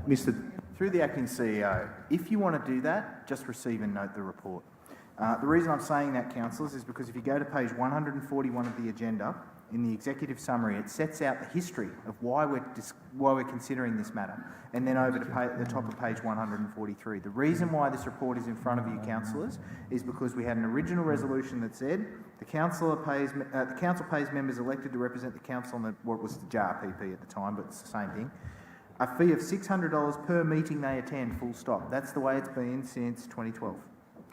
Mr. Through the acting CEO, if you want to do that, just receive and note the report. The reason I'm saying that, councillors, is because if you go to page 141 of the agenda, in the executive summary, it sets out the history of why we're considering this matter, and then over to the top of page 143. The reason why this report is in front of you, councillors, is because we had an original resolution that said the council pays members elected to represent the council on what was the JRPP at the time, but it's the same thing. A fee of $600 per meeting they attend, full stop. That's the way it's been since 2012.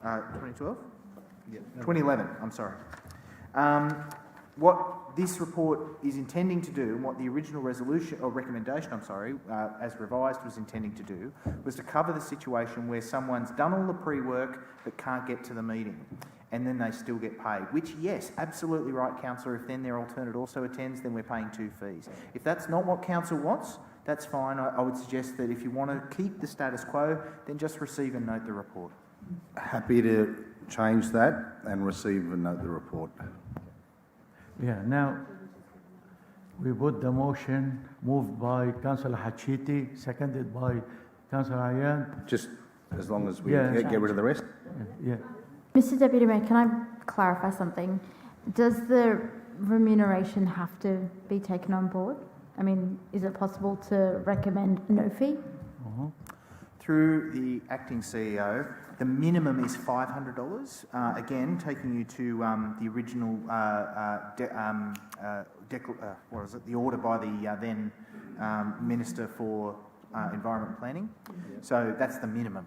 2012? Yeah. 2011, I'm sorry. What this report is intending to do, and what the original resolution, or recommendation, as revised was intending to do, was to cover the situation where someone's done all the pre-work but can't get to the meeting, and then they still get paid, which, yes, absolutely right, councillor, if then their alternate also attends, then we're paying 2 fees. If that's not what council wants, that's fine. I would suggest that if you want to keep the status quo, then just receive and note the report. Happy to change that and receive and note the report. Yeah, now we put the motion moved by Councillor Hachiti, seconded by Councillor Ayan. Just as long as we get rid of the rest. Yeah. Mr Deputy Mayor, can I clarify something? Does the remuneration have to be taken on board? I mean, is it possible to recommend no fee? Through the acting CEO, the minimum is $500. Again, taking you to the original the order by the then Minister for Environment Planning. So that's the minimum.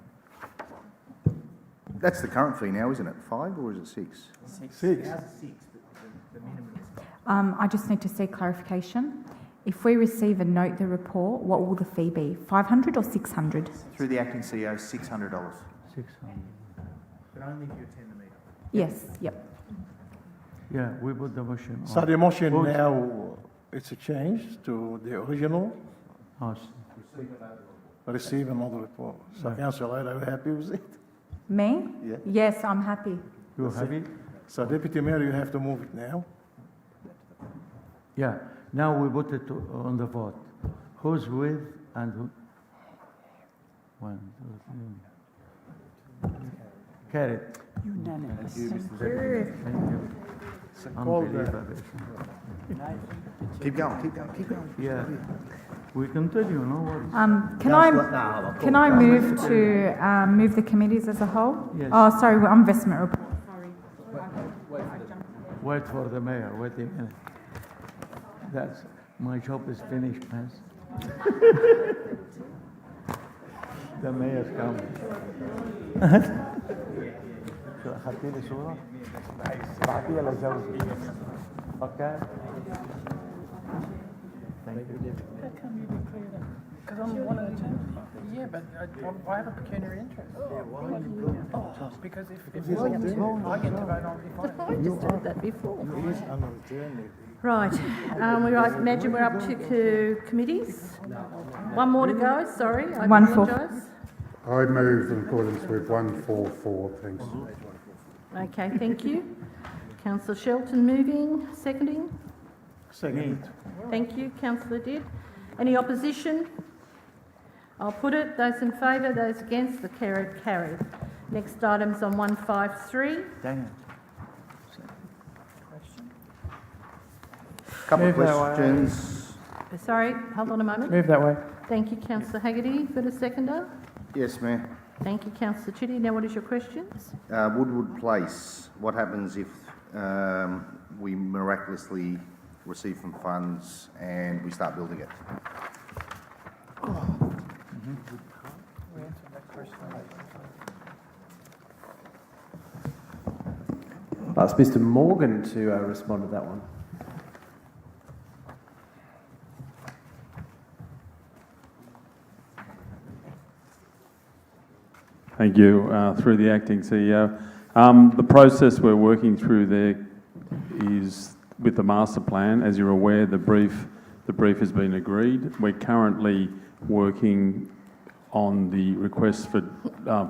That's the current fee now, isn't it? 5 or is it 6? 6. The minimum is 5. I just need to seek clarification. If we receive and note the report, what will the fee be? 500 or 600? Through the acting CEO, $600. 600. But only if you attend the meeting. Yes, yep. Yeah, we put the motion. So on. the motion Vote. now, it's a change to the original, Oh, receive another report. So Councillor, are you happy with it? Me? Yeah. Yes, I'm happy. you happy? So Deputy Mayor, you have to move it now. Yeah. Now we put it on the vote. Who's with and who? 1, 2, 3. Carried. Unanimous. Thank you. So call the- Unbelievable. Keep going. Yeah. We continue, no worries. Can I move to move the committees as a whole? Yes. Oh, sorry, investment report. Wait for the mayor. Wait a minute. That's my job is finished, man. The mayor's coming. أخذتي لي صورة؟ بعتيها لزوجي. Okay. Thank you. How come you declared it? Because I'm one of the two. Yeah, but I have a pecuniary interest. Oh, because if I get to vote on it. I just heard that before. It is an alternative. Right, imagine we're up to committees. One more to go, sorry, I apologise. I move in accordance with 144, thanks. Okay, thank you. Councillor Shelton moving, seconding. Second. Thank you, Councillor Didd. Any opposition? I'll put it. Those in favour, those against, the carried. Next item's on 153. Daniel. Couple of Move that way. questions. Sorry, hold on a moment. Move that way. Thank you, Councillor Haggerty. Got a seconder? Yes, Mayor. Thank you, Councillor Chitty. Now, what is your questions? Woodwood Place, what happens if we miraculously receive some funds and we start building it? Ask Mr. Morgan to respond to that one. Thank you. Through the acting CEO. The process we're working through there is with the master plan. As you're aware, the brief has been agreed. We're currently working on the request for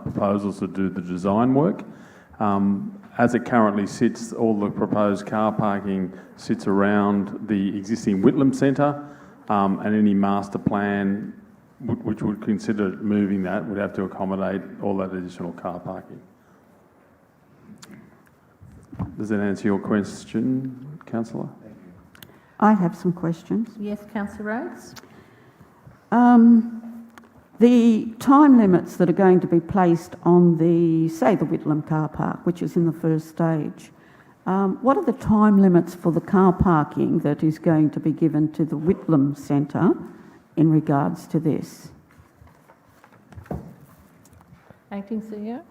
proposals to do the design work. As it currently sits, all the proposed car parking sits around the existing Whitlam Centre, and any master plan which would consider moving that would have to accommodate all that additional car parking. Does that answer your question, Councillor? I have some questions. Yes, Councillor Rhodes. The time limits that are going to be placed on the Whitlam car park, which is in the first stage, what are the time limits for the car parking that is going to be given to the Whitlam Centre in regards to this? Acting CEO.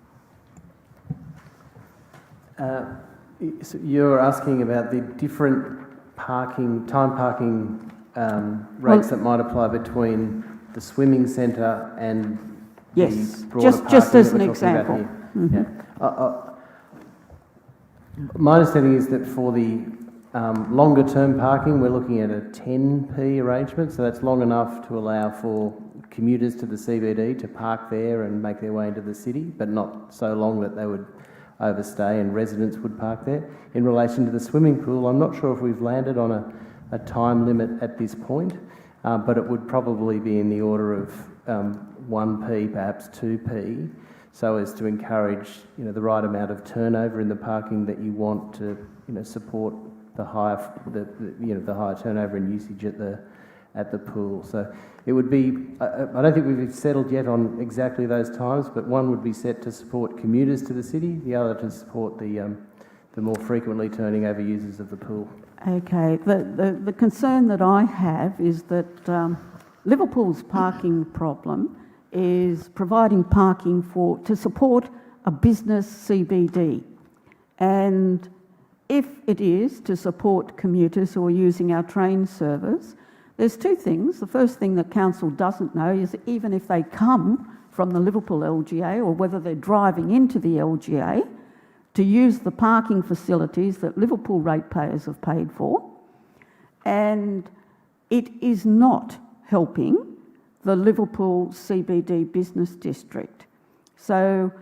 So you're asking about the different time parking rates that might apply between the swimming centre and yes, the broader just parking as that an we're talking about example. here. Yeah. My understanding is that for the longer term parking, we're looking at a 10p arrangement, so that's long enough to allow for commuters to the CBD to park there and make their way into the city, but not so long that they would overstay and residents would park there. In relation to the swimming pool, I'm not sure if we've landed on a time limit at this point, but it would probably be in the order of 1p, perhaps 2p, so as to encourage the right amount of turnover in the parking that you want to support the higher turnover and usage at the pool. So it would be, I don't think we've settled yet on exactly those times, but one would be set to support commuters to the city, the other to support the more frequently turning over users of the pool. Okay, the concern that I have is that Liverpool's parking problem is providing parking to support a business CBD, and if it is to support commuters who are using our train service, There's two things. The first thing that council doesn't know is even if they come from the Liverpool LGA or whether they're driving into the LGA to use the parking facilities that Liverpool ratepayers have paid for, and it is not helping the Liverpool CBD business district. So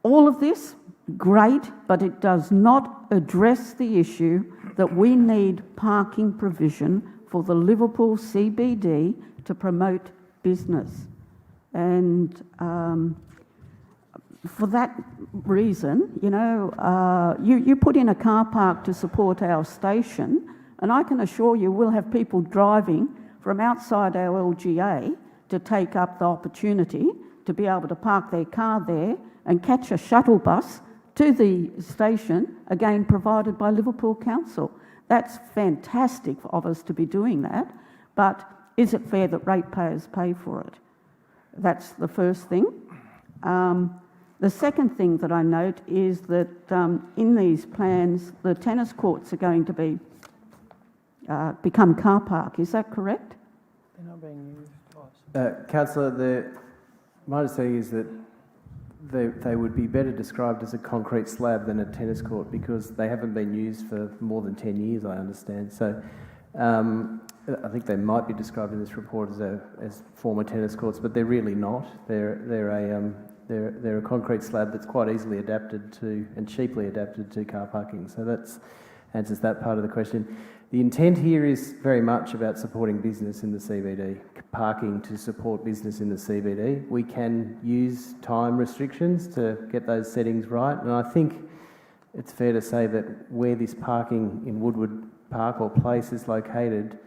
all of this, great, but it does not address the issue that we need parking provision for the Liverpool CBD to promote business. And for that reason, you put in a car park to support our station, and I can assure you we'll have people driving from outside our LGA to take up the opportunity to be able to park their car there and catch a shuttle bus to the station, again provided by Liverpool Council. That's fantastic of us to be doing that, but is it fair that ratepayers pay for it? That's the first thing. The second thing that I note is that in these plans, the tennis courts are going to become car park. Is that correct? They're not being used. Councillor, my understanding is that they would be better described as a concrete slab than a tennis court because they haven't been used for more than 10 years, I understand. So I think they might be described in this report as former tennis courts, but they're really not. They're a concrete slab that's quite easily adapted to and cheaply adapted to car parking. So that answers that part of the question. The intent here is very much about supporting business in the CBD, parking to support business in the CBD. We can use time restrictions to get those settings right, and I think it's fair to say that where this parking in Woodward Park or Place is located,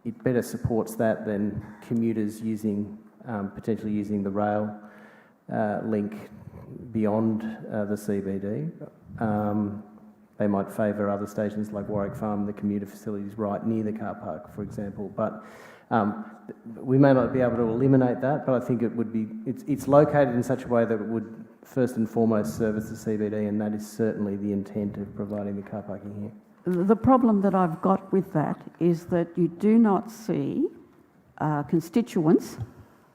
it better supports that than commuters potentially using the rail link beyond the CBD. They might favour other stations like Warwick Farm, the commuter facilities right near the car park, for example. But we may not be able to eliminate that, but I think it would be. It's located in such a way that it would first and foremost service the CBD, and that is certainly the intent of providing the car parking here. The problem that I've got with that is that you do not see constituents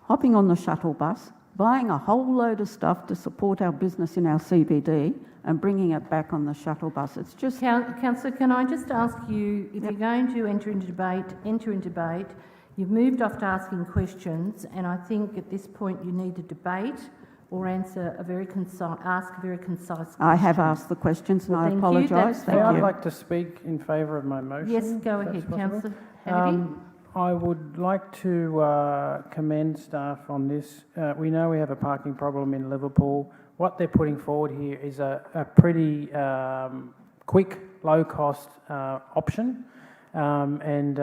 hopping on the shuttle bus, buying a whole load of stuff to support our business in our CBD and bringing it back on the shuttle bus. It's just... Councillor, can I just ask you, if you're going to enter into debate, you've moved off to asking questions, and I think at this point you need to debate or ask a very concise question. I have asked the questions and I apologise. Thank you. I'd like to speak in favour of my motion. Yes, go ahead, Councillor Hannity. I would like to commend staff on this. We know we have a parking problem in Liverpool. What they're putting forward here is a pretty quick, low-cost option. And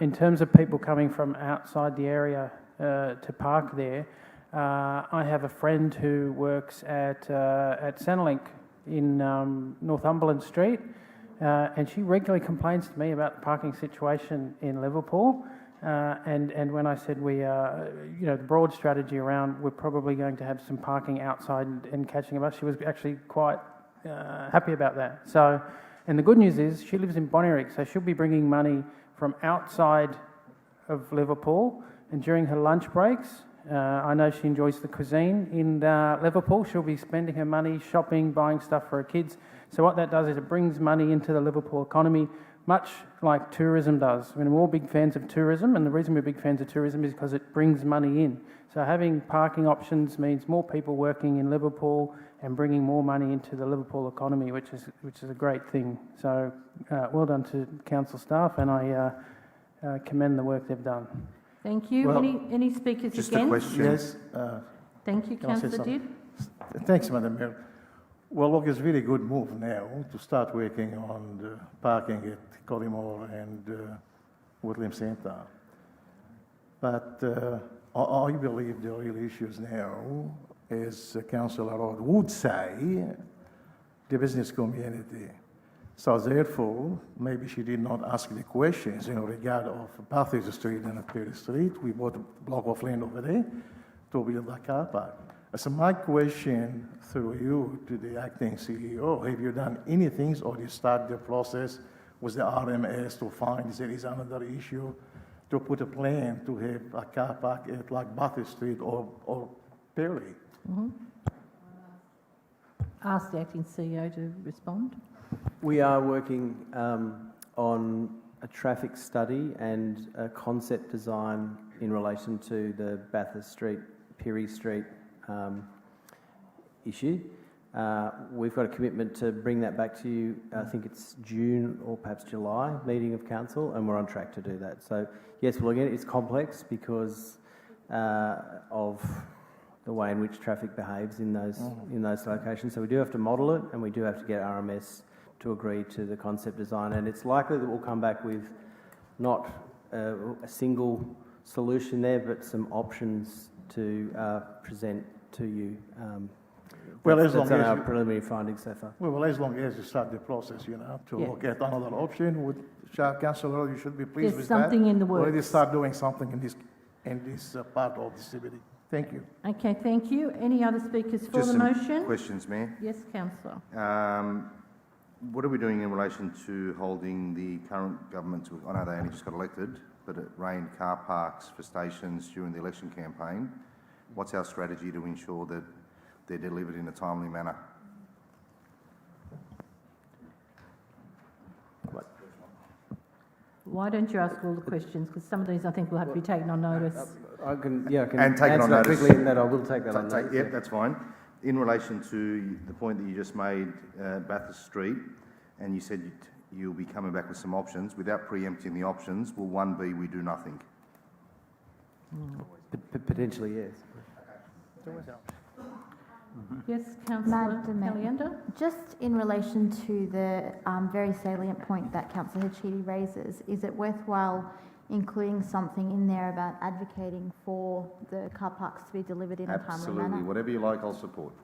in terms of people coming from outside the area to park there, I have a friend who works at Centrelink in Northumberland Street, and she regularly complains to me about the parking situation in Liverpool. And when I said the broad strategy around we're probably going to have some parking outside and catching a bus, she was actually quite happy about that. So, and the good news is she lives in Bonnyrigg, so she'll be bringing money from outside of Liverpool, and during her lunch breaks, I know she enjoys the cuisine in Liverpool. She'll be spending her money shopping, buying stuff for her kids. So what that does is it brings money into the Liverpool economy, much like tourism does. I mean, we're all big fans of tourism, and the reason we're big fans of tourism is because it brings money in. So having parking options means more people working in Liverpool and bringing more money into the Liverpool economy, which is a great thing. So well done to council staff, and I commend the work they've done. Thank you. Well, any speakers just again? A question. Yes. Thank you, Councillor Didd. Thanks, Madam Mayor. Well, look, it's a really good move now to start working on the parking at Collymore and Woodland Centre. But I believe the real issues now, as Councillor Rod would say, the business community. So therefore, maybe she did not ask the questions in regard of Bathurst Street and Perry Street. We bought a block of land over there to build a car park. So my question through you to the acting CEO, have you done anything or you start the process with the RMS to find there is another issue to put a plan to have a car park at like Bathurst Street or Perry. Ask the acting CEO to respond. We are working on a traffic study and a concept design in relation to the Bathurst Street, Perry Street issue. We've got a commitment to bring that back to you, I think it's June or perhaps July, meeting of council, and we're on track to do that. So, yes, well, again, it's complex because of the way in which traffic behaves in those locations. So we do have to model it, and we do have to get RMS to agree to the concept design. And it's likely that we'll come back with not a single solution there, but some options to present to you. Well, as long that's as our you- preliminary findings so far. Well, as long as you start the process, to Yeah. look at another option, would Councillor, you should be pleased There's with that. something in the Already works. start doing something in this part of the CBD. Thank you. Okay, thank you. Any other speakers for Just the some motion? questions, Mayor. Yes, councillor. What are we doing in relation to holding the current government to, I know they only just got elected, but it rained car parks for stations during the election campaign. What's our strategy to ensure that they're delivered in a timely manner? Why don't you ask all the questions? Because some of these I think will have to be taken on notice. I can And take it on answer that notice. quickly, and that I will take that on notice. Yep, that's fine. In relation to the point that you just made, Bathurst Street, and you said you'll be coming back with some options. Without preempting the options, will one be we do nothing? Potentially, yes. Yes, councillor Madam Mayor, Caliendo. just in relation to the very salient point that councillor Hachidi raises, is it worthwhile including something in there about advocating for the car parks to be delivered in a timely Absolutely. manner? Whatever you like, I'll support.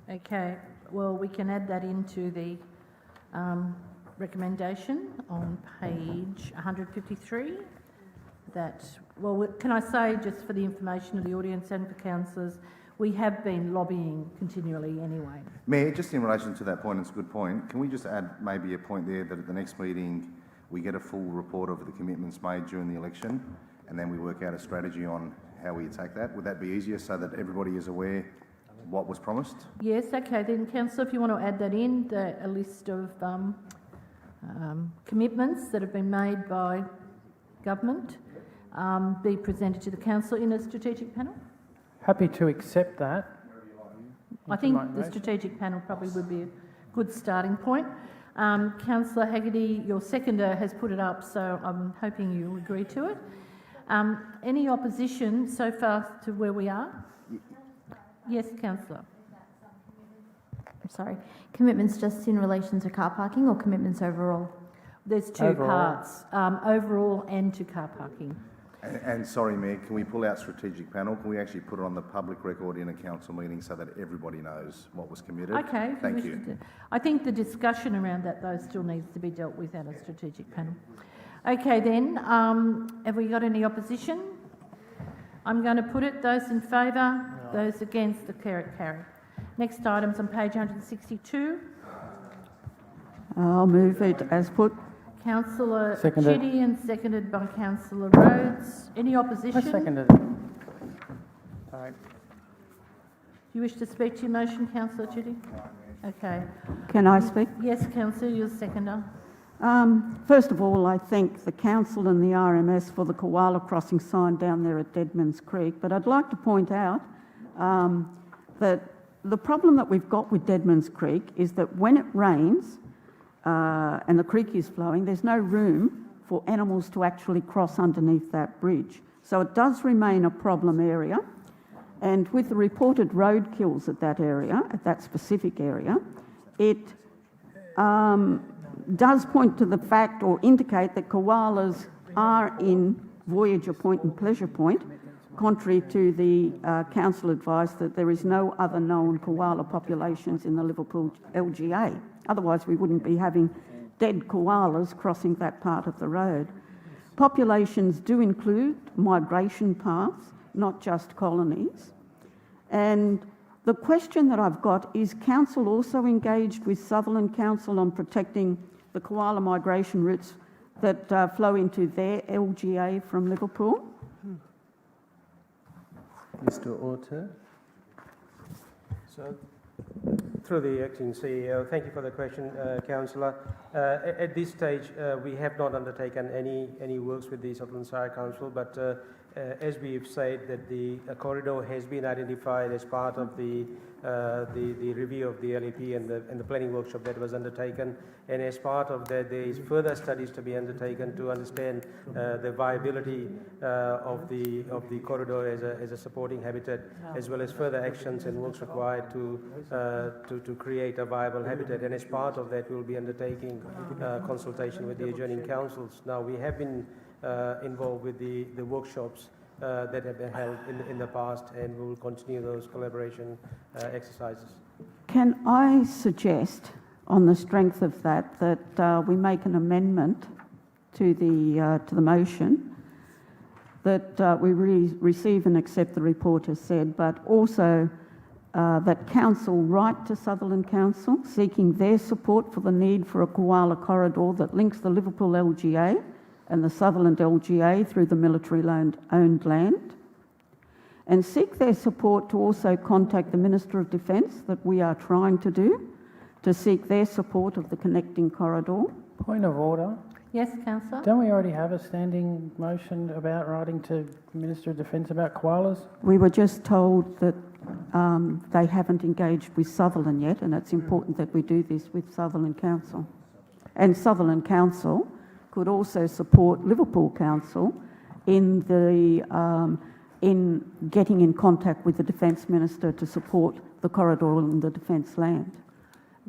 Okay, well, we can add that into the recommendation on page 153. That, well, can I say, just for the information of the audience and for councillors, we have been lobbying continually anyway. Mayor, just in relation to that point, it's a good point. Can we just add maybe a point there that at the next meeting we get a full report of the commitments made during the election, and then we work out a strategy on how we attack that? Would that be easier so that everybody is aware what was promised? Yes, okay, then councillor, if you want to add that in, a list of commitments that have been made by government be presented to the council in a strategic panel. Happy to accept that. I think the strategic panel probably would be a good starting point. Councillor Haggerty, your seconder has put it up, so I'm hoping you'll agree to it. Any opposition so far to where we are? Yes, councillor. I'm sorry. Commitments just in relation to car parking or commitments overall? There's two parts, overall and to car parking. And sorry, Mayor, can we pull out strategic panel? Can we actually put it on the public record in a council meeting so that everybody knows what was committed? Okay. Thank wish you. to- I think the discussion around that, though, still needs to be dealt with at a strategic panel. Okay, then, have we got any opposition? I'm going to put it, those in favour, those against, declare it carried. Next item's on page 162. I'll move it as put. Councillor Seconded. Chitty and seconded by Councillor Rhodes. Any opposition? I seconded it. Sorry. Do you wish to speak to your motion, Councillor Chitty? Okay. Can I speak? Yes, Councillor, you're seconder. First of all, I thank the council and the RMS for the koala crossing sign down there at Deadman's Creek, but I'd like to point out that the problem that we've got with Deadman's Creek is that when it rains and the creek is flowing, there's no room for animals to actually cross underneath that bridge. So it does remain a problem area, and with the reported road kills at that area, at that specific area, it does point to the fact or indicate that koalas are in Voyager Point and Pleasure Point, contrary to the council advice that there is no other known koala populations in the Liverpool LGA. Otherwise, we wouldn't be having dead koalas crossing that part of the road. Populations do include migration paths, not just colonies. And the question that I've got is, council also engaged with Sutherland Council on protecting the koala migration routes that flow into their LGA from Liverpool. Mr. Autor. So, through the acting CEO, thank you for the question, Councillor. At this stage, we have not undertaken any works with the Sutherland Shire Council, but as we've said, that the corridor has been identified as part of the review of the LEP and the planning workshop that was undertaken, and as part of that, there is further studies to be undertaken to understand the viability of the corridor as a supporting habitat, as well as further actions and works required to create a viable habitat. And as part of that, we will be undertaking consultation with the adjoining councils. Now, we have been involved with the workshops that have been held in the past, and we will continue those collaboration exercises. Can I suggest, on the strength of that, that we make an amendment to the motion, that we receive and accept the report as said, but also that Council write to Sutherland Council seeking their support for the need for a koala corridor that links the Liverpool LGA and the Sutherland LGA through the military-owned land, and seek their support to also contact the Minister of Defence, that we are trying to do, to seek their support of the connecting corridor. Point of order. Yes, Councillor? Don't we already have a standing motion about writing to Minister of Defence about koalas? We were just told that they haven't engaged with Sutherland yet, and it's important that we do this with Sutherland Council. And Sutherland Council could also support Liverpool Council in getting in contact with the Defence Minister to support the corridor in the defence land.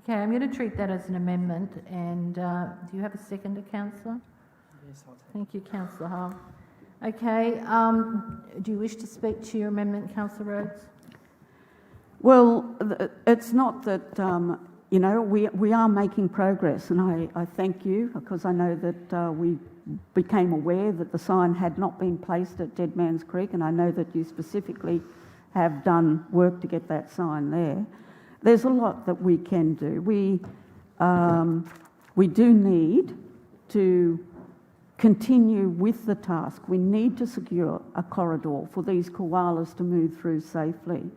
Okay, I'm going to treat that as an amendment. And do you have a seconder, Councillor? Yes, I'll take it. Thank you, Councillor Hull. Okay, do you wish to speak to your amendment, Councillor Rhodes? Well, it's not that, we are making progress, and I thank you, because I know that we became aware that the sign had not been placed at Dead Man's Creek, and I know that you specifically have done work to get that sign there. There's a lot that we can do. We do need to continue with the task. We need to secure a corridor for these koalas to move through safely.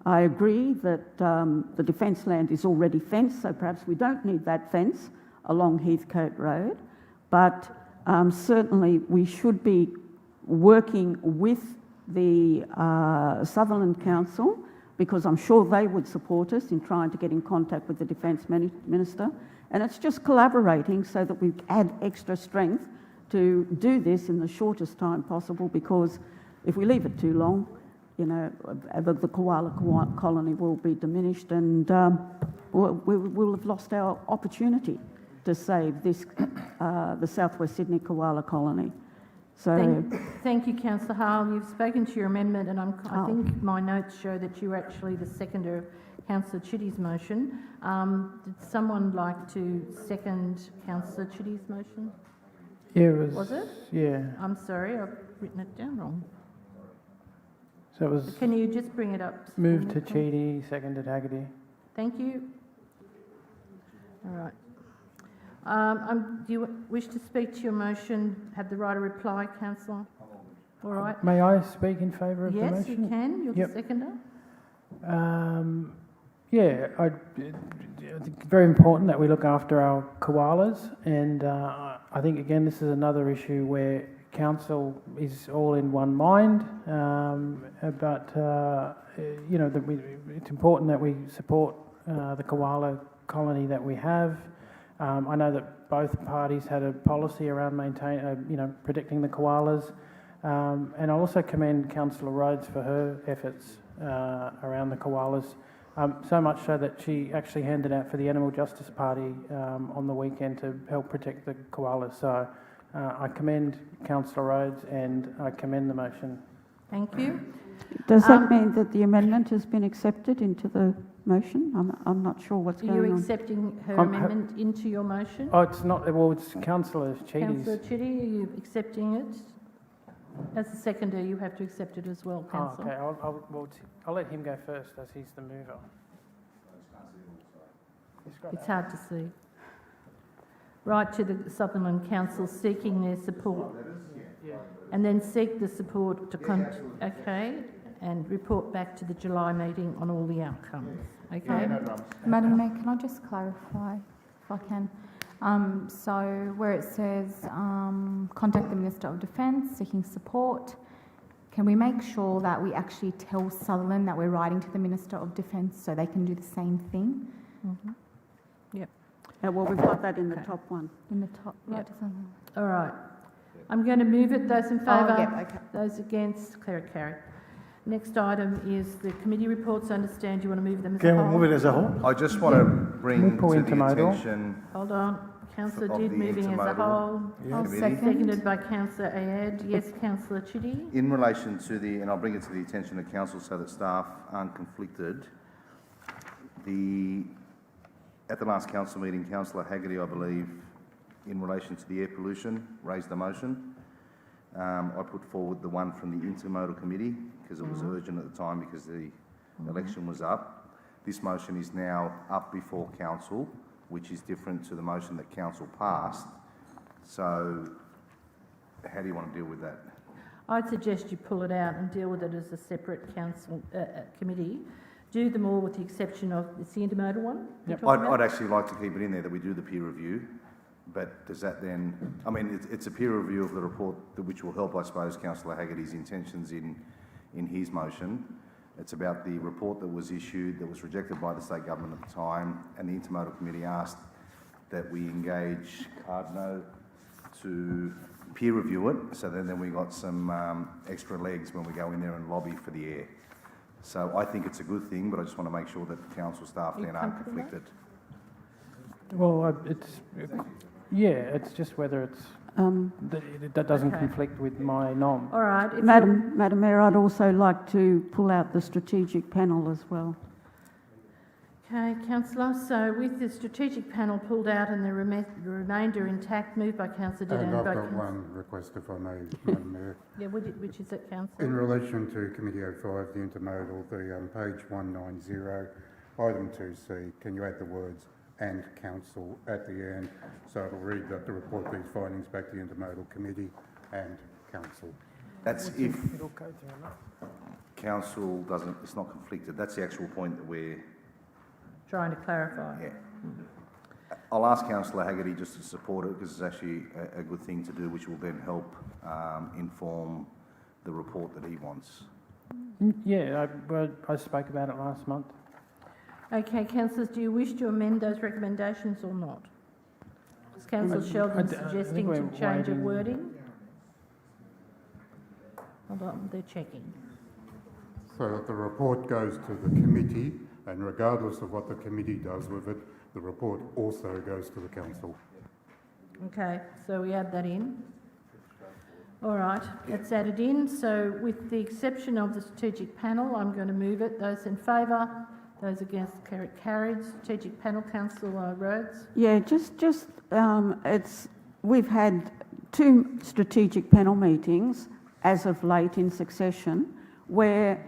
I agree that the defence land is already fenced, so perhaps we don't need that fence along Heathcote Road, but certainly we should be working with the Sutherland Council, because I'm sure they would support us in trying to get in contact with the Defence Minister, and it's just collaborating so that we add extra strength to do this in the shortest time possible, because if we leave it too long, the koala colony will be diminished, and we'll have lost our opportunity to save this, the Southwest Sydney koala colony. So thank you, Councillor Hale. You've spoken to your amendment, and I think my notes show that you were actually the seconder of Councillor Chitty's motion. Did someone like to second Councillor Chitty's motion? Yeah, Was it? Yeah. I'm sorry, I've written it down wrong. So it was. Can you just bring it up? Moved to Chitty, seconded Haggerty. Thank you. All right. Do you wish to speak to your motion? Have the right of reply, Councillor? All right. May I speak in favour of the motion? Yes, you can. You're the seconder. Yeah, I think it's very important that we look after our koalas, and I think, again, this is another issue where Council is all in one mind, but it's important that we support the koala colony that we have. I know that both parties had a policy around protecting the koalas, and I also commend Councillor Rhodes for her efforts around the koalas, so much so that she actually handed out for the Animal Justice Party on the weekend to help protect the koalas. So I commend Councillor Rhodes, and I commend the motion. Thank you. Does that mean that the amendment has been accepted into the motion? I'm not sure what's going on. Are you accepting her amendment into your motion? Oh, it's not. Well, it's Councillor Chitty's. Councillor Chitty, are you accepting it? As a seconder, you have to accept it as well, Councillor. Oh, okay. I'll let him go first, as he's the mover. It's hard to see. write to the Sutherland Council seeking their support, and then seek the support to and report back to the July meeting on all the outcomes. Okay. Madam Mayor, can I just clarify, if I can? So where it says contact the Minister of Defence seeking support, can we make sure that we actually tell Sutherland that we're writing to the Minister of Defence so they can do the same thing? Mm-hmm. Yep. Well, we've got that in the top one. In the top, right? Yep. All right. I'm going to move it. Those in favour? Oh, yep, okay. Those against? Carried. Next item is the committee reports. I understand you want to move them as a Can whole. we move it as a whole? I just want to bring to the attention Hold on. Councillor of Did the moving as a whole. committee. Seconded by Councillor Ayad. Yes, Councillor Chitty. In relation to and I'll bring it to the attention of council so that staff aren't conflicted. At the last council meeting, Councillor Haggerty, I believe, in relation to the air pollution, raised a motion. I put forward the one from the intermodal committee because it was urgent at the time because the election was up. This motion is now up before council, which is different to the motion that council passed. So how do you want to deal with that? I'd suggest you pull it out and deal with it as a separate council committee. Do them all with the exception of the intermodal one? Yep. I'd actually like to keep it in there that we do the peer review. But does that then, I mean, it's a peer review of the report which will help, I suppose, Councillor Haggerty's intentions in his motion. It's about the report that was issued, that was rejected by the state government at the time, and the intermodal committee asked that we engage Cardno to peer review it, so then we got some extra legs when we go in there and lobby for the air. So I think it's a good thing, but I just want to make sure that the council staff then aren't conflicted. Well, it's just whether it's that doesn't conflict with my nom. All right. Madam Mayor, I'd also like to pull out the strategic panel as well. Okay, Councillor. So with the strategic panel pulled out and the remainder intact, moved by Councillor Didden. And I've got one request, if I may, Madam Mayor. Yeah, which is it, Councillor? In relation to Committee 05, the intermodal, the page 190, item 2C, can you add the words and council at the end, so it'll read that the report these findings back to the intermodal committee and council. That's if council it's not conflicted. That's the actual point that we're trying to clarify. Yeah. I'll ask Councillor Haggerty just to support it because it's actually a good thing to do, which will then help inform the report that he wants. Yeah, I spoke about it last month. Okay, councillors, do you wish to amend those recommendations or not? Is Councillor Sheldon suggesting some change of wording? Hold on, they're checking. So that the report goes to the committee, and regardless of what the committee does with it, the report also goes to the council. Okay, so we add that in. All right, that's added in. So with the exception of the strategic panel, I'm going to move it. Those in favour? Those against? Carried. Strategic panel, Councillor Rhodes. Yeah, we've had 2 strategic panel meetings as of late in succession, where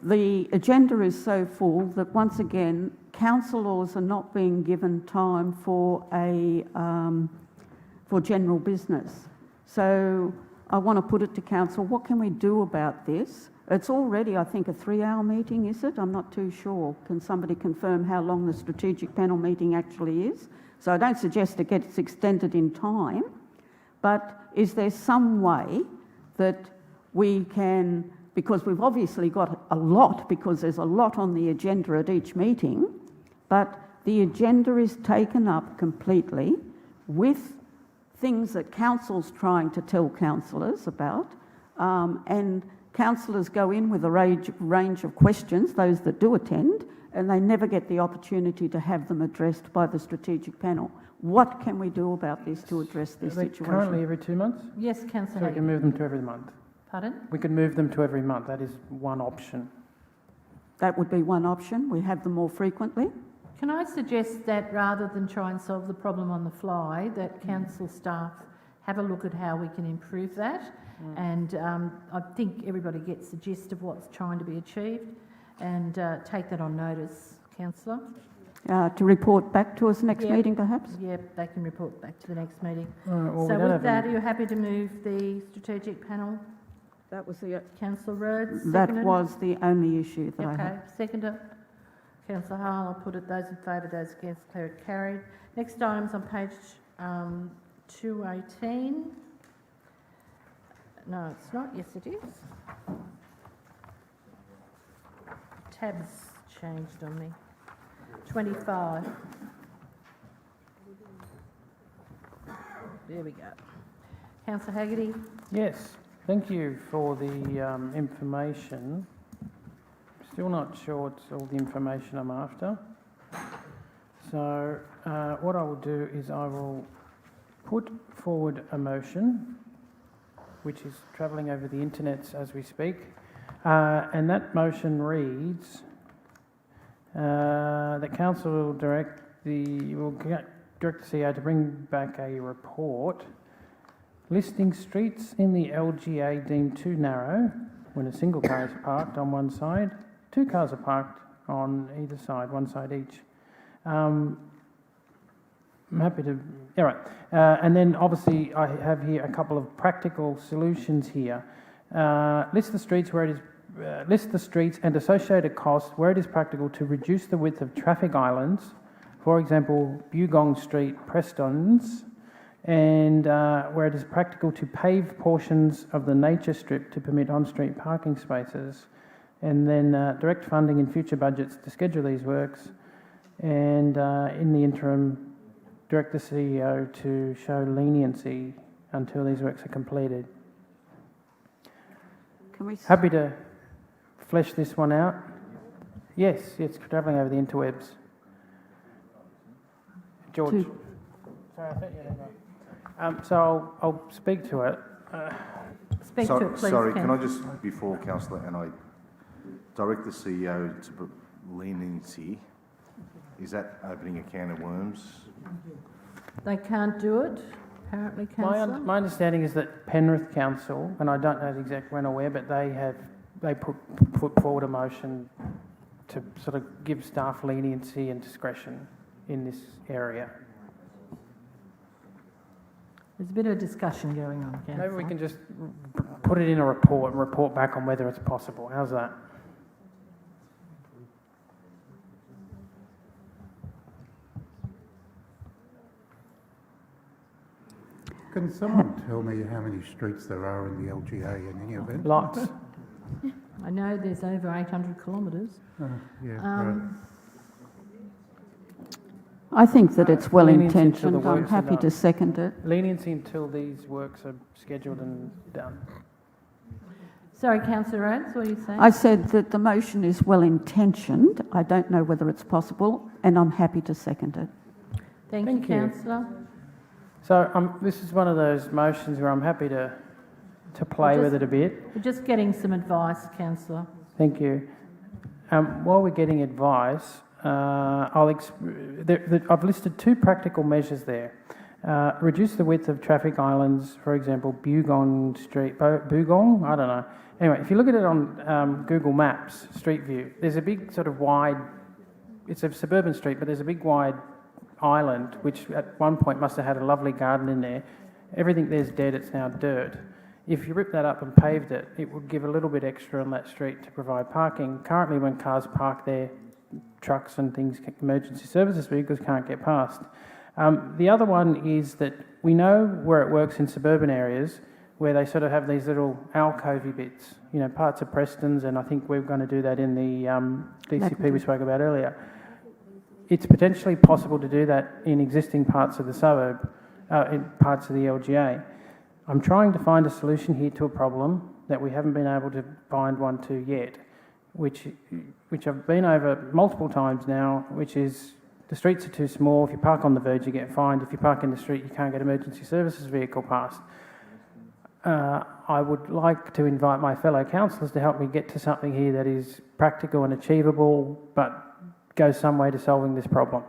the agenda is so full that once again councillors are not being given time for for general business. So I want to put it to council. What can we do about this? It's already, I think, a 3-hour meeting, is it? I'm not too sure. Can somebody confirm how long the strategic panel meeting actually is? So I don't suggest it gets extended in time, but is there some way that we can, because we've obviously got a lot, because there's a lot on the agenda at each meeting, but the agenda is taken up completely with things that council's trying to tell councillors about, and councillors go in with a range of questions, those that do attend, and they never get the opportunity to have them addressed by the strategic panel. What can we do about this to address this situation? Currently every 2 months? Yes, Councillor. So we can move them to every month. Pardon? We can move them to every month. That is one option. That would be one option. We have them more frequently. Can I suggest that rather than try and solve the problem on the fly, that council staff have a look at how we can improve that? And I think everybody gets the gist of what's trying to be achieved, and take that on notice, Councillor. to report back to us next Yep. meeting, perhaps? Yeah, they can report back to the next meeting. Well, So with that, are you happy to move the strategic panel? That was the... Councillor Rhodes, That seconded? was the only issue that I Okay, had. seconded. Councillor Hall, I'll put it, those in favour, those against, declare it carried. Next item's on page 218. No, it's not. Yes, it is. Tabs changed on me. 25. There we go. Councillor Haggerty. Yes, thank you for the information. Still not sure it's all the information I'm after. So what I will do is I will put forward a motion which is travelling over the internet as we speak, and that motion reads that Council will direct the CEO to bring back a report listing streets in the LGA deemed too narrow when a single car is parked on one side, two cars are parked on either side, one side each. I'm happy to, all right. And then obviously I have here a couple of practical solutions here. List the streets where it is, list the streets and associated costs where it is practical to reduce the width of traffic islands, for example, Bugong Street, Prestons, and where it is practical to pave portions of the nature strip to permit on-street parking spaces, and then direct funding in future budgets to schedule these works, and in the interim, direct the CEO to show leniency until these works are completed. Can we... Happy to flesh this one out. Yes, it's travelling over the interwebs. George. Sorry, I thought you had that. So I'll speak to it. Speak to it, please. Sorry, can I just, before Councillor, and I direct the CEO to put leniency, is that opening a can of worms? They can't do it, apparently, Councillor. My understanding is that Penrith Council, and I don't know the exact when or where, but they put forward a motion to sort of give staff leniency and discretion in this area. There's a bit of discussion going on, Councillor. Maybe we can just put it in a report and report back on whether it's possible. How's that? Can someone tell me how many streets there are in the LGA in any event? Lots. I know there's over 800 kilometres. Yeah, right. I think that it's well Leniency until intentioned. the I'm works are happy to done. second it. Leniency until these works are scheduled and done. Sorry, Councillor Rhodes, what are you saying? I said that the motion is well intentioned. I don't know whether it's possible, and I'm happy to second it. Thank you, Councillor. So this is one of those motions where I'm happy to play with it a bit. We're just getting some advice, Councillor. Thank you. While we're getting advice, I've listed two practical measures there. Reduce the width of traffic islands, for example, Bugong Street, Bugong? I don't know. Anyway, if you look at it on Google Maps, Street View, there's a big sort of wide, it's a suburban street, but there's a big wide island, which at one point must have had a lovely garden in there. Everything there's dead, it's now dirt. If you rip that up and paved it, it would give a little bit extra on that street to provide parking. Currently, when cars park there, trucks and things, emergency services vehicles can't get past. The other one is that we know where it works in suburban areas where they sort of have these little alcovey bits, you know, parts of Preston's, and I think we're going to do that in the DCP we spoke about earlier. It's potentially possible to do that in existing parts of the suburb, in parts of the LGA. I'm trying to find a solution here to a problem that we haven't been able to find one to yet, which I've been over multiple times now, which is the streets are too small. If you park on the verge, you get fined. If you park in the street, you can't get emergency services vehicle past. I would like to invite my fellow councillors to help me get to something here that is practical and achievable, but goes some way to solving this problem.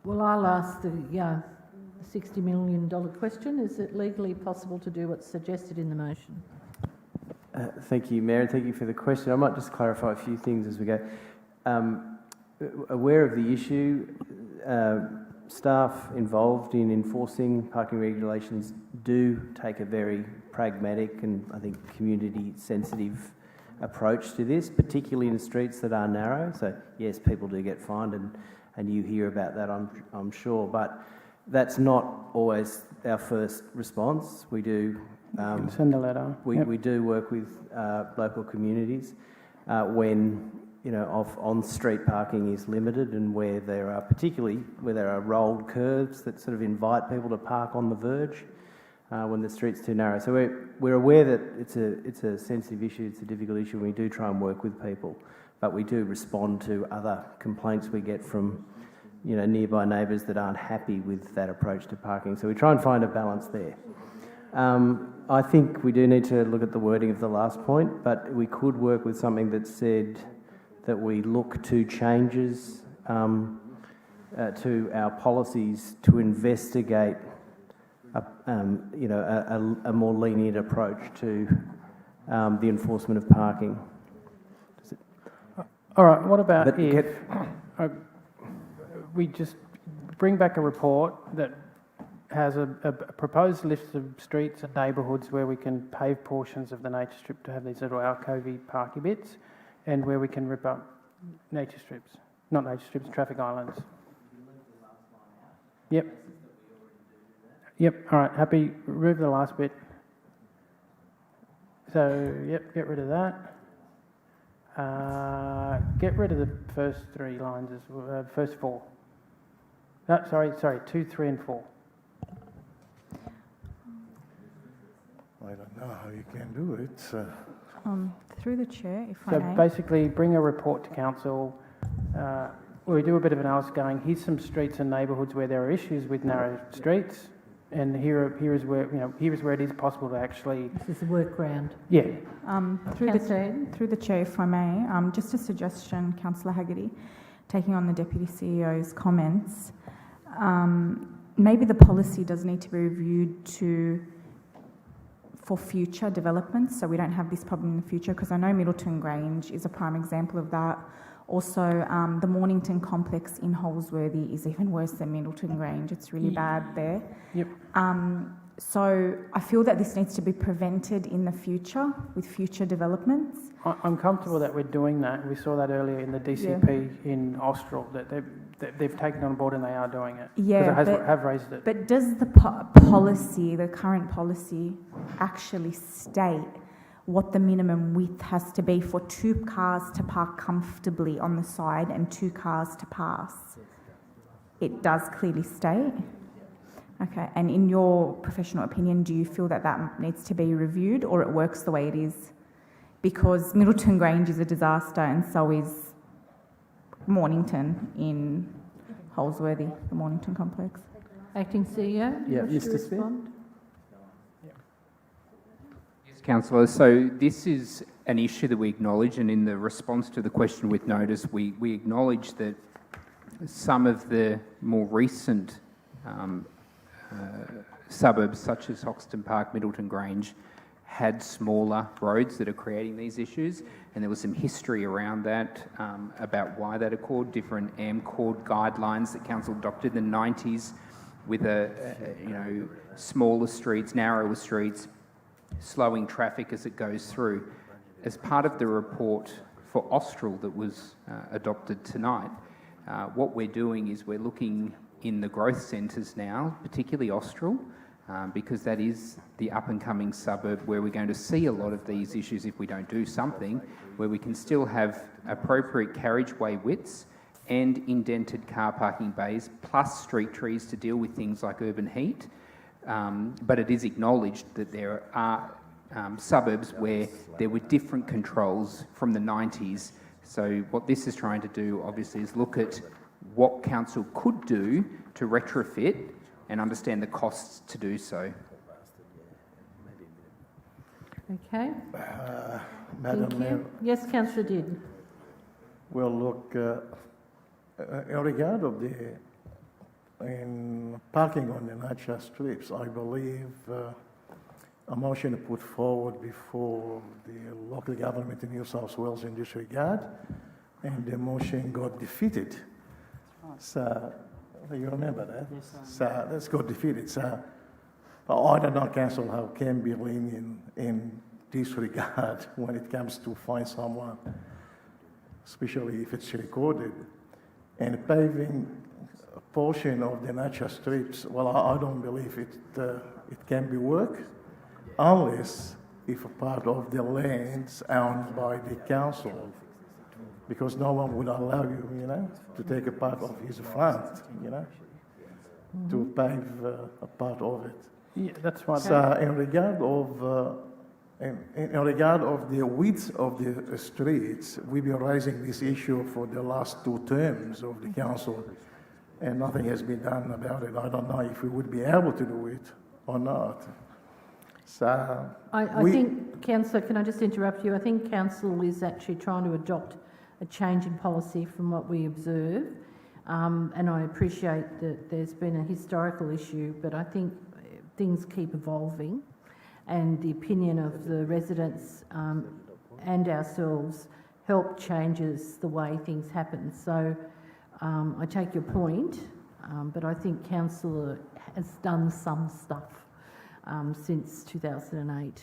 Well, I'll ask the $60 million question. Is it legally possible to do what's suggested in the motion? Thank you, Mayor, and thank you for the question. I might just clarify a few things as we go. aware of the issue. Staff involved in enforcing parking regulations do take a very pragmatic and, I think, community-sensitive approach to this, particularly in streets that are narrow. So, yes, people do get fined, and you hear about that, I'm sure, but that's not always our first response. We do send a letter. We do work with local communities when on-street parking is limited, and where there are rolled curbs that sort of invite people to park on the verge when the street's too narrow. So we're aware that it's a sensitive issue, it's a difficult issue, and we do try and work with people, but we do respond to other complaints we get from nearby neighbours that aren't happy with that approach to parking. So we try and find a balance there. I think we do need to look at the wording of the last point, but we could work with something that said that we look to changes to our policies to investigate a more lenient approach to the enforcement of parking. All right, what about if we just bring back a report that has a proposed list of streets and neighbourhoods where we can pave portions of the nature strip to have these little alcovey parky bits, and where we can rip up nature strips, not nature strips, traffic islands. Yep. All right, happy. Remove the last bit. So, yep, get rid of that. Get rid of the first 3 lines, first 4. No, sorry, 2, 3 and 4. I don't know how you can do it. Through the chair, if I So may. basically, bring a report to council. We do a bit of analysis going, here's some streets and neighbourhoods where there are issues with narrow streets, and here is where it is possible to actually. This is a workaround. Yeah. Through the chair, if I may, just a suggestion, Councillor Haggerty, taking on the Deputy CEO's comments. Maybe the policy does need to be reviewed for future developments, so we don't have this problem in the future, because I know Middleton Grange is a prime example of that. Also, the Mornington complex in Holsworthy is even worse than Middleton Grange. It's really bad there. Yep. So I feel that this needs to be prevented in the future with future developments. I'm comfortable that we're doing that. We saw that earlier in the DCP in Austral, that they've taken on board and they are doing it. Yeah, because it have raised it. But does the the current policy, actually state what the minimum width has to be for 2 cars to park comfortably on the side and 2 cars to pass? It does clearly state. Okay, and in your professional opinion, do you feel that that needs to be reviewed, or it works the way it is? Because Middleton Grange is a disaster, and so is Mornington in Holsworthy, the Mornington complex. Acting CEO, yeah, wish to Mr. Smith. respond? Yes, Councillor. So this is an issue that we acknowledge, and in the response to the question with notice, we acknowledge that some of the more recent suburbs, such as Hoxton Park, Middleton Grange, had smaller roads that are creating these issues, and there was some history around that about why that occurred. Different AMCORD guidelines that council adopted in the 90s, with smaller streets, narrower streets, slowing traffic as it goes through. As part of the report for Austral that was adopted tonight, what we're doing is we're looking in the growth centres now, particularly Austral, because that is the up-and-coming suburb where we're going to see a lot of these issues if we don't do something, where we can still have appropriate carriageway widths and indented car parking bays, plus street trees to deal with things like urban heat. But it is acknowledged that there are suburbs where there were different controls from the 90s. So what this is trying to do, obviously, is look at what council could do to retrofit and understand the costs to do so. Okay. Madam Thank Mayor. you. Yes, Councillor Did. Well, look, in regard of in parking on the natural strips, I believe a motion put forward before the local government in New South Wales in this regard, and the motion got defeated. So, you remember that? Yes, So, that's got defeated. So, but I don't know, Council, how can be lenient in this regard when it comes to find someone, especially if it's recorded, and paving a portion of the natural strips. Well, I don't believe it can be worked unless if a part of the land's owned by the council, because no one would allow you, to take a part of his front, to pave a part of it. Yeah, that's right. So, in regard of the width of the streets, we've been raising this issue for the last 2 terms of the council, and nothing has been done about it. I don't know if we would be able to do it or not. So, I think, Councillor, can I just interrupt you? I think Council is actually trying to adopt a change in policy from what we observe, and I appreciate that there's been a historical issue, but I think things keep evolving, and the opinion of the residents and ourselves help changes the way things happen. So I take your point, but I think Council has done some stuff since 2008.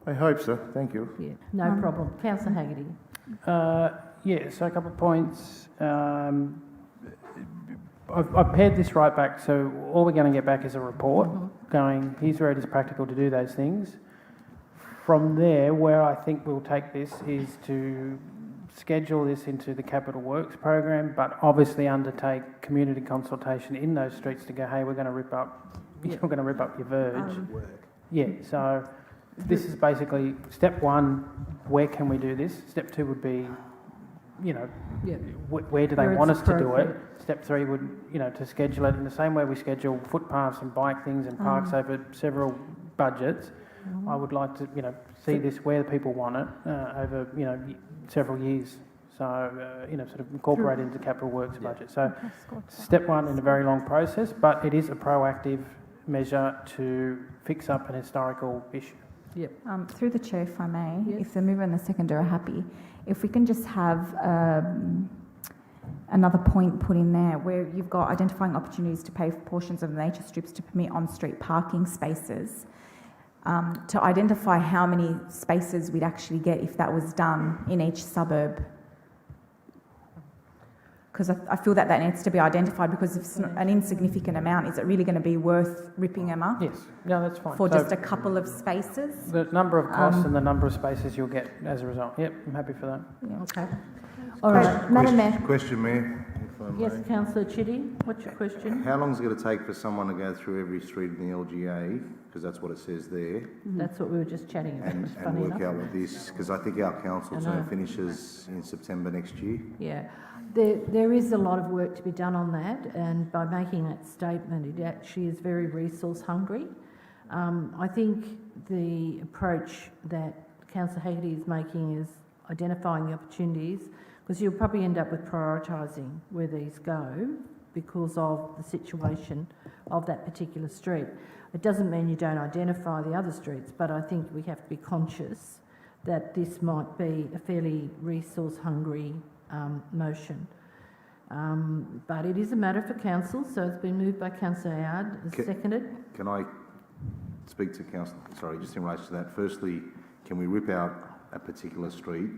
I hope so. Thank you. Yeah, no problem. Councillor Haggerty. Yeah, so a couple of points. I've paired this right back, so all we're going to get back is a report going, here's where it is practical to do those things. From there, where I think we'll take this is to schedule this into the Capital Works program, but obviously undertake community consultation in those streets to go, hey, we're going to rip up, you're going to rip up your verge. Yeah, so this is basically step 1, where can we do this? Step 2 would be, where do they want us to do it? Step 3 would, to schedule it in the same way we schedule footpaths and bike things and parks over several budgets. I would like to, see this where the people want it over, several years. So, sort of incorporate into Capital Works budget. So, step 1 in a very long process, but it is a proactive measure to fix up an historical issue. Yep. Through the chair, if I may, if the mover and the seconder are happy, if we can just have another point put in there where you've got identifying opportunities to pave portions of nature strips to permit on-street parking spaces, to identify how many spaces we'd actually get if that was done in each suburb. Because I feel that needs to be identified, because if it's an insignificant amount, is it really going to be worth ripping them up? Yes, no, that's fine. For just a couple of spaces? The number of costs and the number of spaces you'll get as a result. Yep, I'm happy for that. Yeah, okay. All right. Madam Mayor. Question, Mayor. If I may. Yes, Councillor Chitty, what's your question? How long is it going to take for someone to go through every street in the LGA, because that's what it says there, That's what we were just chatting about. and work out what this, because I think our council term finishes in September next year. Yeah. There is a lot of work to be done on that, and by making that statement, it actually is very resource hungry. I think the approach that Councillor Haggerty is making is identifying the opportunities, because you'll probably end up with prioritising where these go because of the situation of that particular street. It doesn't mean you don't identify the other streets, but I think we have to be conscious that this might be a fairly resource hungry motion. But it is a matter for council, so it's been moved by Councillor Ayard, seconded. Can I speak to council? Sorry, just in relation to that. Firstly, can we rip out a particular street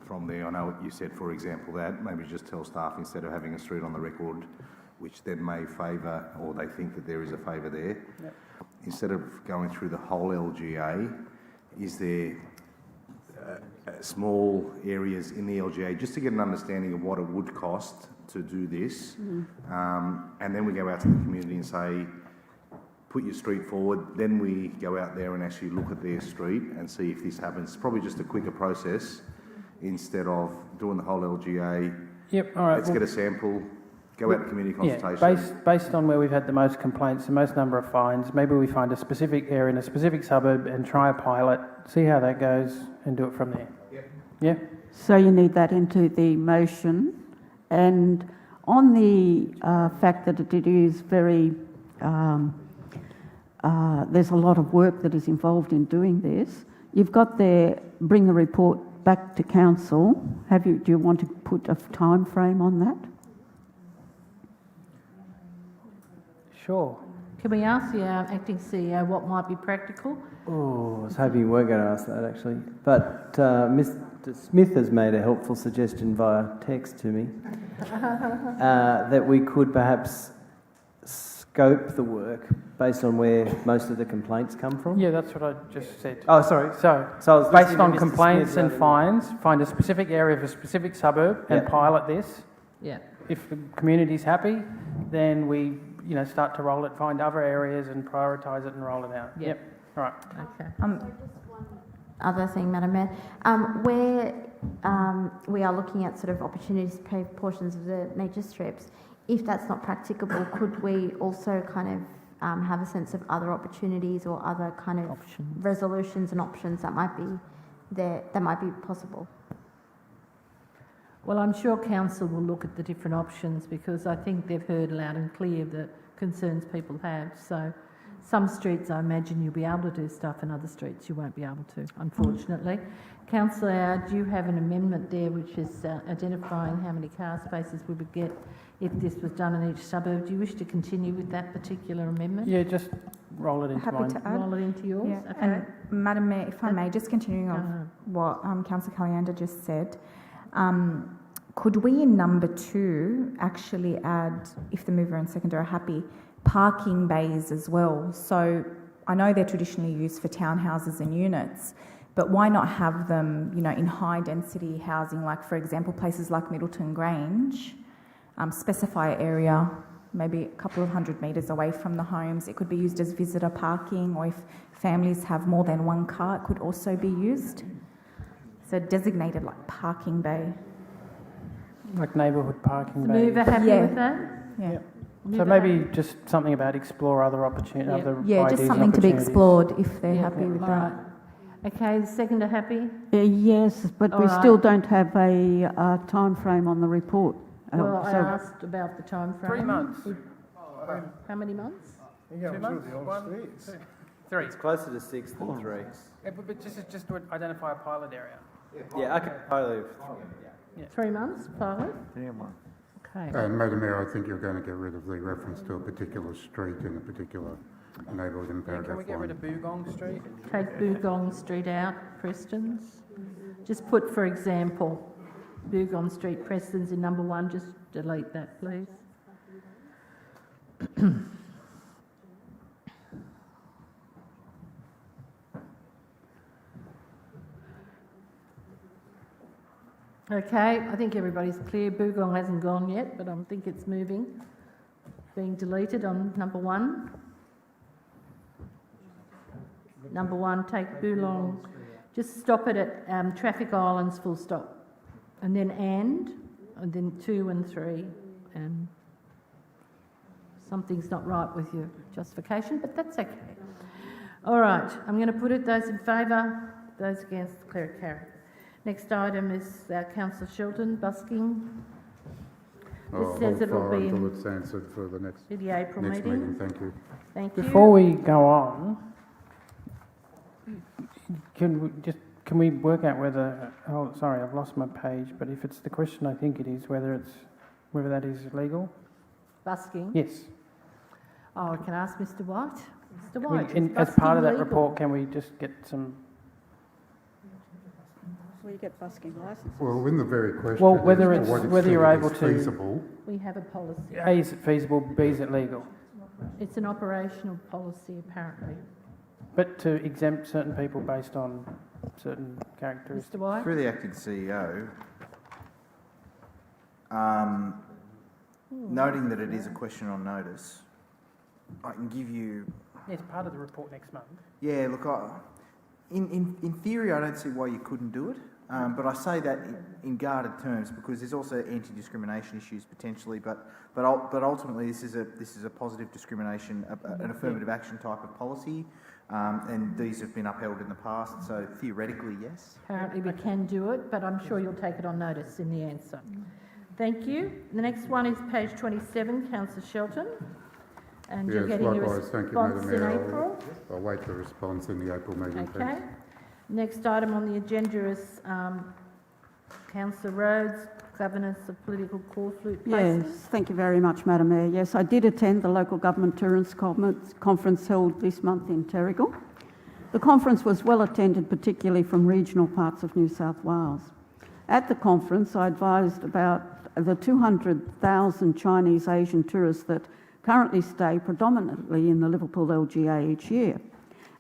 from there? I know what you said, for example, that maybe just tell staff, instead of having a street on the record, which then may favour, or they think that there is a favour there, instead of going through the whole LGA, is there small areas in the LGA, just to get an understanding of what it would cost to do this, and then we go out to the community and say, put your street forward, then we go out there and actually look at their street and see if this happens. It's probably just a quicker process instead of doing the whole LGA. Yep, all right. Let's get a sample, go out to community consultation. Yeah, based on where we've had the most complaints, the most number of fines, maybe we find a specific area in a specific suburb and try a pilot, see how that goes, and do it from there. Yeah. So you need that into the motion. And on the fact that it is very, there's a lot of work that is involved in doing this, you've got there, bring the report back to council. Do you want to put a time frame on that? Sure. Can we ask the acting CEO what might be practical? Oh, I was hoping you weren't going to ask that actually. But Mr. Smith has made a helpful suggestion via text to me that we could perhaps scope the work based on where most of the complaints come from. Yeah, that's what I just said. Oh, sorry. So I was based listening on to Mr. complaints Smith and fines, find a specific area of a specific suburb and pilot this. Yeah. If the community's happy, then we, start to roll it, find other areas and prioritise it and roll it out. Yep. All right. Okay. Other thing, Madam Mayor, where we are looking at sort of opportunities to pave portions of the nature strips, if that's not practicable, could we also kind of have a sense of other opportunities or other kind of resolutions and options that might be there, that might be possible? Well, I'm sure council will look at the different options because I think they've heard loud and clear the concerns people have. So some streets, I imagine you'll be able to do stuff, and other streets you won't be able to, unfortunately. Councillor, do you have an amendment there which is identifying how many car spaces we would get if this was done in each suburb? Do you wish to continue with that particular amendment? Yeah, just roll it into Happy mine. to add. Roll it into yours? Yeah. Okay. And Madam Mayor, if I may, just continuing on what Councillor Calianda just said, could we in number 2 actually add, if the mover and seconder are happy, parking bays as well? So I know they're traditionally used for townhouses and units, but why not have them, in high density housing, like for example places like Middleton Grange, specify an area, maybe a couple of 100 metres away from the homes. It could be used as visitor parking, or if families have more than one car, it could also be used. So designated like parking bay. Like neighbourhood parking The bay. mover happy with that? Yeah. So maybe just something about explore other opportunities, other ideas just and something to be opportunities. explored if they're happy with All that. right. Okay, the seconder happy? Yes, but we still don't have a time frame on the report. Well, I asked about the time frame. 3 months. How many months? 2 months? 1, 2, 3. It's closer to 6 than 3. Yeah, but just to identify a pilot area. Yeah, okay. Totally. 3 months, pilot? 3 months. Okay. And Madam Mayor, I think you're going to get rid of the reference to a particular street in a particular neighbourhood in paragraph 1. Can we get rid of Boogong Street? Take Boogong Street out, Preston's. Just put, for example, Boogong Street, Preston's in number 1. Just delete that, please. Okay, I think everybody's clear. Boogong hasn't gone yet, but I think it's moving. Being deleted on number 1. Number 1, take Boogong. Just stop it at traffic islands, full stop. And then 2 and 3. And something's not right with your justification, but that's okay. All right, I'm going to put it, those in favour, those against, declare it carried. Next item is Councillor Shelton, busking. This says it'll be until it's answered for the next April meeting. Thank you. Thank you. Before we go on, can we work out whether? Oh, sorry, I've lost my page. But if it's the question, I think it is whether that is legal. Busking. Yes. Oh, I can ask Mr. White. Mr. White, As part of that report, can we just get some? Well, you get busking licences. Well, in the very question, Well, whether as to it's what whether you're extent able it is to. feasible, we have a policy. A, is it feasible? B, is it legal? It's an operational policy, apparently. But to exempt certain people based on certain characteristics. Mr. White? Through the acting CEO, noting that it is a question on notice, I can give you... Yeah, it's part of the report next month. Yeah, look, in theory, I don't see why you couldn't do it, but I say that in guarded terms because there's also anti-discrimination issues potentially. But ultimately, this is a positive discrimination, an affirmative action type of policy, and these have been upheld in the past. So theoretically, yes. Apparently, we can do it, but I'm sure you'll take it on notice in the answer. Thank you. The next one is page 27, Councillor Shelton. And you're yes, getting your likewise. Thank you, response Madam in Mayor. April. I'll wait the response in the April meeting. Okay. Next item on the agenda is Councillor Rhodes, governance of political call flute placements. Yes, thank you very much, Madam Mayor. Yes, I did attend the local government tourist conference held this month in Terrigal. The conference was well attended, particularly from regional parts of New South Wales. At the conference, I advised about the 200,000 Chinese Asian tourists that currently stay predominantly in the Liverpool LGA each year.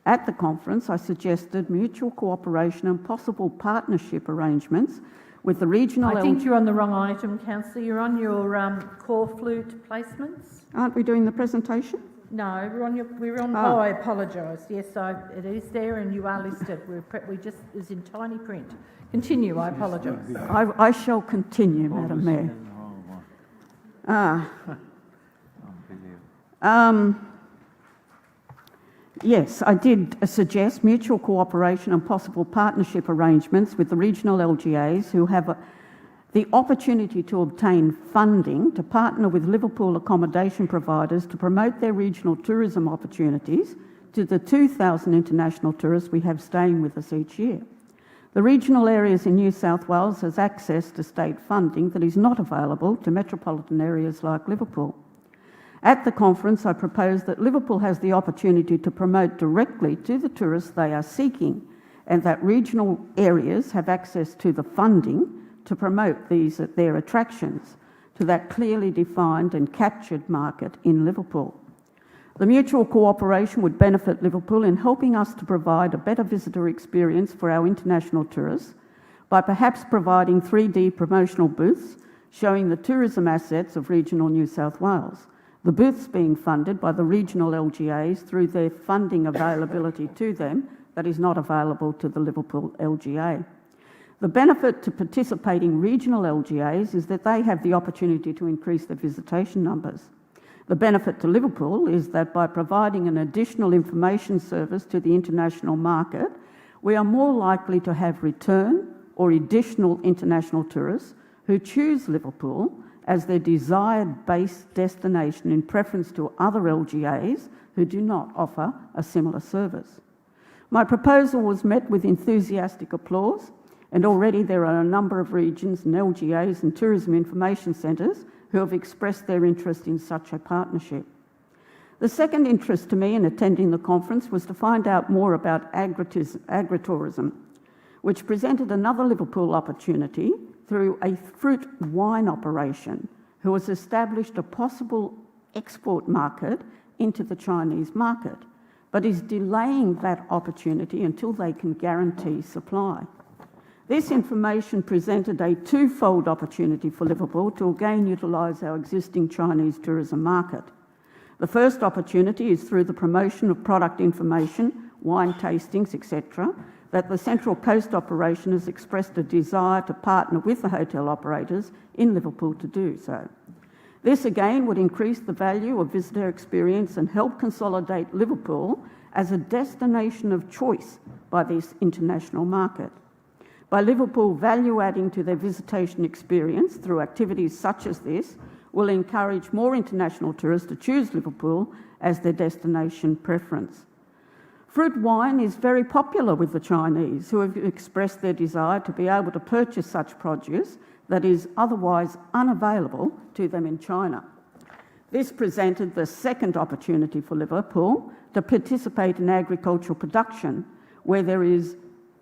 At the conference, I suggested mutual cooperation and possible partnership arrangements with the regional... I think you're on the wrong item, Councillor. You're on your core flute placements. Aren't we doing the presentation? No, we're on. Oh, I apologise. Yes, it is there, and you are listed. It's in tiny print. Continue. I apologise. I shall continue, Madam Mayor. Yes, I did suggest mutual cooperation and possible partnership arrangements with the regional LGAs who have the opportunity to obtain funding to partner with Liverpool accommodation providers to promote their regional tourism opportunities to the 2,000 international tourists we have staying with us each year. The regional areas in New South Wales has access to state funding that is not available to metropolitan areas like Liverpool. At the conference, I proposed that Liverpool has the opportunity to promote directly to the tourists they are seeking, and that regional areas have access to the funding to promote their attractions to that clearly defined and captured market in Liverpool. The mutual cooperation would benefit Liverpool in helping us to provide a better visitor experience for our international tourists by perhaps providing 3D promotional booths showing the tourism assets of regional New South Wales. The booths being funded by the regional LGAs through their funding availability to them that is not available to the Liverpool LGA. The benefit to participating regional LGAs is that they have the opportunity to increase their visitation numbers. The benefit to Liverpool is that by providing an additional information service to the international market, we are more likely to have return or additional international tourists who choose Liverpool as their desired base destination in preference to other LGAs who do not offer a similar service. My proposal was met with enthusiastic applause, and already there are a number of regions and LGAs and tourism information centres who have expressed their interest in such a partnership. The second interest to me in attending the conference was to find out more about agritourism, which presented another Liverpool opportunity through a fruit wine operation who has established a possible export market into the Chinese market, but is delaying that opportunity until they can guarantee supply. This information presented a twofold opportunity for Liverpool to again utilise our existing Chinese tourism market. The first opportunity is through the promotion of product information, wine tastings, etc., that the Central Coast operation has expressed a desire to partner with the hotel operators in Liverpool to do so. This again would increase the value of visitor experience and help consolidate Liverpool as a destination of choice by this international market. By Liverpool value-adding to their visitation experience through activities such as this will encourage more international tourists to choose Liverpool as their destination preference. Fruit wine is very popular with the Chinese, who have expressed their desire to be able to purchase such produce that is otherwise unavailable to them in China. This presented the second opportunity for Liverpool to participate in agricultural production, where there is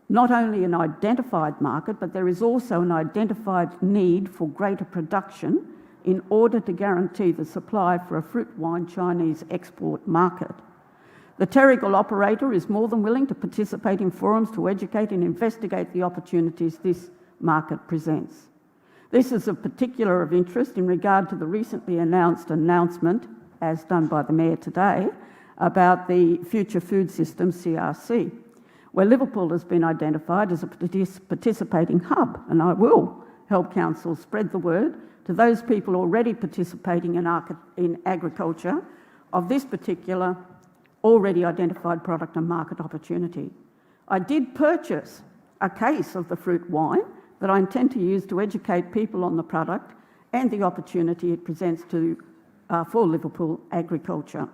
not only an identified market, but there is also an identified need for greater production in order to guarantee the supply for a fruit wine Chinese export market. The Terrigal operator is more than willing to participate in forums to educate and investigate the opportunities this market presents. This is of particular of interest in regard to the recently announced announcement, as done by the Mayor today, about the Future Food System CRC, where Liverpool has been identified as a participating hub, and I will help Council spread the word to those people already participating in agriculture of this particular already identified product and market opportunity. I did purchase a case of the fruit wine that I intend to use to educate people on the product and the opportunity it presents for Liverpool agriculture.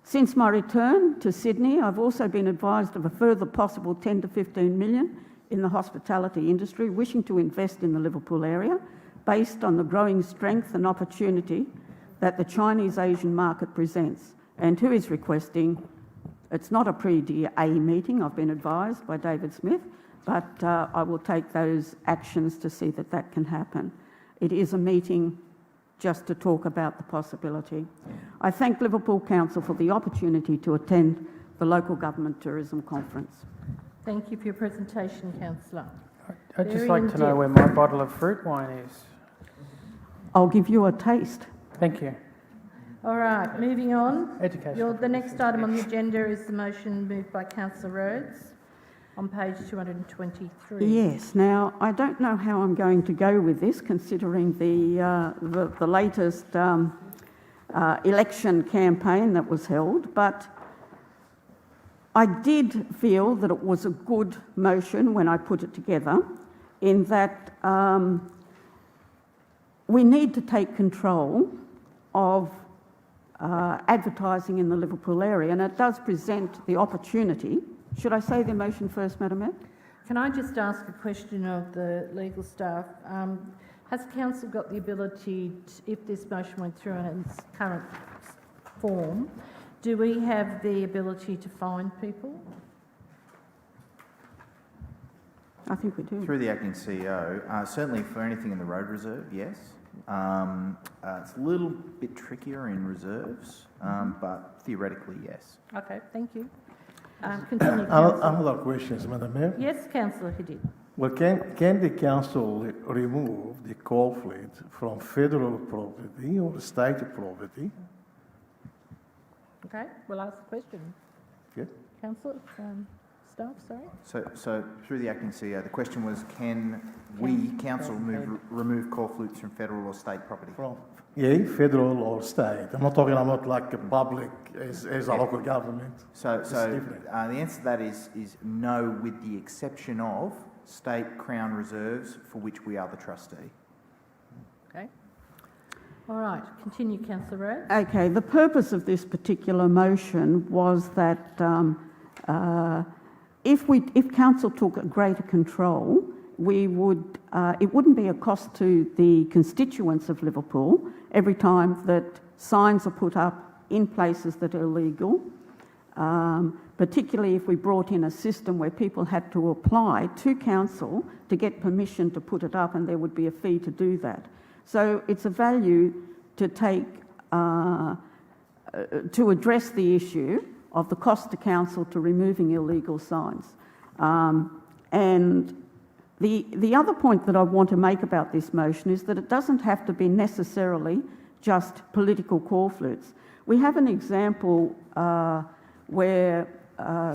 Since my return to Sydney, I've also been advised of a further possible 10 to 15 million in the hospitality industry wishing to invest in the Liverpool area based on the growing strength and opportunity that the Chinese Asian market presents, and who is requesting, it's not a pre-DA meeting, I've been advised by David Smith, but I will take those actions to see that that can happen. It is a meeting just to talk about the possibility. I thank Liverpool Council for the opportunity to attend the Local Government Tourism Conference. Thank you for your presentation, Councillor. I'd just like to know where my bottle of fruit wine is. I'll give you a taste. Thank you. All right, moving on. Education. The next item on the agenda is the motion moved by Councillor Rhodes on page 223. Yes. Now, I don't know how I'm going to go with this, considering the latest election campaign that was held, but I did feel that it was a good motion when I put it together, in that we need to take control of advertising in the Liverpool area, and it does present the opportunity. Should I say the motion first, Madam Mayor? Can I just ask a question of the legal staff? Has council got the ability, if this motion went through in its current form, do we have the ability to fine people? I think we do. Through the acting CEO, certainly for anything in the road reserve, yes. It's a little bit trickier in reserves, but theoretically, yes. Okay, thank you. Continue, Councillor. Another question, Madam Mayor. Yes, Councillor Hadid. Well, can the council remove the coal fleet from federal property or state property? Okay, we'll ask the question. Yes. Councillor, staff, sorry. So through the acting CEO, the question was, can we, council, remove coal flutes from federal or state property? Yeah, federal or state. I'm not talking about like a public as a local government. So the answer to that is no, with the exception of state crown reserves for which we are the trustee. Okay. All right, continue, Councillor Rhodes. Okay, the purpose of this particular motion was that if council took greater control, we would, it wouldn't be a cost to the constituents of Liverpool every time that signs are put up in places that are illegal, particularly if we brought in a system where people had to apply to council to get permission to put it up, and there would be a fee to do that. So it's a value to take, to address the issue of the cost to council to removing illegal signs. And the other point that I want to make about this motion is that it doesn't have to be necessarily just political call flutes. We have an example where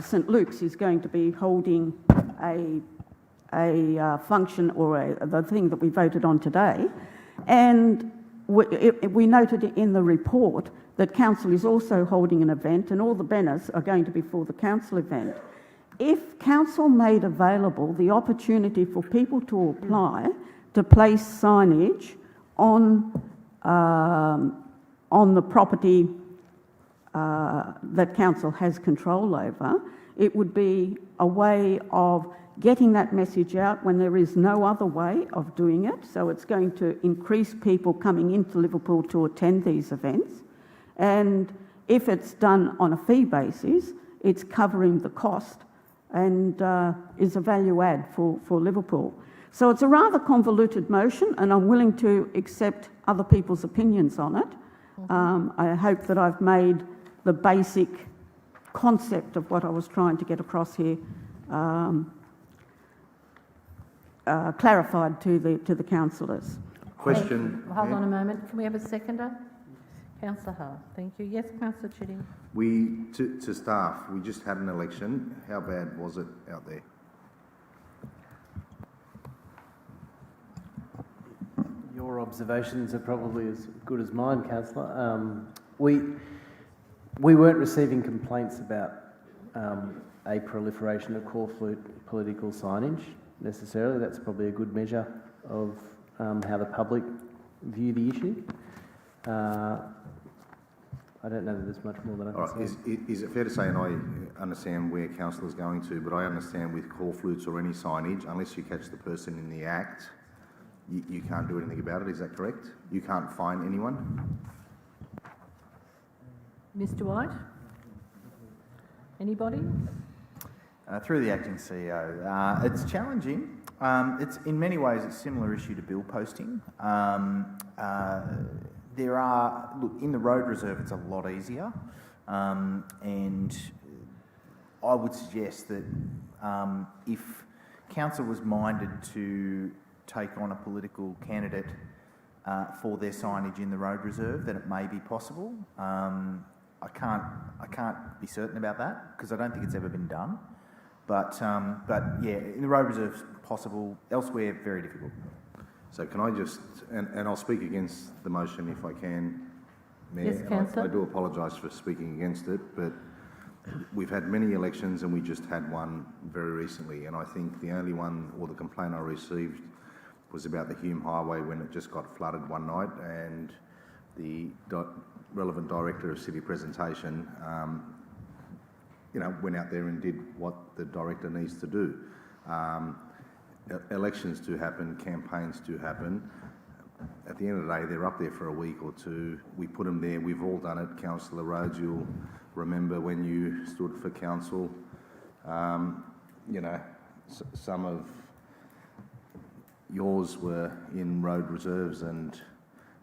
St Luke's is going to be holding a function or the thing that we voted on today, and we noted in the report that council is also holding an event, and all the banners are going to be for the council event. If council made available the opportunity for people to apply to place signage on the property that council has control over, it would be a way of getting that message out when there is no other way of doing it. So it's going to increase people coming into Liverpool to attend these events. And if it's done on a fee basis, it's covering the cost and is a value add for Liverpool. So it's a rather convoluted motion, and I'm willing to accept other people's opinions on it. I hope that I've made the basic concept of what I was trying to get across here clarified to the councillors. Question. Hold on a moment. Can we have a seconder? Councillor Hull. Thank you. Yes, Councillor Chitty. To staff, we just had an election. How bad was it out there? Your observations are probably as good as mine, Councillor. We weren't receiving complaints about a proliferation of call flute political signage necessarily. That's probably a good measure of how the public view the issue. I don't know that there's much more that I can All right, say. is it fair to say, and I understand where councillor's going to, but I understand with call flutes or any signage, unless you catch the person in the act, you can't do anything about it, is that correct? You can't fine anyone? Mr. White? Anybody? Through the acting CEO, it's challenging. It's in many ways it's a similar issue to bill posting. There are, look, in the road reserve it's a lot easier, and I would suggest that if council was minded to take on a political candidate for their signage in the road reserve, then it may be possible. I can't be certain about that because I don't think it's ever been done. But yeah, in the road reserve possible. Elsewhere, very difficult. So can I just, and I'll speak against the motion if I can, Mayor. Yes, Councillor. I do apologise for speaking against it, but we've had many elections and we just had one very recently, and I think the only one, or the complaint I received, was about the Hume Highway when it just got flooded one night, and the relevant director of city presentation, went out there and did what the director needs to do. Elections do happen, campaigns do happen. At the end of the day, they're up there for a week or two. We put them there. We've all done it. Councillor Rhodes, you'll remember when you stood for council. Some of yours were in road reserves and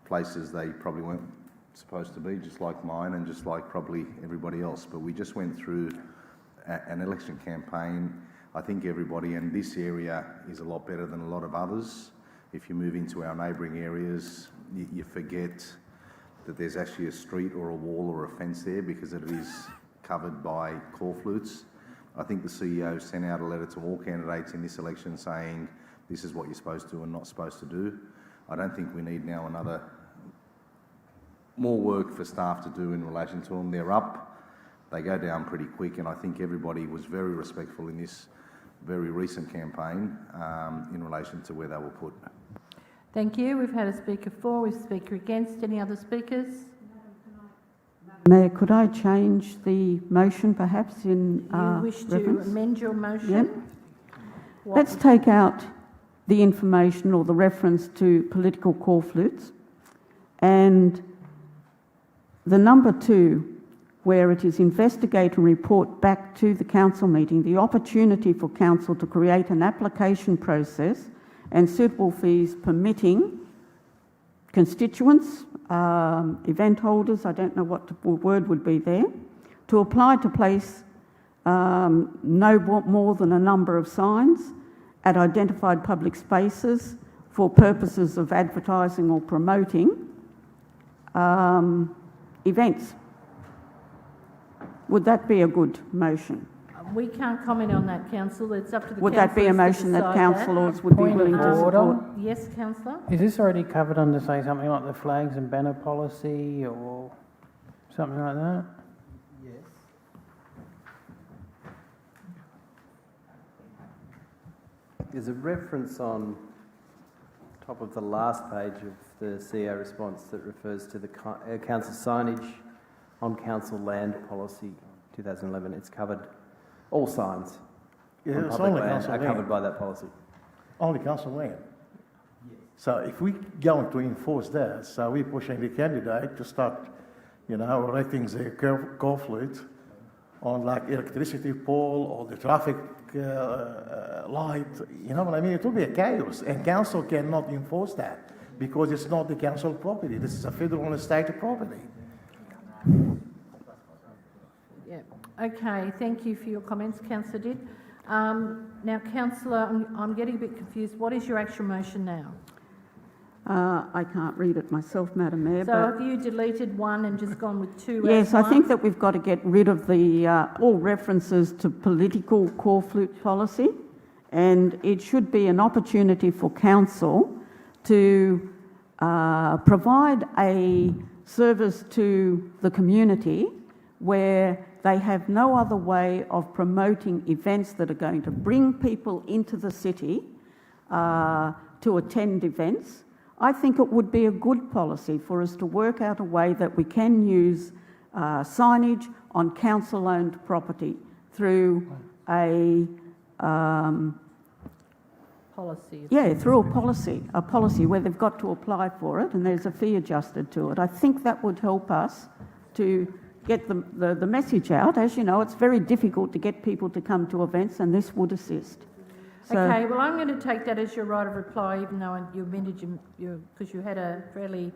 places they probably weren't supposed to be, just like mine and just like probably everybody else. But we just went through an election campaign. I think everybody in this area is a lot better than a lot of others. If you move into our neighbouring areas, you forget that there's actually a street or a wall or a fence there because it is covered by call flutes. I think the CEO sent out a letter to all candidates in this election saying this is what you're supposed to and not supposed to do. I don't think we need now more work for staff to do in relation to them. They're up, they go down pretty quick, and I think everybody was very respectful in this very recent campaign in relation to where they were put. Thank you. We've had a speaker for, we've a speaker against. Any other speakers? Mayor, could I change the motion perhaps in You wish to reference? amend your motion? Yep. Let's take out the information or the reference to political call flutes, and the number 2, where it is investigate and report back to the council meeting the opportunity for council to create an application process and suitable fees permitting constituents, event holders, I don't know what the word would be there, to apply to place no more than a number of signs at identified public spaces for purposes of advertising or promoting events. Would that be a good motion? We can't comment on that, Councillor. It's up to the Would that be a councillors to motion that decide councillors would be willing to support? Yes, Councillor? Is this already covered under, say, something like the flags and banner policy or something like that? Yes. There's a reference on top of the last page of the CEO response that refers to the council signage on council land policy 2011. It's covered, all signs on it's public only land council are land. covered by that policy. Only council land. So if we going to enforce that, so we're pushing the candidate to start, erecting the call flute on like electricity pole or the traffic light, you know what I mean? It will be a chaos, and council cannot enforce that because it's not the council property. This is a federal and state property. Yeah. Okay, thank you for your comments, Councillor Didd. Now, Councillor, I'm getting a bit confused. What is your actual motion now? I can't read it myself, Madam Mayor. So but have you deleted 1 and just gone with 2 yes, as I one? think that we've got to get rid of the all references to political call flute policy, and it should be an opportunity for council to provide a service to the community where they have no other way of promoting events that are going to bring people into the city to attend events. I think it would be a good policy for us to work out a way that we can use signage on council-owned property through a policy. through a policy where they've got to apply for it and there's a fee adjusted to it. I think that would help us to get the message out. As you know, it's very difficult to get people to come to events, and this would assist. So, Okay, well, I'm going to take that as your right of reply, even though you amended because you had a fairly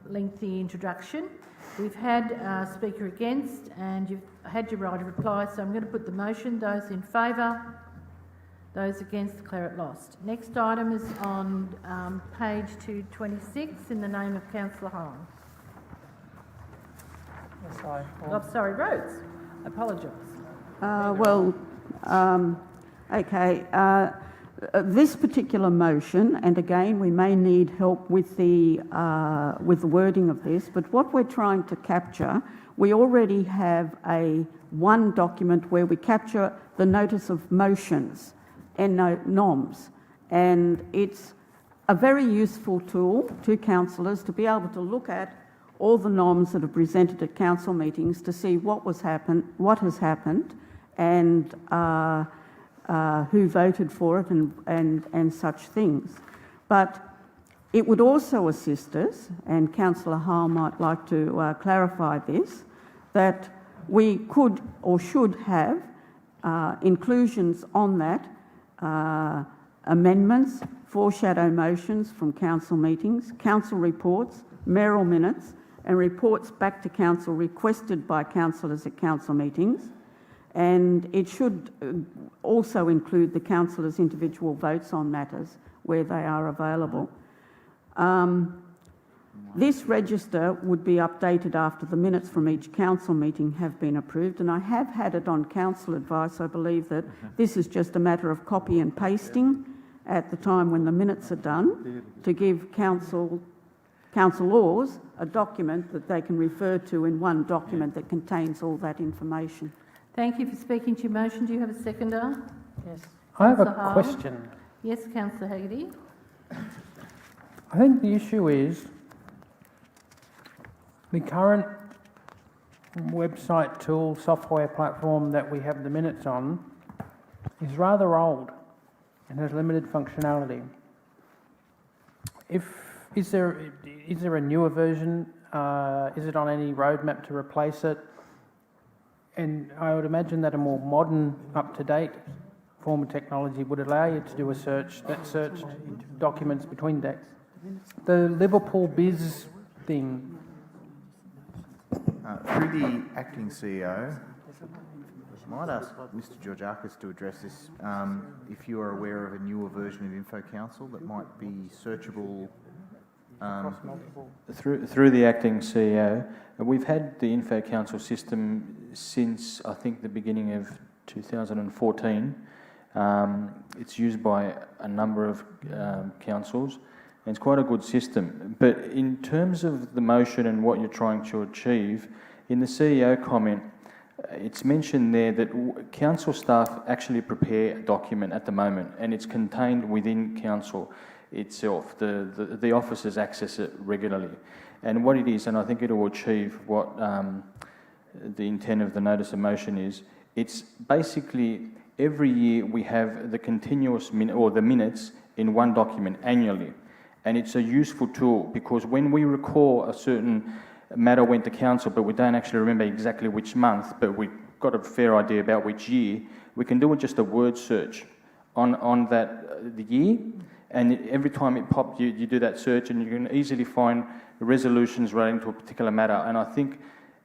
lengthy introduction. We've had a speaker against, and you've had your right of reply, so I'm going to put the motion. Those in favour? Those against? Declare it lost. Next item is on page 226 in the name of Councillor Hall. Sorry, Rhodes. Apologise. Okay. This particular motion, and again, we may need help with the wording of this, but what we're trying to capture, we already have one document where we capture the notice of motions and noms, and it's a very useful tool to councillors to be able to look at all the noms that are presented at council meetings to see what has happened, and who voted for it and such things. But it would also assist us, and Councillor Hall might like to clarify this, that we could or should have inclusions on that, amendments, foreshadow motions from council meetings, council reports, mayoral minutes, and reports back to council requested by councillors at council meetings. And it should also include the councillors' individual votes on matters where they are available. This register would be updated after the minutes from each council meeting have been approved, and I have had it on council advice. I believe that this is just a matter of copy and pasting at the time when the minutes are done to give councillors a document that they can refer to in one document that contains all that information. Thank you for speaking to your motion. Do you have a seconder? Yes. I have a Councillor Hall? question. Yes, Councillor Haggerty. I think the issue is the current website tool, software platform that we have the minutes on is rather old and has limited functionality. Is there a newer version? Is it on any roadmap to replace it? And I would imagine that a more modern, up-to-date form of technology would allow you to do a search that searched documents between decks. The Liverpool Biz thing. Through the acting CEO, I might ask Mr. Georgiakis to address this. If you are aware of a newer version of Info Council that might be searchable. Through the acting CEO, we've had the Info Council system since I think the beginning of 2014. It's used by a number of councils, and it's quite a good system. But in terms of the motion and what you're trying to achieve, in the CEO comment, it's mentioned there that council staff actually prepare a document at the moment, and it's contained within council itself. The officers access it regularly. And what it is, and I think it will achieve what the intent of the notice of motion is, it's basically every year we have the continuous the minutes in one document annually. And it's a useful tool because when we recall a certain matter went to council, but we don't actually remember exactly which month, but we've got a fair idea about which year, we can do it just a word search on that the year. And every time it pops, you do that search and you can easily find resolutions relating to a particular matter. And I think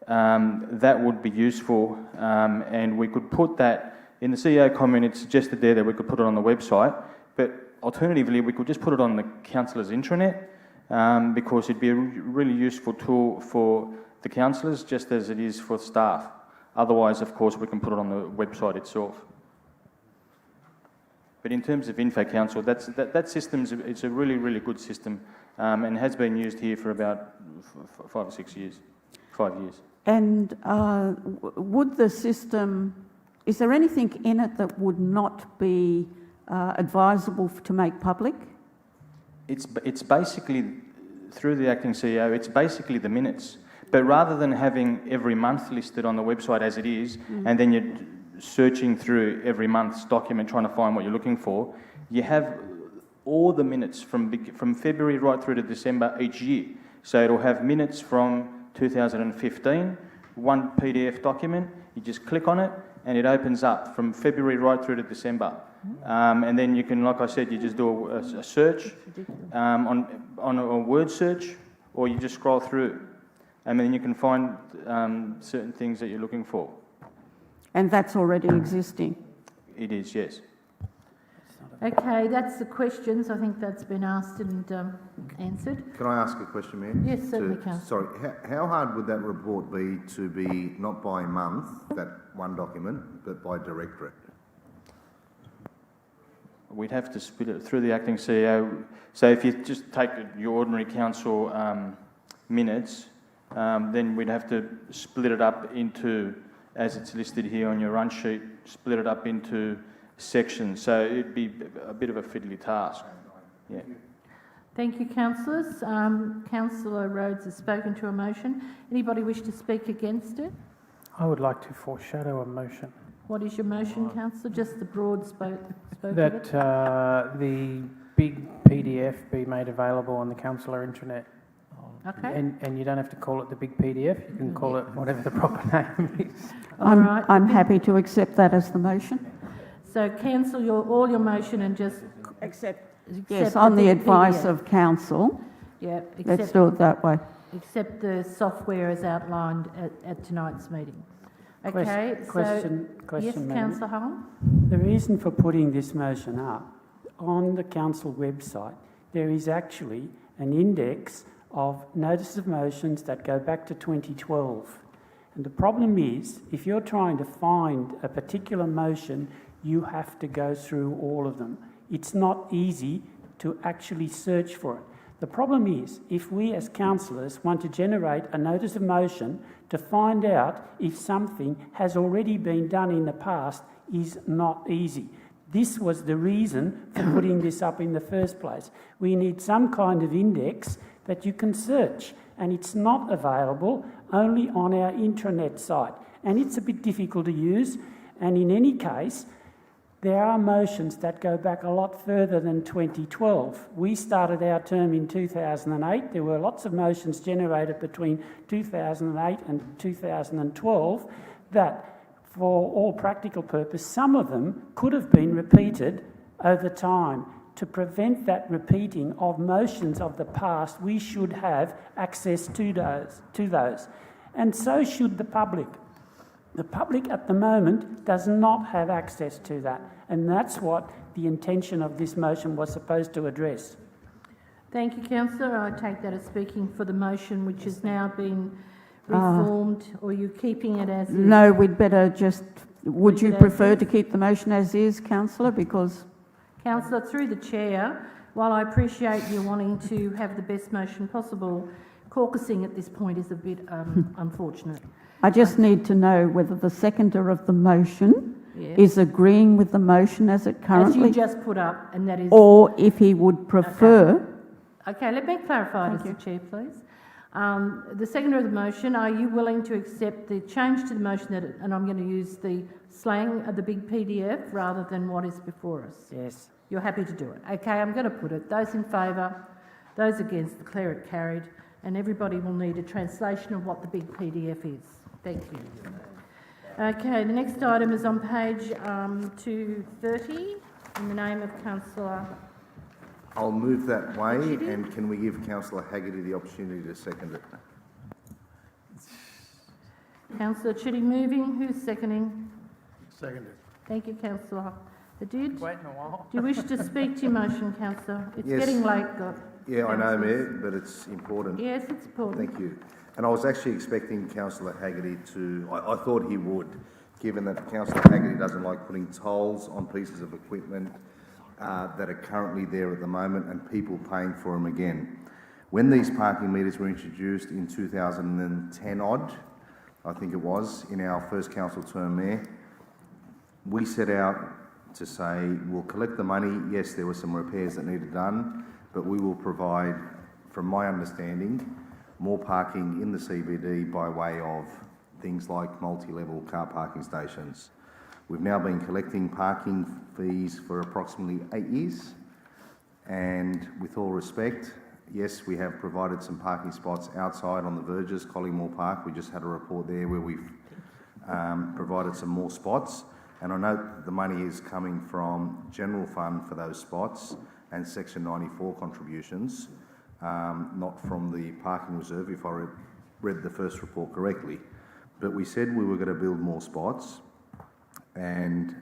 that would be useful. And we could put that in the CEO comment. It's suggested there that we could put it on the website. But alternatively, we could just put it on the councillors' intranet because it'd be a really useful tool for the councillors just as it is for staff. Otherwise, of course, we can put it on the website itself. But in terms of Info Council, that system it's a really, really good system and has been used here for about 5 or 6 years, 5 years. And would the system, is there anything in it that would not be advisable to make public? It's basically, through the acting CEO, it's basically the minutes. But rather than having every month listed on the website as it is, and then you're searching through every month's document trying to find what you're looking for, you have all the minutes from February right through to December each year. So it'll have minutes from 2015, one PDF document, you just click on it and it opens up from February right through to December. And then you can, like I said, you just do a search on a word search, or you just scroll through, and then you can find certain things that you're looking for. And that's already existing? It is, yes. Okay, that's the questions. I think that's been asked and answered. Can I ask a question, Mayor? Yes, certainly, Councillor. Sorry, how hard would that report be to be not by month, that one document, but by directorate? We'd have to split it through the acting CEO. So if you just take your ordinary council minutes, then we'd have to split it up into, as it's listed here on your run sheet, split it up into sections. So it'd be a bit of a fiddly task. Yeah. Thank you, councillors. Councillor Rhodes has spoken to a motion. Anybody wish to speak against it? I would like to foreshadow a motion. What is your motion, councillor? Just the broad spoke of That it? the big PDF be made available on the councillor intranet. Okay. And you don't have to call it the big PDF, you can call it whatever the proper name is. I'm happy to accept that as the motion. So cancel all your motion and just accept Yes, on the big advice PDF. of council. Yeah, Let's do it that way. Except the software as outlined at tonight's meeting. Okay, Question, yes, Madam. Councillor Hull? The reason for putting this motion up, on the council website, there is actually an index of notices of motions that go back to 2012. And the problem is, if you're trying to find a particular motion, you have to go through all of them. It's not easy to actually search for it. The problem is, if we as councillors want to generate a notice of motion to find out if something has already been done in the past, is not easy. This was the reason for putting this up in the first place. We need some kind of index that you can search, and it's not available, only on our intranet site. And it's a bit difficult to use, and in any case, there are motions that go back a lot further than 2012. We started our term in 2008. There were lots of motions generated between 2008 and 2012 that, for all practical purpose, some of them could have been repeated over time. To prevent that repeating of motions of the past, we should have access to those. And so should the public. The public at the moment does not have access to that, and that's what the intention of this motion was supposed to address. Thank you, councillor. I take that as speaking for the motion which has now been reformed, or you're keeping it as is? No, we'd better just... Would you prefer to keep the motion as is, councillor? Because... Councillor, through the chair, while I appreciate you wanting to have the best motion possible, caucusing at this point is a bit unfortunate. I just need to know whether the seconder of the motion is agreeing with the motion as it currently... As you just put up, and that is... Or if he would prefer... Okay, let me clarify as the chair, please. The seconder of the motion, are you willing to accept the change to the motion that, and I'm going to use the slang of the big PDF rather than what is before us? Yes. You're happy to do it. Okay, I'm going to put it. Those in favour, those against, declare it carried, and everybody will need a translation of what the big PDF is. Thank you. Okay, the next item is on page 230 in the name of Councillor... I'll move that way, and can we give Councillor Haggerty the opportunity to second it? Councillor Chitty moving. Who's seconding? Seconded. Thank you, Councillor. Did waiting a while. Do you wish to speak to your motion, Councillor? It's Yes. getting late. Yeah, I know, Mayor, but it's important. Yes, it's important. Thank you. And I was actually expecting Councillor Haggerty to... I thought he would, given that Councillor Haggerty doesn't like putting tolls on pieces of equipment that are currently there at the moment and people paying for them again. When these parking meters were introduced in 2010 odd, I think it was, in our first council term, Mayor, we set out to say we'll collect the money. Yes, there were some repairs that needed done, but we will provide, from my understanding, more parking in the CBD by way of things like multi-level car parking stations. We've now been collecting parking fees for approximately 8 years, and with all respect, yes, we have provided some parking spots outside on the verges, Collingmore Park. We just had a report there where we've provided some more spots, and I note the money is coming from general fund for those spots and Section 94 contributions, not from the parking reserve, if I read the first report correctly. But we said we were going to build more spots, and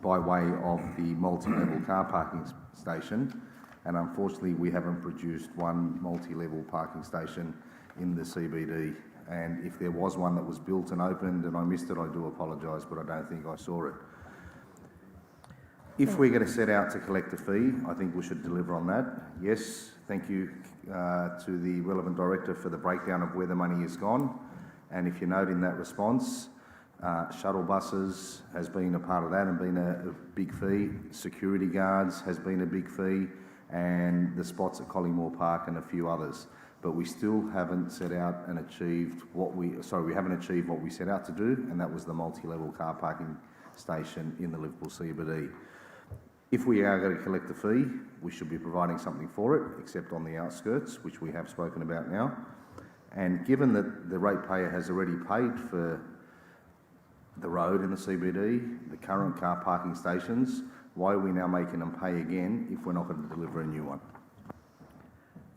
by way of the multi-level car parking station, and unfortunately we haven't produced one multi-level parking station in the CBD. And if there was one that was built and opened and I missed it, I do apologise, but I don't think I saw it. If we're going to set out to collect a fee, I think we should deliver on that. Yes, thank you to the relevant director for the breakdown of where the money has gone. And if you note in that response, shuttle buses has been a part of that and been a big fee. Security guards has been a big fee, and the spots at Collingmore Park and a few others. But we still haven't set out and achieved we haven't achieved what we set out to do, and that was the multi-level car parking station in the Liverpool CBD. If we are going to collect a fee, we should be providing something for it, except on the outskirts, which we have spoken about now. And given that the ratepayer has already paid for the road in the CBD, the current car parking stations, why are we now making them pay again if we're not going to deliver a new one?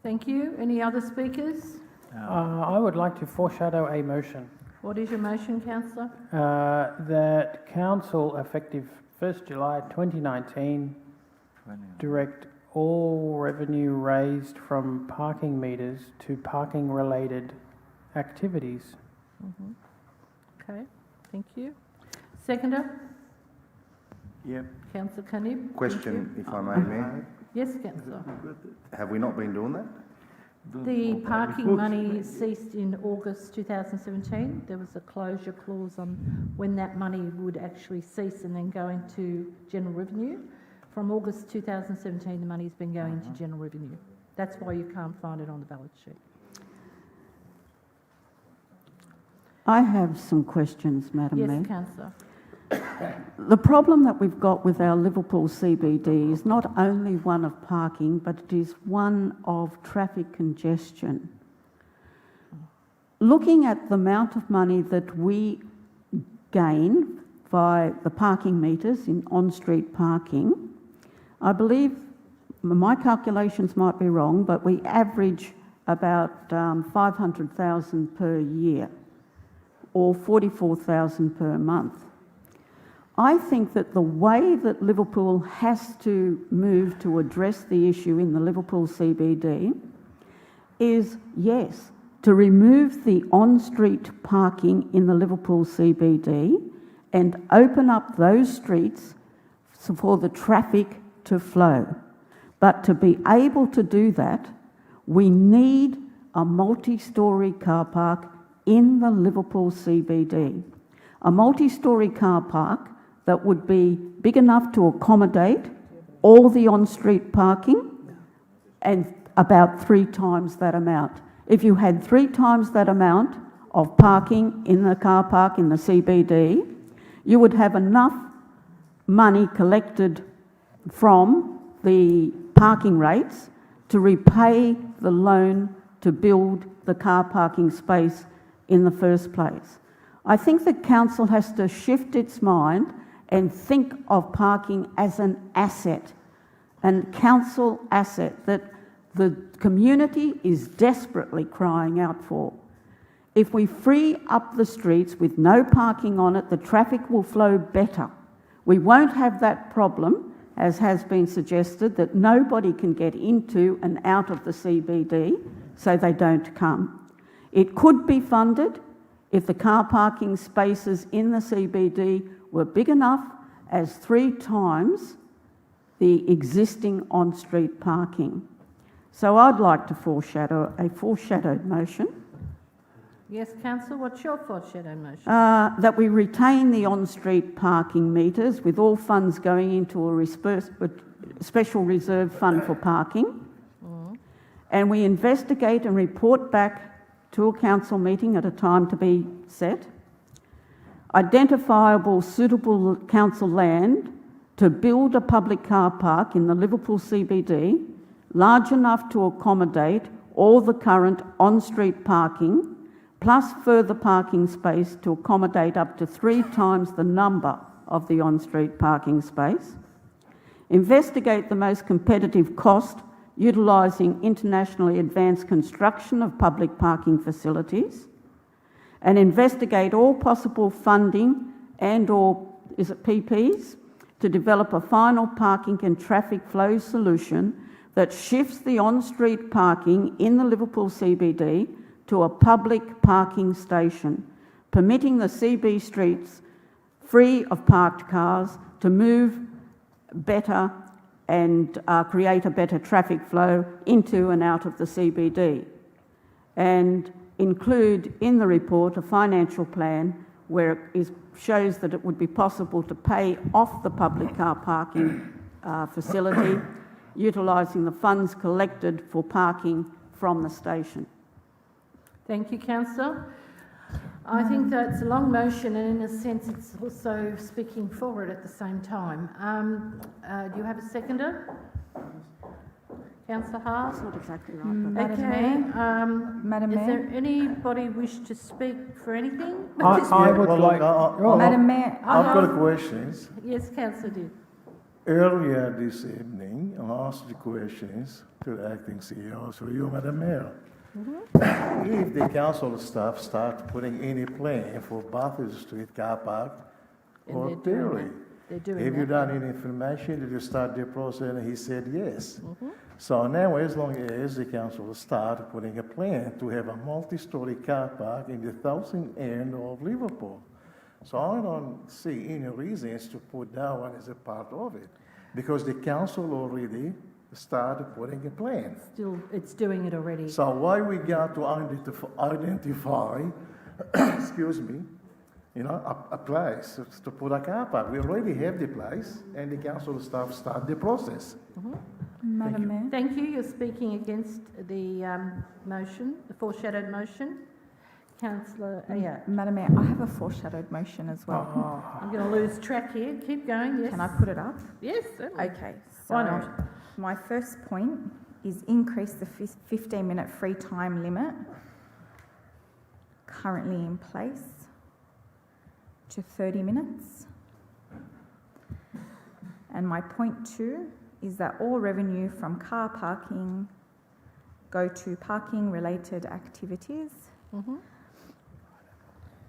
Thank you. Any other speakers? I would like to foreshadow a motion. What is your motion, councillor? That council, effective 1st July 2019, direct all revenue raised from parking meters to parking-related activities. Mm-hmm. Okay, thank you. Seconder? Yep. Councillor Canib? Question, if I may, Mayor. Yes, councillor. Have we not been doing that? The parking money ceased in August 2017. There was a closure clause on when that money would actually cease and then go into general revenue. From August 2017, the money's been going into general revenue. That's why you can't find it on the balance sheet. I have some questions, Madam Mayor. Yes, councillor. The problem that we've got with our Liverpool CBD is not only one of parking, but it is one of traffic congestion. Looking at the amount of money that we gain by the parking meters in on-street parking, I believe, my calculations might be wrong, but we average about 500,000 per year, or 44,000 per month. I think that the way that Liverpool has to move to address the issue in the Liverpool CBD is, yes, to remove the on-street parking in the Liverpool CBD and open up those streets for the traffic to flow. But to be able to do that, we need a multi-storey car park in the Liverpool CBD. A multi-storey car park that would be big enough to accommodate all the on-street parking and about 3 times that amount. If you had 3 times that amount of parking in the car park in the CBD, you would have enough money collected from the parking rates to repay the loan to build the car parking space in the first place. I think the council has to shift its mind and think of parking as an asset, an council asset that the community is desperately crying out for. If we free up the streets with no parking on it, the traffic will flow better. We won't have that problem, as has been suggested, that nobody can get into and out of the CBD, so they don't come. It could be funded if the car parking spaces in the CBD were big enough as 3 times the existing on-street parking. So I'd like to foreshadow a foreshadowed motion. Yes, councillor, what's your foreshadowed motion? That we retain the on-street parking meters with all funds going into a special reserve fund for parking, and we investigate and report back to a council meeting at a time to be set. Identifiable suitable council land to build a public car park in the Liverpool CBD large enough to accommodate all the current on-street parking, plus further parking space to accommodate up to 3 times the number of the on-street parking space. Investigate the most competitive cost utilising internationally advanced construction of public parking facilities, and investigate all possible funding and/or PPs to develop a final parking and traffic flow solution that shifts the on-street parking in the Liverpool CBD to a public parking station, permitting the CB streets free of parked cars to move better and create a better traffic flow into and out of the CBD. And include in the report a financial plan where it shows that it would be possible to pay off the public car parking facility, utilising the funds collected for parking from the station. Thank you, Councillor. I think that's a long motion, and in a sense it's also speaking for it at the same time. Do you have a seconder? Councillor Hart? That's not exactly right. Madam Okay. Mayor? Madam Is Mayor? there anybody wish to speak for anything? I would like... Madam Mayor? I've got a question. Yes, Councillor did. Earlier this evening, I asked the questions to the acting CEO, through you, Madam Mayor. If the council staff start putting any plan for Bathurst Street car park or Terry, have you done any information? Did you start the process? And he said yes. So now, as long as the council start putting a plan to have a multi-storey car park in the southern end of Liverpool, so I don't see any reasons to put that one as a part of it, because the council already started putting a plan. It's doing it already. So why we got to identify, excuse me, a place to put a car park? We already have the place, and the council staff start the process. Madam Mayor? Thank you. You're speaking against the motion, the foreshadowed motion. Councillor, Madam Mayor, I have a foreshadowed motion as well. I'm going to lose track here. Keep going, yes. Can I put it up? Yes, certainly. Okay. So Why not? my first point is increase the 15-minute free time limit currently in place to 30 minutes. And my point 2 is that all revenue from car parking go to parking related activities.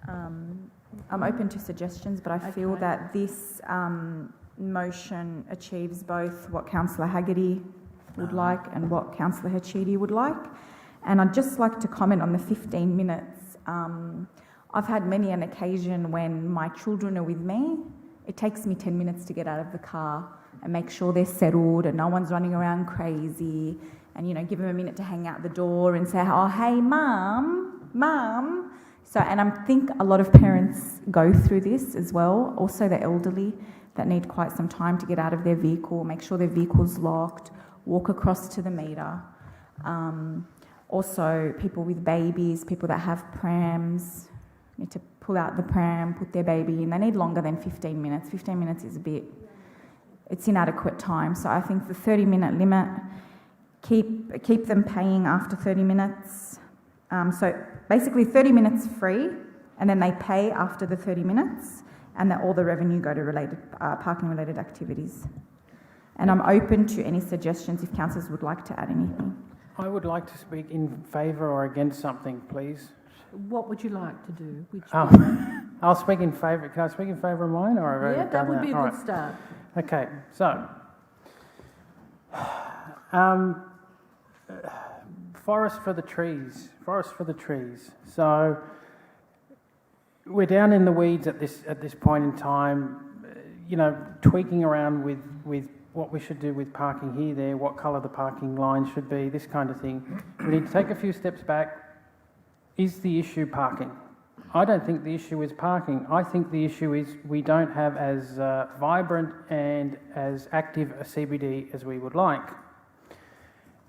I'm open to suggestions, but I feel that this motion achieves both what Councillor Haggerty would like and what Councillor Hachidi would like. And I'd just like to comment on the 15 minutes. I've had many an occasion when my children are with me, it takes me 10 minutes to get out of the car and make sure they're settled and no one's running around crazy, and, give them a minute to hang out the door and say, oh, hey, Mum. So, and I think a lot of parents go through this as well, also the elderly that need quite some time to get out of their vehicle, make sure their vehicle's locked, walk across to the meter. Also, people with babies, people that have prams, need to pull out the pram, put their baby in. They need longer than 15 minutes. 15 minutes is it's inadequate time. So I think the 30-minute limit, keep them paying after 30 minutes. So basically 30 minutes free, and then they pay after the 30 minutes, and that all the revenue go to parking-related activities. And I'm open to any suggestions if councillors would like to add anything. I would like to speak in favour or against something, please. What would you like to do? I'll speak in favour. Can I speak in favour of mine? Or have I already That done would be a All good start. Okay, so forest for the trees. So we're down in the weeds at this point in time, tweaking around with what we should do with parking here, there, what colour the parking line should be, this kind of thing. We need to take a few steps back. Is the issue parking? I don't think the issue is parking. I think the issue is we don't have as vibrant and as active a CBD as we would like.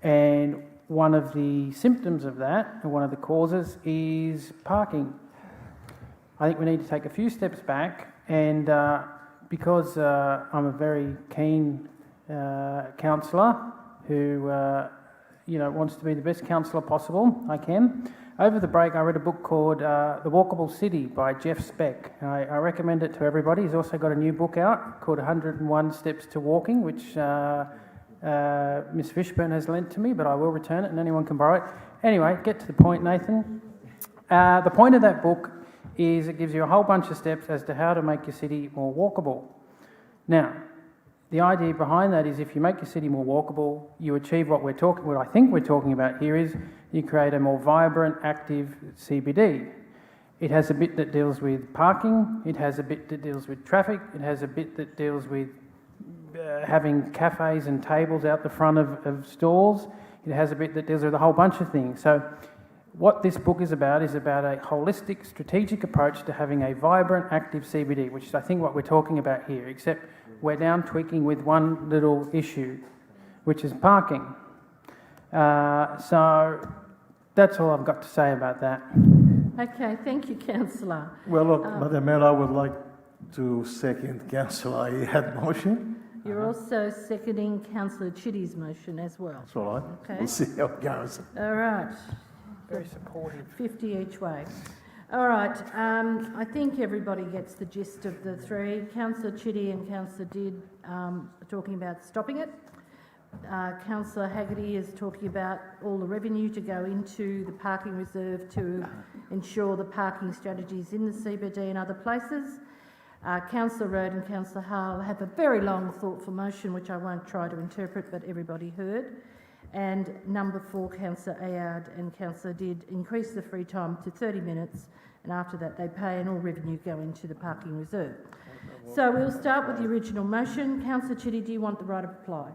And one of the symptoms of that, or one of the causes, is parking. I think we need to take a few steps back, and because I'm a very keen councillor who wants to be the best councillor possible I can. Over the break, I read a book called The Walkable City by Jeff Speck. I recommend it to everybody. He's also got a new book out called 101 Steps to Walking, which Miss Fishburn has lent to me, but I will return it and anyone can borrow it. Anyway, get to the point, Nathan. The point of that book is it gives you a whole bunch of steps as to how to make your city more walkable. Now, the idea behind that is if you make your city more walkable, you achieve what I think we're talking about here is you create a more vibrant, active CBD. It has a bit that deals with parking, it has a bit that deals with traffic, it has a bit that deals with having cafes and tables out the front of stalls, it has a bit that deals with a whole bunch of things. So what this book is about a holistic, strategic approach to having a vibrant, active CBD, which is I think what we're talking about here, except we're down tweaking with one little issue, which is parking. So that's all I've got to say about that. Okay, thank you, Councillor. Well, look, Madam Mayor, I would like to second Councillor Ayad's motion. You're also seconding Councillor Chitty's motion as well. That's all right. Okay. We'll see how it goes. All right. Very supportive. 50 each way. All right, I think everybody gets the gist of the three. Councillor Chitty and Councillor Didd are talking about stopping it. Councillor Haggerty is talking about all the revenue to go into the parking reserve to ensure the parking strategies in the CBD and other places. Councillor Road and Councillor Hale have a very long, thoughtful motion, which I won't try to interpret, but everybody heard. And number 4, Councillor Ayad and Councillor Didd increase the free time to 30 minutes, and after that they pay and all revenue go into the parking reserve. So we'll start with the original motion. Councillor Chitty, do you want the right of reply?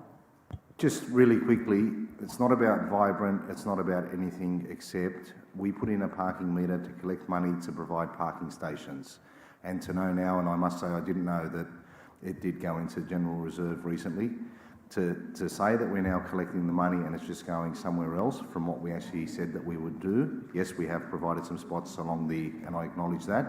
Just really quickly, it's not about vibrant, it's not about anything except we put in a parking meter to collect money to provide parking stations. And to know now, and I must say I didn't know that it did go into General Reserve recently, to say that we're now collecting the money and it's just going somewhere else from what we actually said that we would do. Yes, we have provided some spots along and I acknowledge that,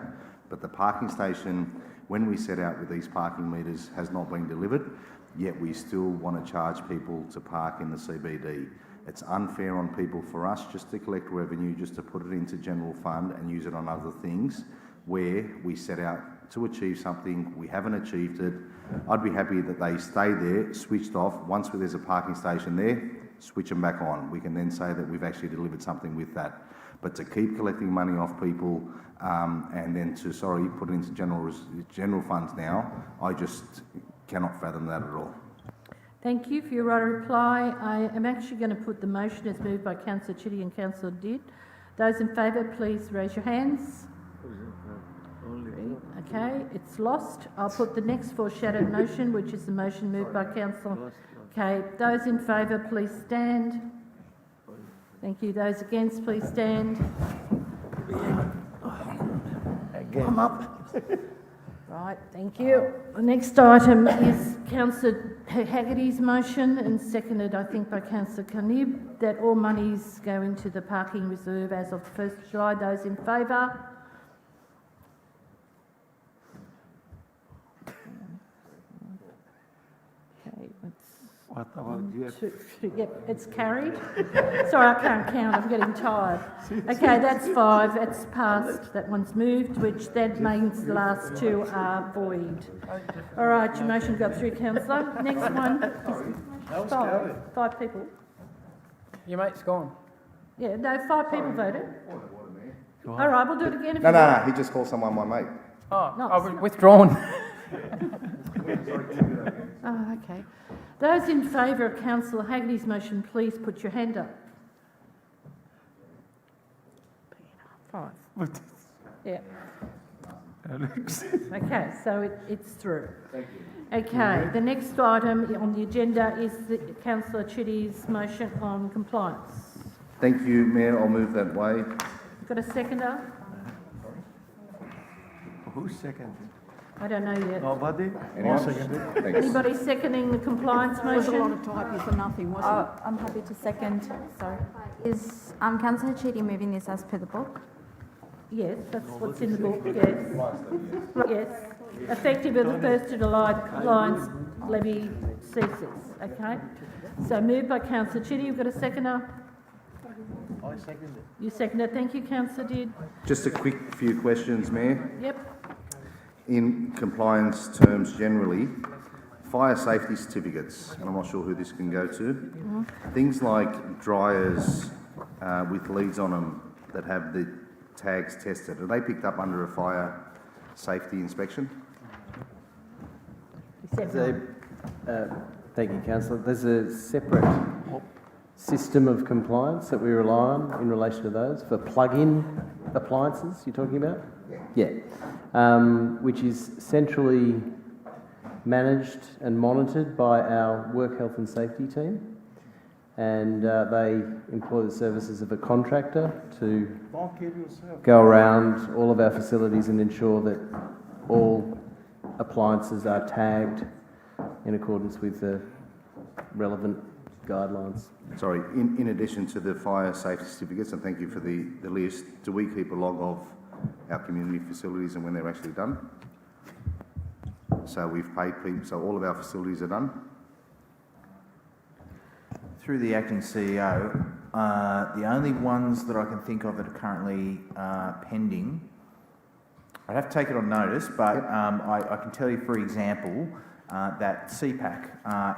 but the parking station, when we set out with these parking meters, has not been delivered, yet we still want to charge people to park in the CBD. It's unfair on people for us just to collect revenue, just to put it into general fund and use it on other things where we set out to achieve something, we haven't achieved it. I'd be happy that they stay there, switched off. Once there's a parking station there, switch them back on. We can then say that we've actually delivered something with that. But to keep collecting money off people and then to, put it into general funds now, I just cannot fathom that at all. Thank you for your right of reply. I am actually going to put the motion as moved by Councillor Chitty and Councillor Didd. Those in favour, please raise your hands. Okay, it's lost. I'll put the next foreshadowed motion, which is the motion moved by Councillor. Okay, those in favour, please stand. Thank you. Those against, please stand. Come up. Right, thank you. The next item is Councillor Haggerty's motion and seconded, I think, by Councillor Carnib, that all monies go into the parking reserve as of the 1st of July. Those in favour? Yep, it's carried. Sorry, I can't count. I'm getting tired. Okay, that's 5. That's passed. That one's moved, which that means the last 2 are void. All right, your motion got through, Councillor. Next one is 5 people. Your mate's gone. Yeah, no, 5 people voted. All right, we'll do it again if No, he just called someone my mate. Oh, no, I was withdrawn. Oh, okay. Those in favour of Councillor Haggerty's motion, please put your hand up. 5. Yeah. Okay, so it's through. Thank you. Okay, the next item on the agenda is Councillor Chitty's motion on compliance. Thank you, Mayor. I'll move that way. Got a seconder? Who's second? I don't know yet. Nobody? Anyone? Thanks. Anybody seconding the compliance There was a lot motion? of typing for nothing, wasn't it? I'm happy to second. Sorry. Is Councillor Chidi moving this as per the book? Yes, that's what's in the book, yes. Yes. Effective of the 1st of July, the compliance levy ceases, okay? So moved by Councillor Chitty. You've got a seconder? I second it. You seconded. Thank you, Councillor Did. Just a quick few questions, Mayor. Yep. In compliance terms generally, fire safety certificates, and I'm not sure who this can go to, things like dryers with leads on them that have the tags tested, are they picked up under a fire safety inspection? Thank you, Councillor. There's a separate system of compliance that we rely on in relation to those for plug-in appliances you're talking about? Yeah. Which is centrally managed and monitored by our work health and safety team, and they employ the services of a contractor to go around all of our facilities and ensure that all appliances are tagged in accordance with the relevant guidelines. Sorry, in addition to the fire safety certificates, and thank you for the list, do we keep a log of our community facilities and when they're actually done? So we've paid people, so all of our facilities are done? Through the acting CEO, the only ones that I can think of that are currently pending, I'd have to take it on notice, but I can tell you, for example, that CPAC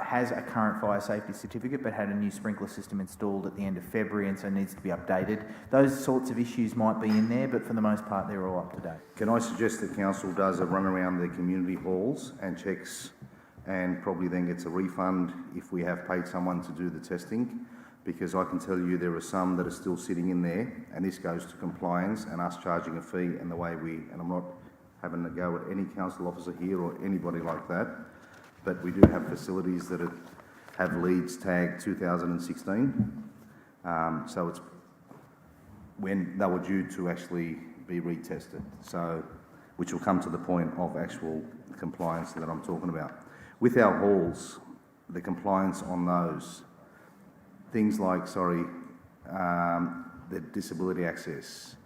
has a current fire safety certificate but had a new sprinkler system installed at the end of February and so needs to be updated. Those sorts of issues might be in there, but for the most part they're all up to date. Can I suggest that council does a run around the community halls and checks, and probably then gets a refund if we have paid someone to do the testing? Because I can tell you there are some that are still sitting in there, and this goes to compliance and us charging a fee and the way we, and I'm not having a go at any council officer here or anybody like that, but we do have facilities that have leads tagged 2016. So it's when they were due to actually be retested. So, which will come to the point of actual compliance that I'm talking about. With our halls, the compliance on those, things like, the disability access,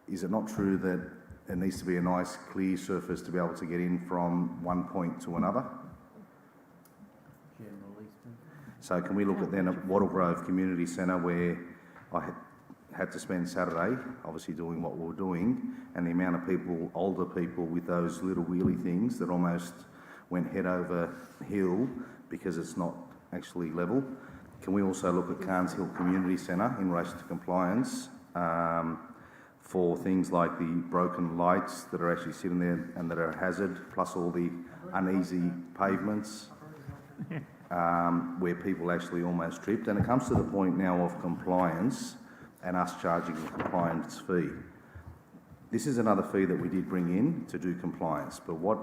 is it not true that it needs to be a nice clear surface to be able to get in from one point to another? So can we look at then at Wattle Grove Community Centre, where I had to spend Saturday obviously doing what we were doing, and the amount of people, older people with those little wheelie things that almost went head over hill because it's not actually level. Can we also look at Carnes Hill Community Centre in relation to compliance for things like the broken lights that are actually sitting there and that are a hazard, plus all the uneasy pavements where people actually almost tripped? And it comes to the point now of compliance and us charging a compliance fee. This is another fee that we did bring in to do compliance, but what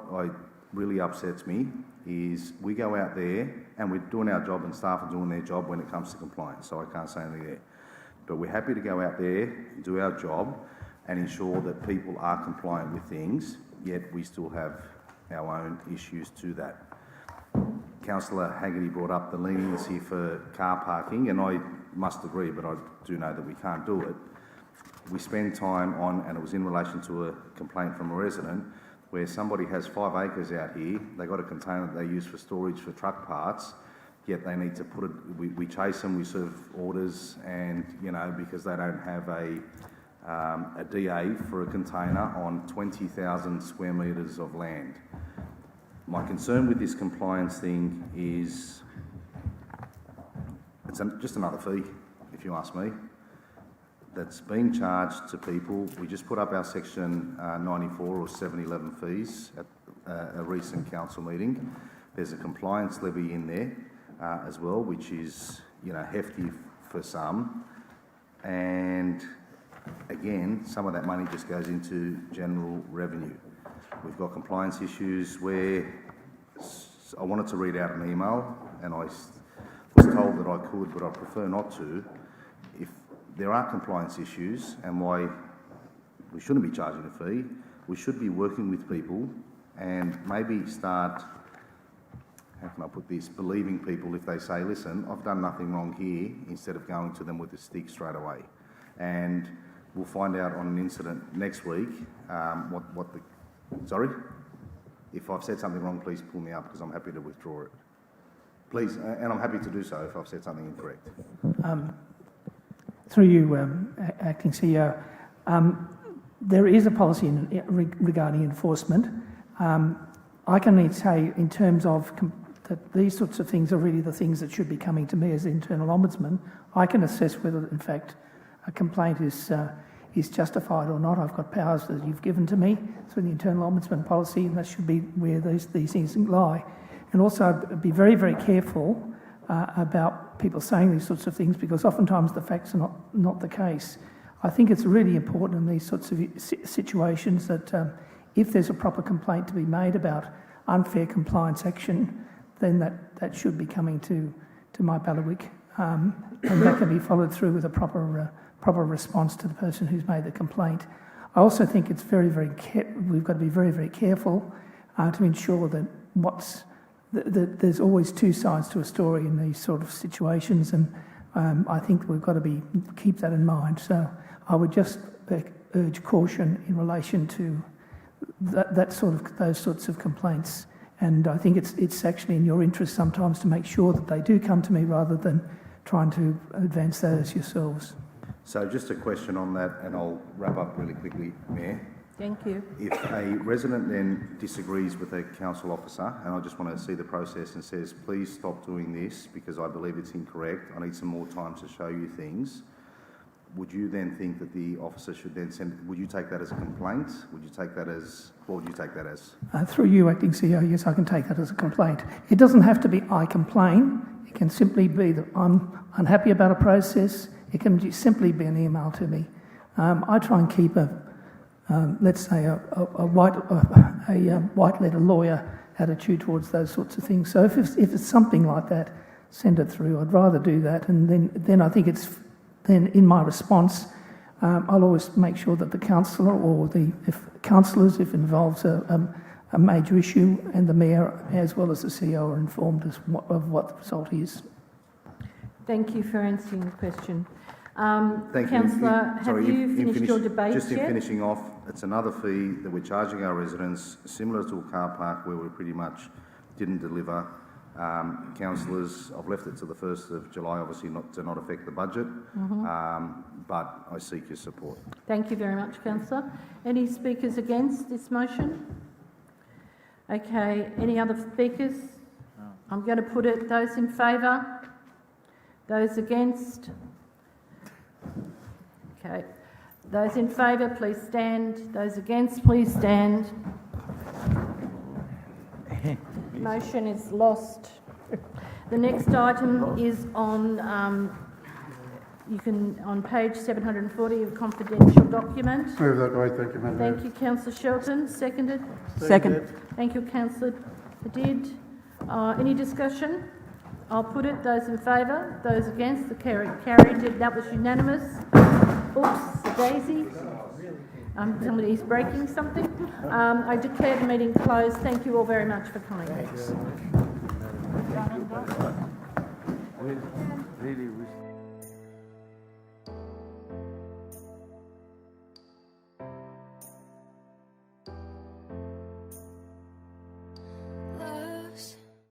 really upsets me is we go out there and we're doing our job and staff are doing their job when it comes to compliance, so I can't say anything there. But we're happy to go out there, do our job and ensure that people are compliant with things, yet we still have our own issues to that. Councillor Haggerty brought up the leniency for car parking, and I must agree, but I do know that we can't do it. We spend time on, and it was in relation to a complaint from a resident, where somebody has 5 acres out here, they got a container that they use for storage for truck parts, yet they need to put it, we chase them, we serve orders, and, you know, because they don't have a DA for a container on 20,000 square metres of land. My concern with this compliance thing is it's just another fee, if you ask me, that's being charged to people. We just put up our section 94 or 711 fees at a recent council meeting. There's a compliance levy in there as well, which is, you know, hefty for some. And again, some of that money just goes into general revenue. We've got compliance issues where I wanted to read out an email and I was told that I could, but I prefer not to. If there are compliance issues and why we shouldn't be charging a fee, we should be working with people and maybe start, how can I put this, believing people if they say, listen, I've done nothing wrong here, instead of going to them with a stick straight away. And we'll find out on an incident next week what the... Sorry? If I've said something wrong, please pull me up, because I'm happy to withdraw it. Please, and I'm happy to do so if I've said something incorrect. Through you, Acting CEO, there is a policy regarding enforcement. I can only say, in terms of that these sorts of things are really the things that should be coming to me as the internal ombudsman. I can assess whether, in fact, a complaint is justified or not. I've got powers that you've given to me through the internal ombudsman policy, and that should be where these things lie. And also, I'd be very, very careful about people saying these sorts of things, because oftentimes the facts are not the case. I think it's really important in these sorts of situations that if there's a proper complaint to be made about unfair compliance action, then that should be coming to my bailiwick, and that can be followed through with a proper response to the person who's made the complaint. I also think it's we've got to be very, very careful to ensure that there's always two sides to a story in these sort of situations, and I think we've got to keep that in mind. So I would just urge caution in relation to those sorts of complaints. And I think it's actually in your interest sometimes to make sure that they do come to me rather than trying to advance those yourselves. So just a question on that, and I'll wrap up really quickly, Mayor. Thank you. If a resident then disagrees with a council officer, and I just want to see the process and says, please stop doing this because I believe it's incorrect, I need some more time to show you things, would you then think that the officer should then would you take that as a complaint? Would you take that as, what would you take that as? Through you, Acting CEO, yes, I can take that as a complaint. It doesn't have to be I complain. It can simply be that I'm unhappy about a process. It can simply be an email to me. I try and keep let's say a white letter lawyer attitude towards those sorts of things. So if it's something like that, send it through. I'd rather do that, and then I think it's then in my response, I'll always make sure that the councillor or if councillors, if it involves a major issue, and the mayor as well as the CEO are informed of what the result is. Thank you for answering the question. Thank Councillor, have you finished your debate Just in yet? finishing off, it's another fee that we're charging our residents, similar to a car park where we pretty much didn't deliver. Councillors, I've left it to the 1st of July, obviously to not affect the budget, but I seek your support. Thank you very much, Councillor. Any speakers against this motion? Okay, any other speakers? No. I'm going to put it, those in favour? Those against? Okay. Those in favour, please stand. Those against, please stand. Motion is lost. The next item is on on page 740 of confidential document. Move that way, thank you, Madam Mayor. Thank you, Councillor Shelton. Seconded? Second. Thank you, Councillor Hadid. Any discussion? I'll put it. Those in favour? Those against? The carried. That was unanimous. Oops, the daisy. Somebody's breaking something. I declare the meeting closed. Thank you all very much for coming. Really wish.